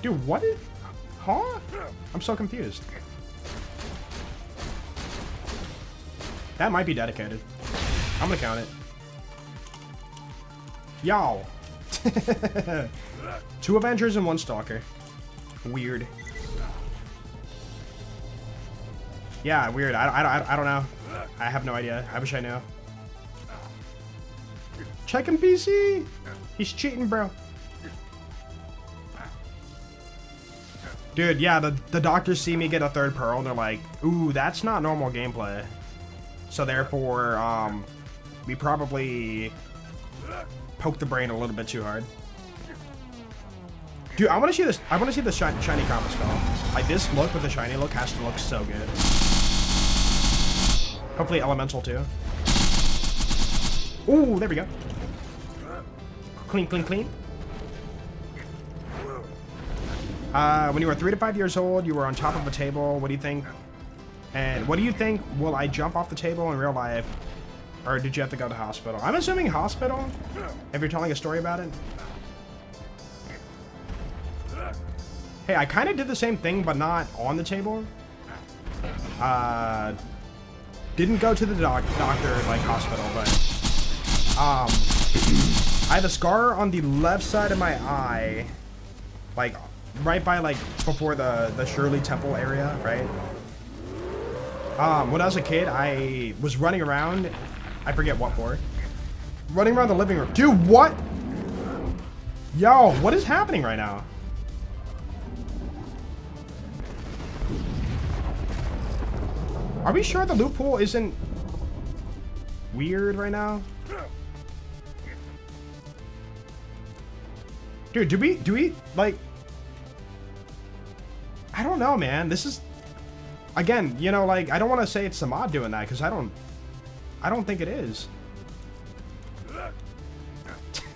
Speaker 1: Dude, what is... Huh? I'm so confused. That might be dedicated. I'm gonna count it. Y'all. 2 Avengers and 1 Stalker. Weird. Yeah, weird. I don't know. I have no idea. I wish I knew. Checking PC. He's cheating, bro. Dude, yeah, the doctors see me get a third pearl and they're like, ooh, that's not normal gameplay. So therefore, we probably poked the brain a little bit too hard. Dude, I want to see this. I want to see the shiny combo spell. Like this look with the shiny look has to look so good. Hopefully elemental too. Ooh, there we go. Clean, clean, clean. When you were 3 to 5 years old, you were on top of a table. What do you think? And what do you think? Will I jump off the table in real life? Or did you have to go to the hospital? I'm assuming hospital, if you're telling a story about it. Hey, I kind of did the same thing, but not on the table. Didn't go to the doctor, like, hospital, but... I have a scar on the left side of my eye. Like, right by, like, before the Shirley Temple area, right? When I was a kid, I was running around... I forget what for. Running around the living room. Dude, what? Yo, what is happening right now? Are we sure the loot pool isn't weird right now? Dude, do we, like... I don't know, man. This is... Again, you know, like, I don't want to say it's the mod doing that, because I don't think it is.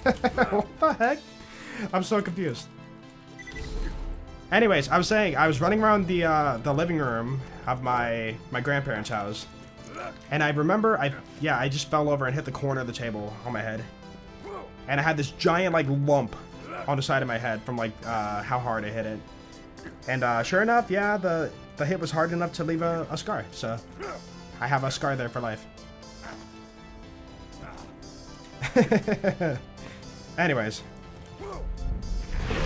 Speaker 1: What the heck? I'm so confused. Anyways, I was saying, I was running around the living room of my grandparents' house. And I remember, I just fell over and hit the corner of the table on my head. And I had this giant, like, lump on the side of my head from, like, how hard I hit it. And sure enough, yeah, the hit was hard enough to leave a scar. So, I have a scar there for life. Anyways.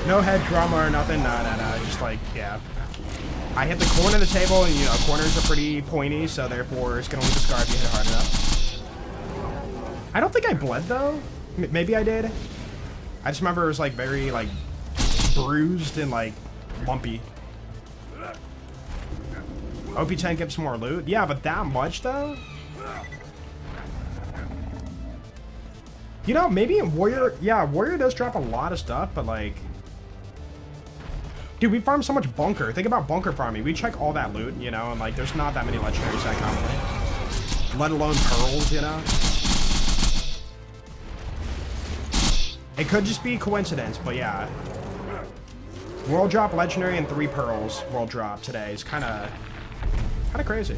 Speaker 1: No head trauma or nothing. No. Just like, yeah. I hit the corner of the table, and you know, corners are pretty pointy, so therefore it's gonna leave a scar if you hit it hard enough. I don't think I bled though. Maybe I did. I just remember it was like very like bruised and like lumpy. OP10 gives more loot. Yeah, but that much though? You know, maybe in Warrior, yeah, Warrior does drop a lot of stuff, but like... Dude, we farm so much bunker. Think about bunker farming. We check all that loot, you know, and like, there's not that many legendaries that commonly. Let alone pearls, you know? It could just be coincidence, but yeah. World drop legendary and 3 pearls world drop today is kind of crazy.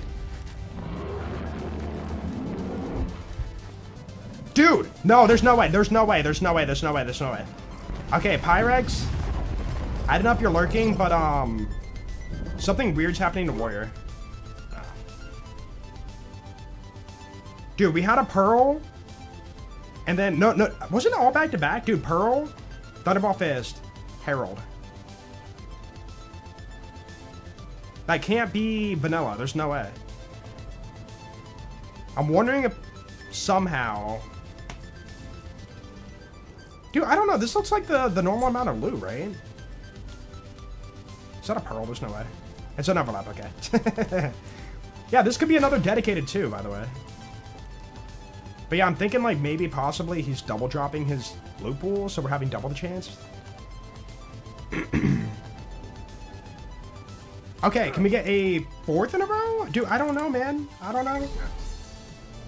Speaker 1: Dude! No, there's no way. There's no way. There's no way. There's no way. There's no way. Okay, Pyrex. I don't know if you're lurking, but, something weird's happening to Warrior. Dude, we had a Pearl. And then, no, wasn't it all back to back? Dude, Pearl, Thunderball Fist, Herald. That can't be vanilla. There's no way. I'm wondering if somehow... Dude, I don't know. This looks like the normal amount of loot, right? Is that a pearl? There's no way. It's an overlap, okay. Yeah, this could be another dedicated too, by the way. But yeah, I'm thinking like maybe possibly he's double dropping his loot pool, so we're having double the chance. Okay, can we get a 4th in a row? Dude, I don't know, man. I don't know.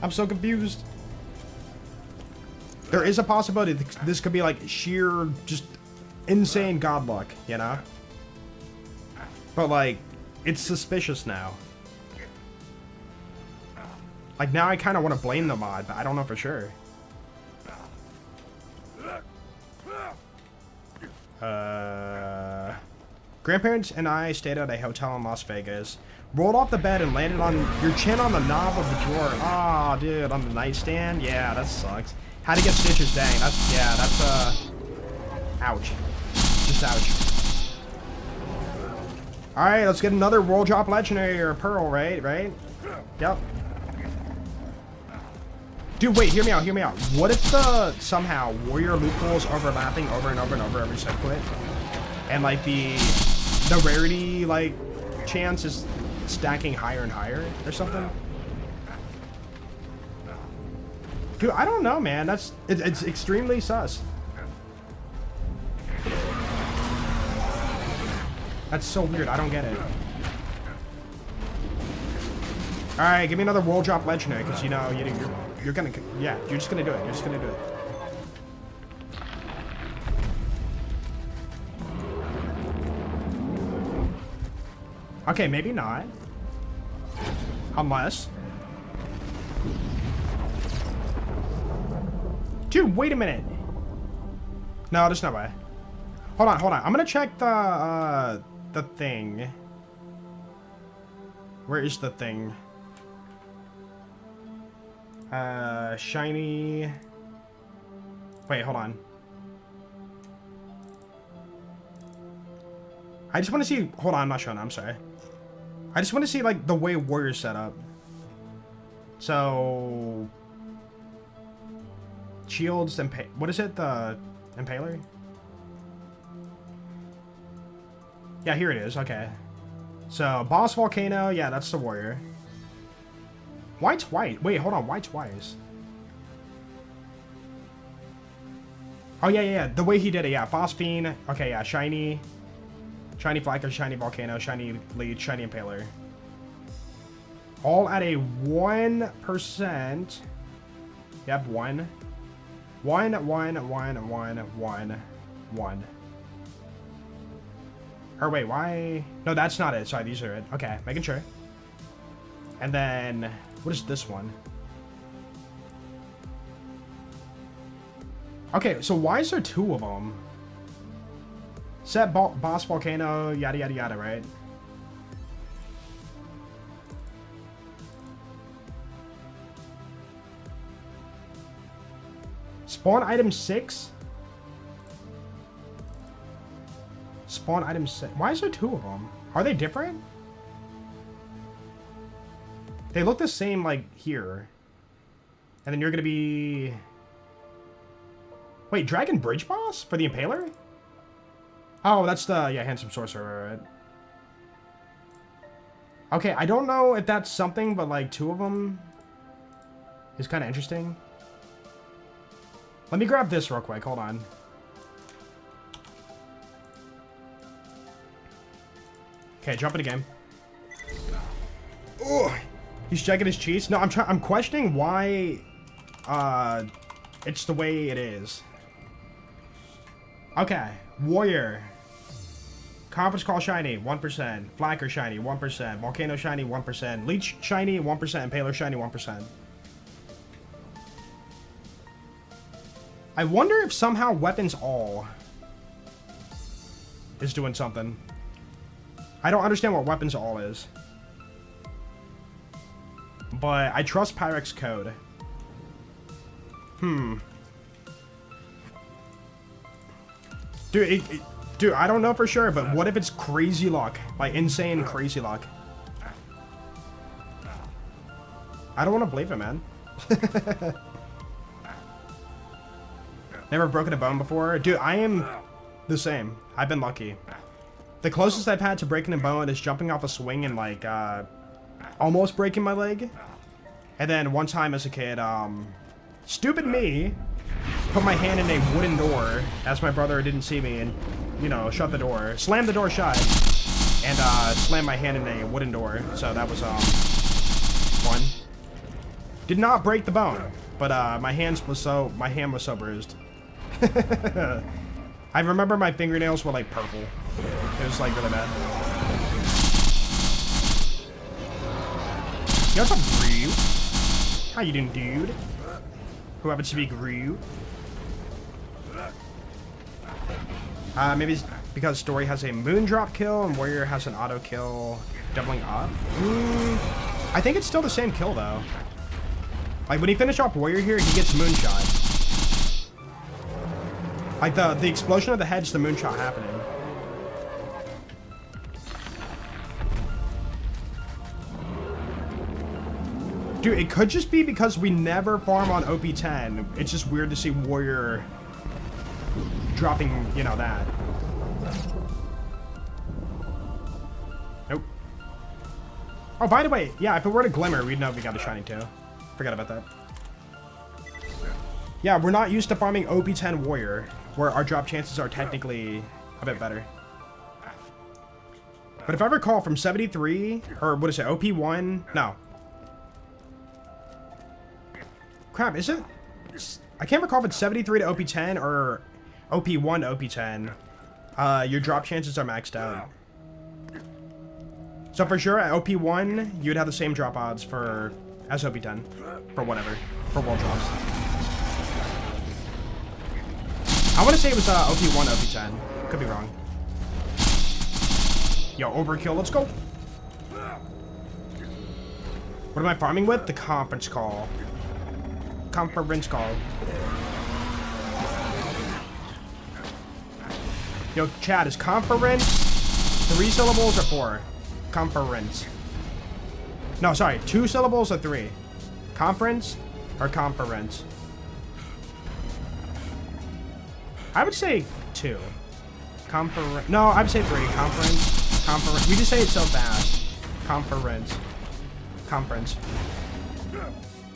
Speaker 1: I'm so confused. There is a possibility this could be like sheer, just insane god luck, you know? But like, it's suspicious now. Like now I kind of want to blame the mod, but I don't know for sure. Grandparents and I stayed at a hotel in Las Vegas. Rolled off the bed and landed on your chin on the knob of the drawer. Ah, dude, on the nightstand? Yeah, that sucks. Had to get stitches, dang. That's ouch. Just ouch. Alright, let's get another world drop legendary or pearl, right? Right? Yep. Dude, wait, hear me out, hear me out. What if the somehow warrior loopholes overlapping over and over and over every circuit? And like the rarity like chance is stacking higher and higher or something? Dude, I don't know, man. It's extremely sus. That's so weird. I don't get it. All right, give me another world drop legendary, because you know you're gonna, yeah, you're just gonna do it. You're just gonna do it. Okay, maybe not. Unless. Dude, wait a minute. No, there's no way. Hold on, hold on. I'm gonna check the thing. Where is the thing? Shiny. Wait, hold on. I just want to see. Hold on, I'm not showing. I'm sorry. I just want to see like the way warriors set up. So shields and what is it? The impaler. Yeah, here it is. Okay. So boss volcano. Yeah, that's the warrior. White's white. Wait, hold on. White's wise. Oh, yeah, yeah, yeah. The way he did it, yeah. Phosphene. Okay, yeah. Shiny. Shiny Flacker, Shiny Volcano, Shiny Leech, Shiny Impaler. All at a 1%. Yep, 1. 1, 1, 1, 1, 1, 1. Or wait, why? No, that's not it. Sorry, these are it. Okay, making sure. And then, what is this one? Okay, so why is there 2 of them? Set boss volcano, yada yada yada, right? Spawn item 6? Spawn item 6. Why is there 2 of them? Are they different? They look the same, like, here. And then you're gonna be... Wait, Dragon Bridge Boss? For the Impaler? Oh, that's the, yeah, Handsome Sorcerer, right? Okay, I don't know if that's something, but, like, 2 of them is kind of interesting. Let me grab this real quick. Hold on. Okay, jump in the game. Oh, he's checking his cheats. No, I'm questioning why it's the way it is. Okay, Warrior. Conference Call Shiny, 1%. Flacker Shiny, 1%. Volcano Shiny, 1%. Leech Shiny, 1%. Impaler Shiny, 1%. I wonder if somehow Weapons All is doing something. I don't understand what Weapons All is. But I trust Pyrex code. Dude, dude, I don't know for sure, but what if it's crazy luck? Like, insane crazy luck. I don't want to believe it, man. Never broken a bone before? Dude, I am the same. I've been lucky. The closest I've had to breaking a bone is jumping off a swing and, like, almost breaking my leg. And then one time as a kid, stupid me, put my hand in a wooden door as my brother didn't see me and, you know, shut the door. Slammed the door shut and slammed my hand in a wooden door. So that was, one. Did not break the bone, but my hand was so bruised. I remember my fingernails were like purple. It was like really bad. Yo, what's up, Ryu? How you doing, dude? Who happens to be Ryu? Maybe it's because Story has a moon drop kill and Warrior has an auto kill doubling up. I think it's still the same kill though. Like when he finished off Warrior here, he gets moonshot. Like the explosion of the head's the moonshot happening. Dude, it could just be because we never farm on OP10. It's just weird to see Warrior dropping, you know, that. Nope. Oh, by the way, yeah, if it were to glimmer, we'd know we got a shiny too. Forgot about that. Yeah, we're not used to farming OP10 Warrior, where our drop chances are technically a bit better. But if I recall, from 73, or what is it, OP1? No. Crap, is it? I can't recall if it's 73 to OP10 or OP1 to OP10. Your drop chances are maxed out. So for sure, at OP1, you'd have the same drop odds for as OP10. For whatever. For world drops. I want to say it was OP1 to OP10. Could be wrong. Yo, overkill, let's go. What am I farming with? The conference call. Conference call. Yo, chat, is conference 3 syllables or 4? Conference. No, sorry, 2 syllables or 3? Conference or conference? I would say 2. Conference. No, I would say 3. Conference. Conference. We just say it so fast. Conference. Conference.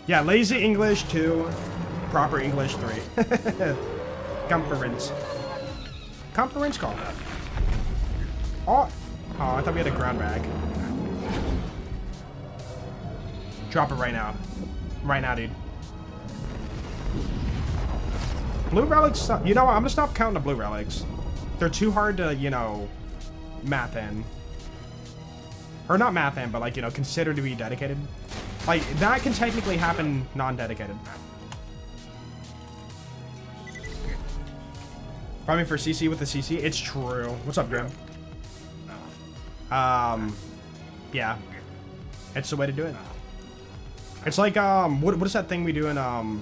Speaker 1: Yeah, lazy English 2. Proper English 3. Conference. Conference call. Oh, I thought we had a ground rag. Drop it right now. Right now, dude. Blue relics, you know what? I'm gonna stop counting the blue relics. They're too hard to, you know, math in. Or not math in, but like, you know, consider to be dedicated. Like, that can technically happen non-dedicated. Farming for CC with the CC? It's true. What's up, Grim? Yeah. It's the way to do it. It's like, what is that thing we do in, oh,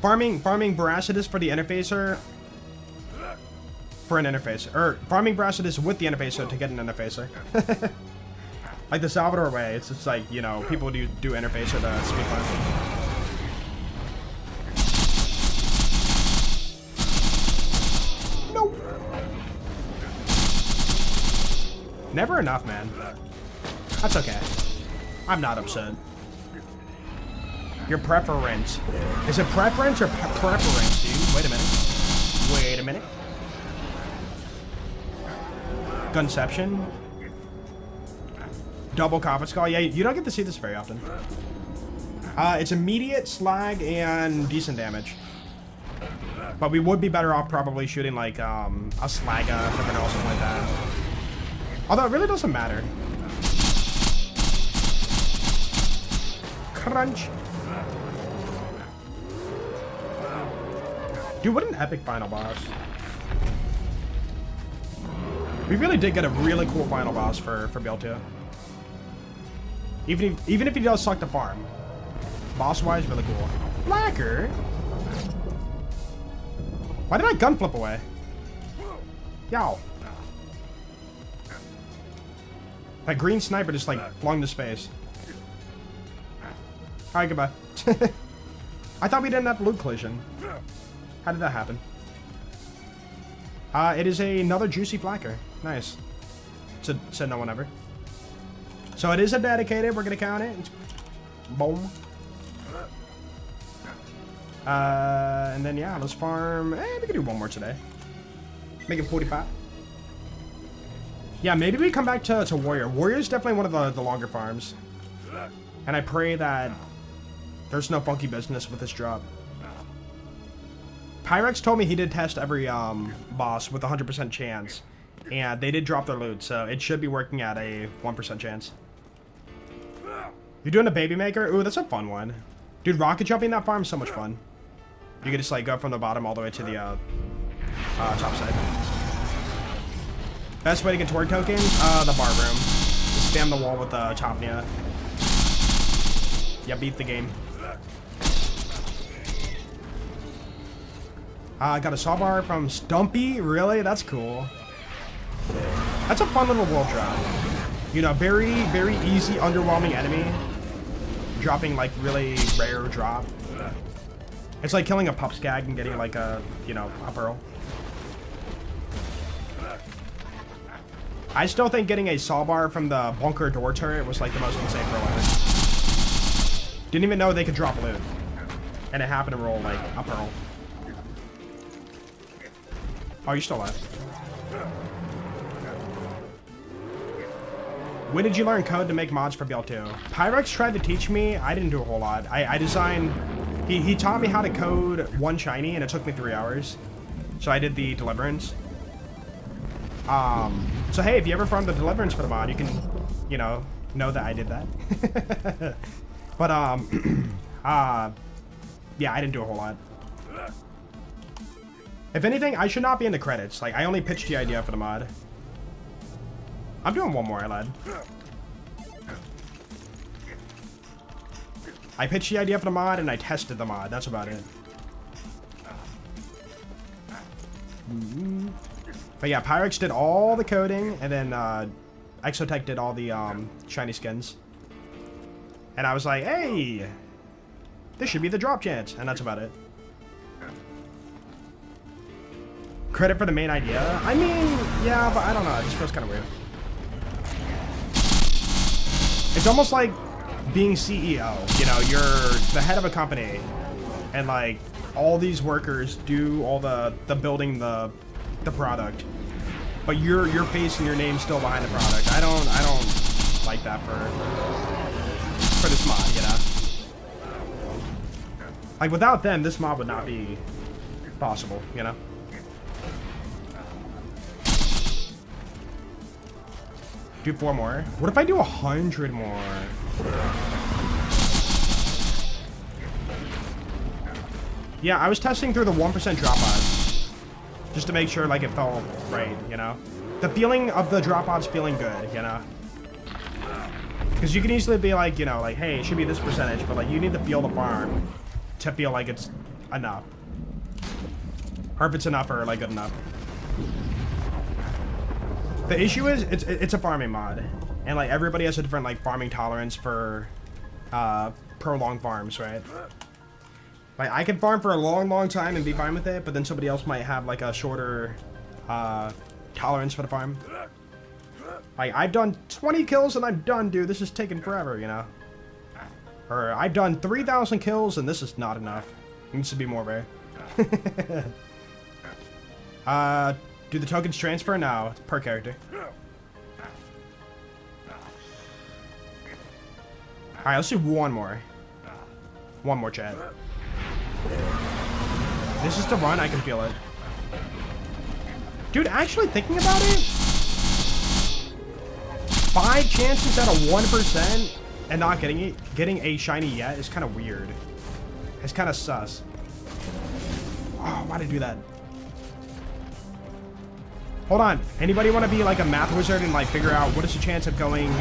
Speaker 1: farming Bracidus for the interfacer. For an interfacer. Or, farming Bracidus with the interfacer to get an interfacer. Like the Salvador way. It's just like, you know, people do interfacer to speed farm. Never enough, man. That's okay. I'm not upset. Your preference. Is it preference or preference, dude? Wait a minute. Wait a minute. Gunception. Double conference call. Yeah, you don't get to see this very often. It's immediate, slag, and decent damage. But we would be better off probably shooting like a Slaga or something like that. Although it really doesn't matter. Crunch. Dude, what an epic final boss. We really did get a really cool final boss for Build 2. Even if he does suck to farm. Boss-wise, really cool. Blacker? Why did I gun flip away? Yow. That green sniper just like flung to space. Alright, goodbye. I thought we didn't have loot collision. How did that happen? It is another juicy flacker. Nice. Said no one ever. So it is a dedicated. We're gonna count it. Boom. And then yeah, let's farm. We can do one more today. Make it 45. Yeah, maybe we come back to Warrior. Warrior is definitely one of the longer farms. And I pray that there's no funky business with this drop. Pyrex told me he did test every boss with 100% chance. And they did drop their loot, so it should be working at a 1% chance. You're doing a baby maker? Ooh, that's a fun one. Dude, rocket jumping that farm is so much fun. You can just like go from the bottom all the way to the top side. Best way to get toward tokens? The bar room. Just spam the wall with Topnia. Yeah, beat the game. Got a saw bar from Stumpy? Really? That's cool. That's a fun little world drop. You know, very, very easy, underwhelming enemy. Dropping, like, really rare drop. It's like killing a pup skag and getting, like, a, you know, a pearl. I still think getting a saw bar from the bunker door turret was, like, the most insane pearl ever. Didn't even know they could drop loot. And it happened to roll, like, a pearl. Oh, you're still alive. When did you learn code to make mods for BL2? Pyrex tried to teach me. I didn't do a whole lot. I designed... He taught me how to code one shiny, and it took me 3 hours. So I did the Deliverance. So hey, if you ever farm the Deliverance for the mod, you can, you know that I did that. But, yeah, I didn't do a whole lot. If anything, I should not be in the credits. Like, I only pitched the idea for the mod. I'm doing one more, lad. I pitched the idea for the mod, and I tested the mod. That's about it. But yeah, Pyrex did all the coding, and then Exotech did all the shiny skins. And I was like, hey, this should be the drop chance, and that's about it. Credit for the main idea? I mean, yeah, but I don't know. It just feels kind of weird. It's almost like being CEO. You know, you're the head of a company, and like all these workers do all the building the product, but your face and your name still behind the product. I don't like that for this mod, you know. Like without them, this mod would not be possible, you know. Do 4 more. What if I do 100 more? Yeah, I was testing through the 1% drop odds. Just to make sure, like, it felt right, you know? The feeling of the drop odds feeling good, you know? Because you can easily be like, you know, like, hey, it should be this percentage, but, like, you need to feel the farm to feel like it's enough. Or if it's enough or, like, good enough. The issue is, it's a farming mod. And, like, everybody has a different, like, farming tolerance for, prolonged farms, right? Like, I can farm for a long, long time and be fine with it, but then somebody else might have, like, a shorter, tolerance for the farm. Like, I've done 20 kills and I'm done, dude. This is taking forever, you know? Or, I've done 3,000 kills and this is not enough. It needs to be more rare. Do the tokens transfer? No, it's per character. Alright, let's do one more. One more, chat. This is to run, I can feel it. Dude, actually thinking about it, 5 chances out of 1% and not getting a shiny yet is kind of weird. It's kind of sus. Oh, why'd I do that? Hold on. Anybody want to be like a math wizard and like figure out what is the chance of going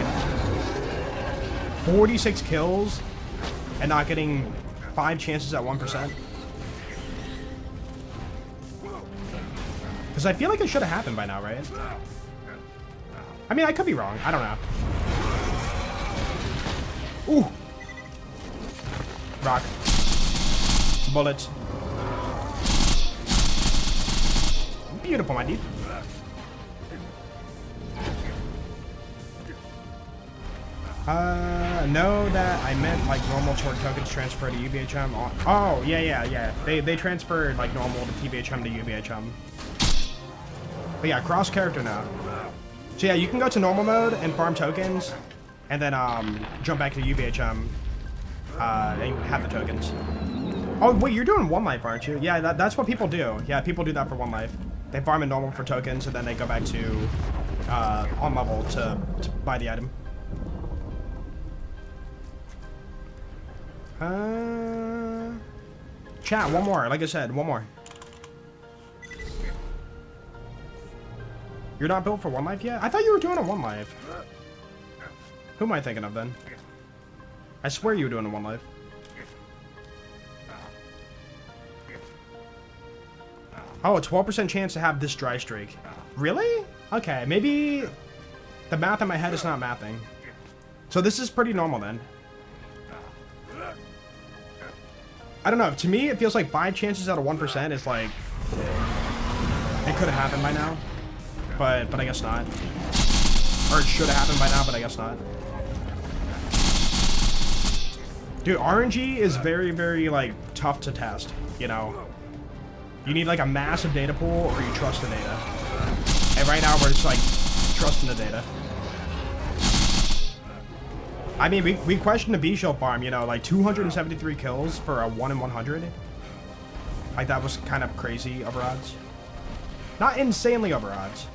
Speaker 1: 46 kills and not getting 5 chances at 1%? Because I feel like it should have happened by now, right? I mean, I could be wrong. I don't know. Ooh. Rock. Bullets. Beautiful, my dude. No, that I meant like normal short tokens transfer to UBHM. Oh, yeah. They transferred like normal to TBHM to UBHM. But yeah, cross character now. So yeah, you can go to normal mode and farm tokens, and then jump back to UBHM and have the tokens. Oh wait, you're doing 1 life, aren't you? Yeah, that's what people do. Yeah, people do that for 1 life. They farm in normal for tokens, and then they go back to on level to buy the item. Chat, 1 more. Like I said, 1 more. You're not built for 1 life yet? I thought you were doing a 1 life. Who am I thinking of then? I swear you were doing a 1 life. Oh, a 12% chance to have this dry streak. Really? Okay, maybe The math in my head is not mathing. So this is pretty normal then. I don't know. To me, it feels like 5 chances out of 1% is like... It could have happened by now. But I guess not. Or it should have happened by now, but I guess not. Dude, RNG is very, very, like, tough to test, you know? You need, like, a massive data pool, or you trust the data. And right now, we're just, like, trusting the data. I mean, we questioned the B-Shield farm, you know, like, 273 kills for a 1 in 100. Like, that was kind of crazy over odds. Not insanely over odds.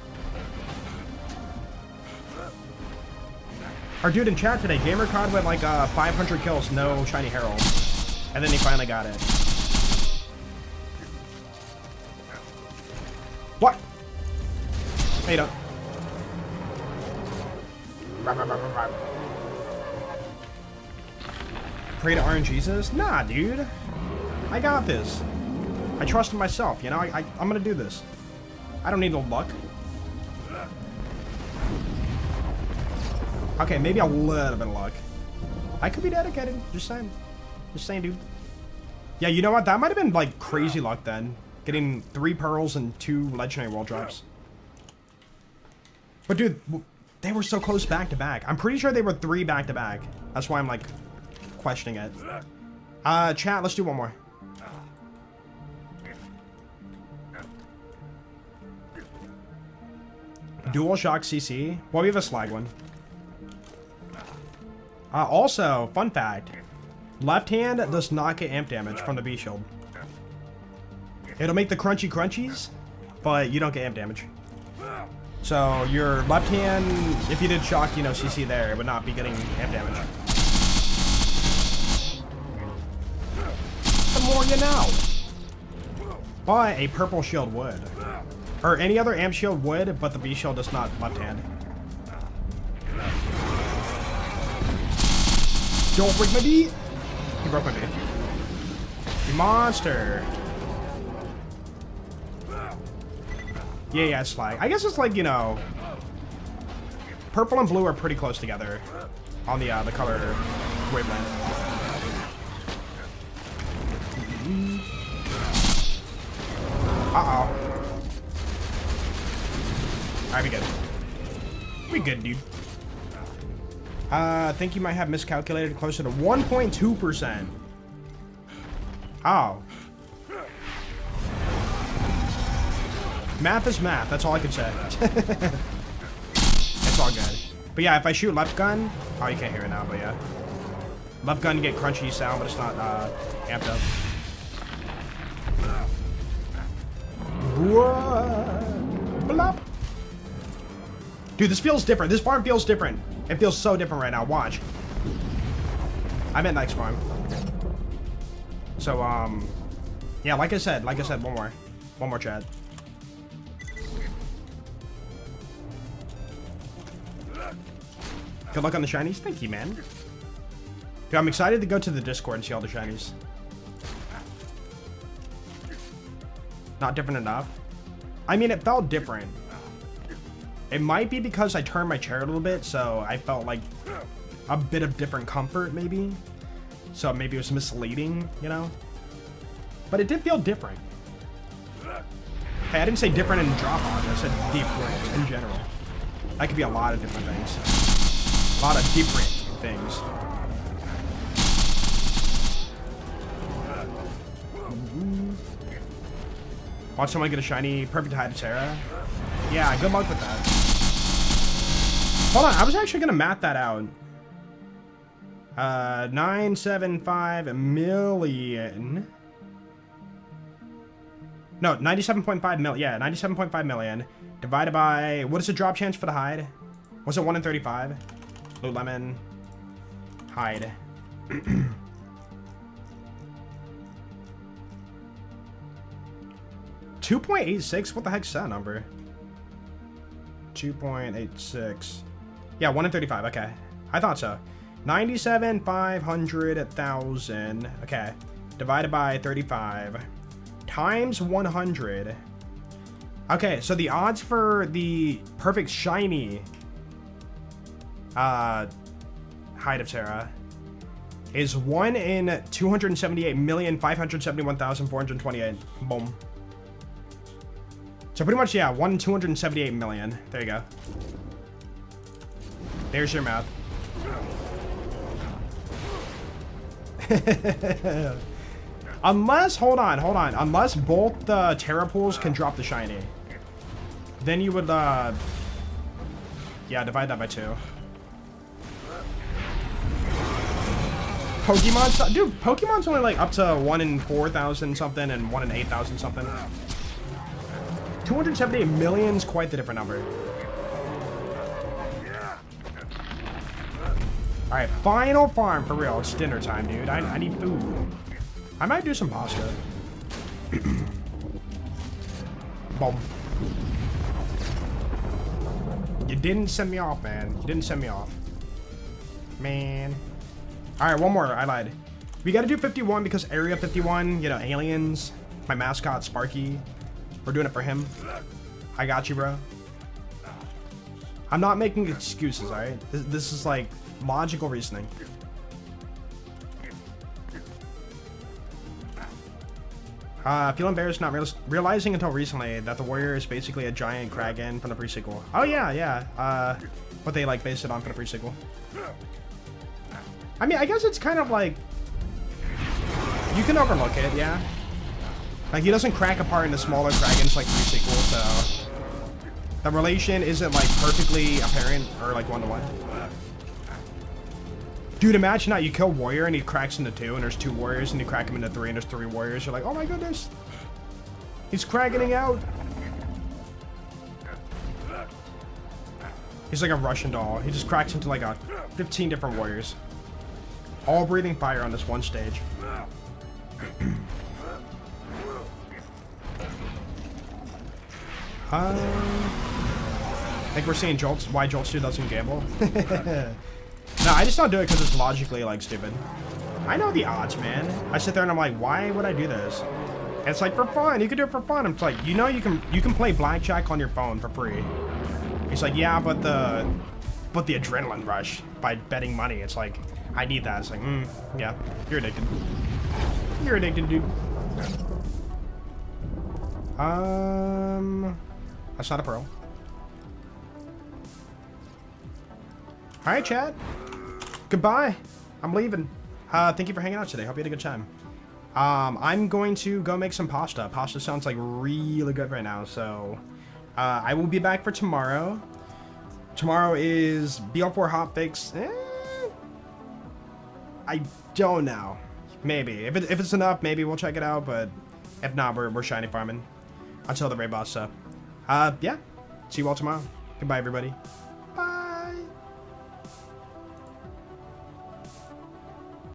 Speaker 1: Our dude in chat today, GamerCod went like 500 kills, no shiny herald. And then he finally got it. What? Hey, don't. Pray to RNGesus? Nah, dude. I got this. I trust in myself, you know? I'm gonna do this. I don't need no luck. Okay, maybe a little bit of luck. I could be dedicated. Just saying. Just saying, dude. Yeah, you know what? That might have been, like, crazy luck then. Getting 3 pearls and 2 legendary world drops. But, dude, they were so close back to back. I'm pretty sure they were 3 back to back. That's why I'm, like, questioning it. Chat, let's do one more. Dual shock CC. Well, we have a slag one. Also, fun fact. Left hand does not get amp damage from the B-Shield. It'll make the crunchy crunchies, but you don't get amp damage. So your left hand, if you did shock, you know, CC there, it would not be getting amp damage. The more you know. But a purple shield would. Or any other amp shield would, but the B-Shield does not left hand. Don't break my beat! He broke my beat. You monster! Yeah, it's slag. I guess it's like, you know... Purple and blue are pretty close together on the color wavelength. Uh-oh. Alright, we good. We good, dude. I think you might have miscalculated closer to 1.2%. Oh. Math is math. That's all I can say. It's all good. But yeah, if I shoot left gun... Oh, you can't hear it now, but yeah. Left gun, you get crunchy sound, but it's not amped up. Blop. Dude, this feels different. This farm feels different. It feels so different right now. Watch. I meant next farm. So, yeah, like I said, one more chat. Good luck on the shinies. Thank you, man. Dude, I'm excited to go to the Discord and see all the shinies. Not different enough. I mean, it felt different. It might be because I turned my chair a little bit, so I felt like a bit of different comfort, maybe. So maybe it was misleading, you know? But it did feel different. Hey, I didn't say different in drop-off. I said different in general. That could be a lot of different things. A lot of different things. Watch someone get a shiny perfect hide Terra. Yeah, good luck with that. Hold on, I was actually gonna math that out. 975 million. No, 97.5 million. Yeah, 97.5 million divided by, what is the drop chance for the hide? Was it 1 in 35? Blue lemon hide. 2.86? What the heck's that number? 2.86. Yeah, 1 in 35. Okay. I thought so. 97,500,000. Okay. Divided by 35. Times 100. Okay, so the odds for the perfect shiny Height of Terra is 1 in 278,571,428. Boom. So pretty much, yeah, 1 in 278 million. There you go. There's your math. Unless, hold on. Unless both the Terra pools can drop the shiny. Then you would, yeah, divide that by 2. Pokemon, dude, Pokemon's only like up to 1 in 4,000 something and 1 in 8,000 something. 278 million is quite the different number. Alright, final farm for real. It's dinner time, dude. I need food. I might do some pasta. Boom. You didn't send me off, man. You didn't send me off. Man. Alright, one more. I lied. We gotta do 51 because Area 51, you know, aliens. My mascot, Sparky. We're doing it for him. I got you, bro. I'm not making excuses, alright? This is like logical reasoning. Feel embarrassed not realizing until recently that the warrior is basically a giant Kraken from the pre-sequel. Oh yeah. What they like based it on for the pre-sequel. I mean, I guess it's kind of like you can overlook it, yeah. Like he doesn't crack apart into smaller Kragans like pre-sequel, so the relation isn't like perfectly apparent or like 1-to-1. Dude, imagine that you kill warrior and he cracks into 2 and there's 2 warriors and you crack him into 3 and there's 3 warriors. You're like, oh my goodness. He's cracking out. He's like a Russian doll. He just cracks into like 15 different warriors. All breathing fire on this one stage. I think we're seeing why Jolts 2 doesn't gamble. No, I just don't do it because it's logically, like, stupid. I know the odds, man. I sit there and I'm like, why would I do this? And it's like, for fun. You can do it for fun. It's like, you know you can play blackjack on your phone for free. He's like, yeah, but the adrenaline rush by betting money. It's like, I need that. It's like, yeah, you're addicted. You're addicted, dude. That's not a pearl. Alright, chat. Goodbye. I'm leaving. Thank you for hanging out today. Hope you had a good time. I'm going to go make some pasta. Pasta sounds like really good right now, so I will be back for tomorrow. Tomorrow is BL4 hotfix. I don't know. Maybe. If it's enough, maybe we'll check it out, but if not, we're shiny farming until the raid boss up. Yeah. See you all tomorrow. Goodbye, everybody.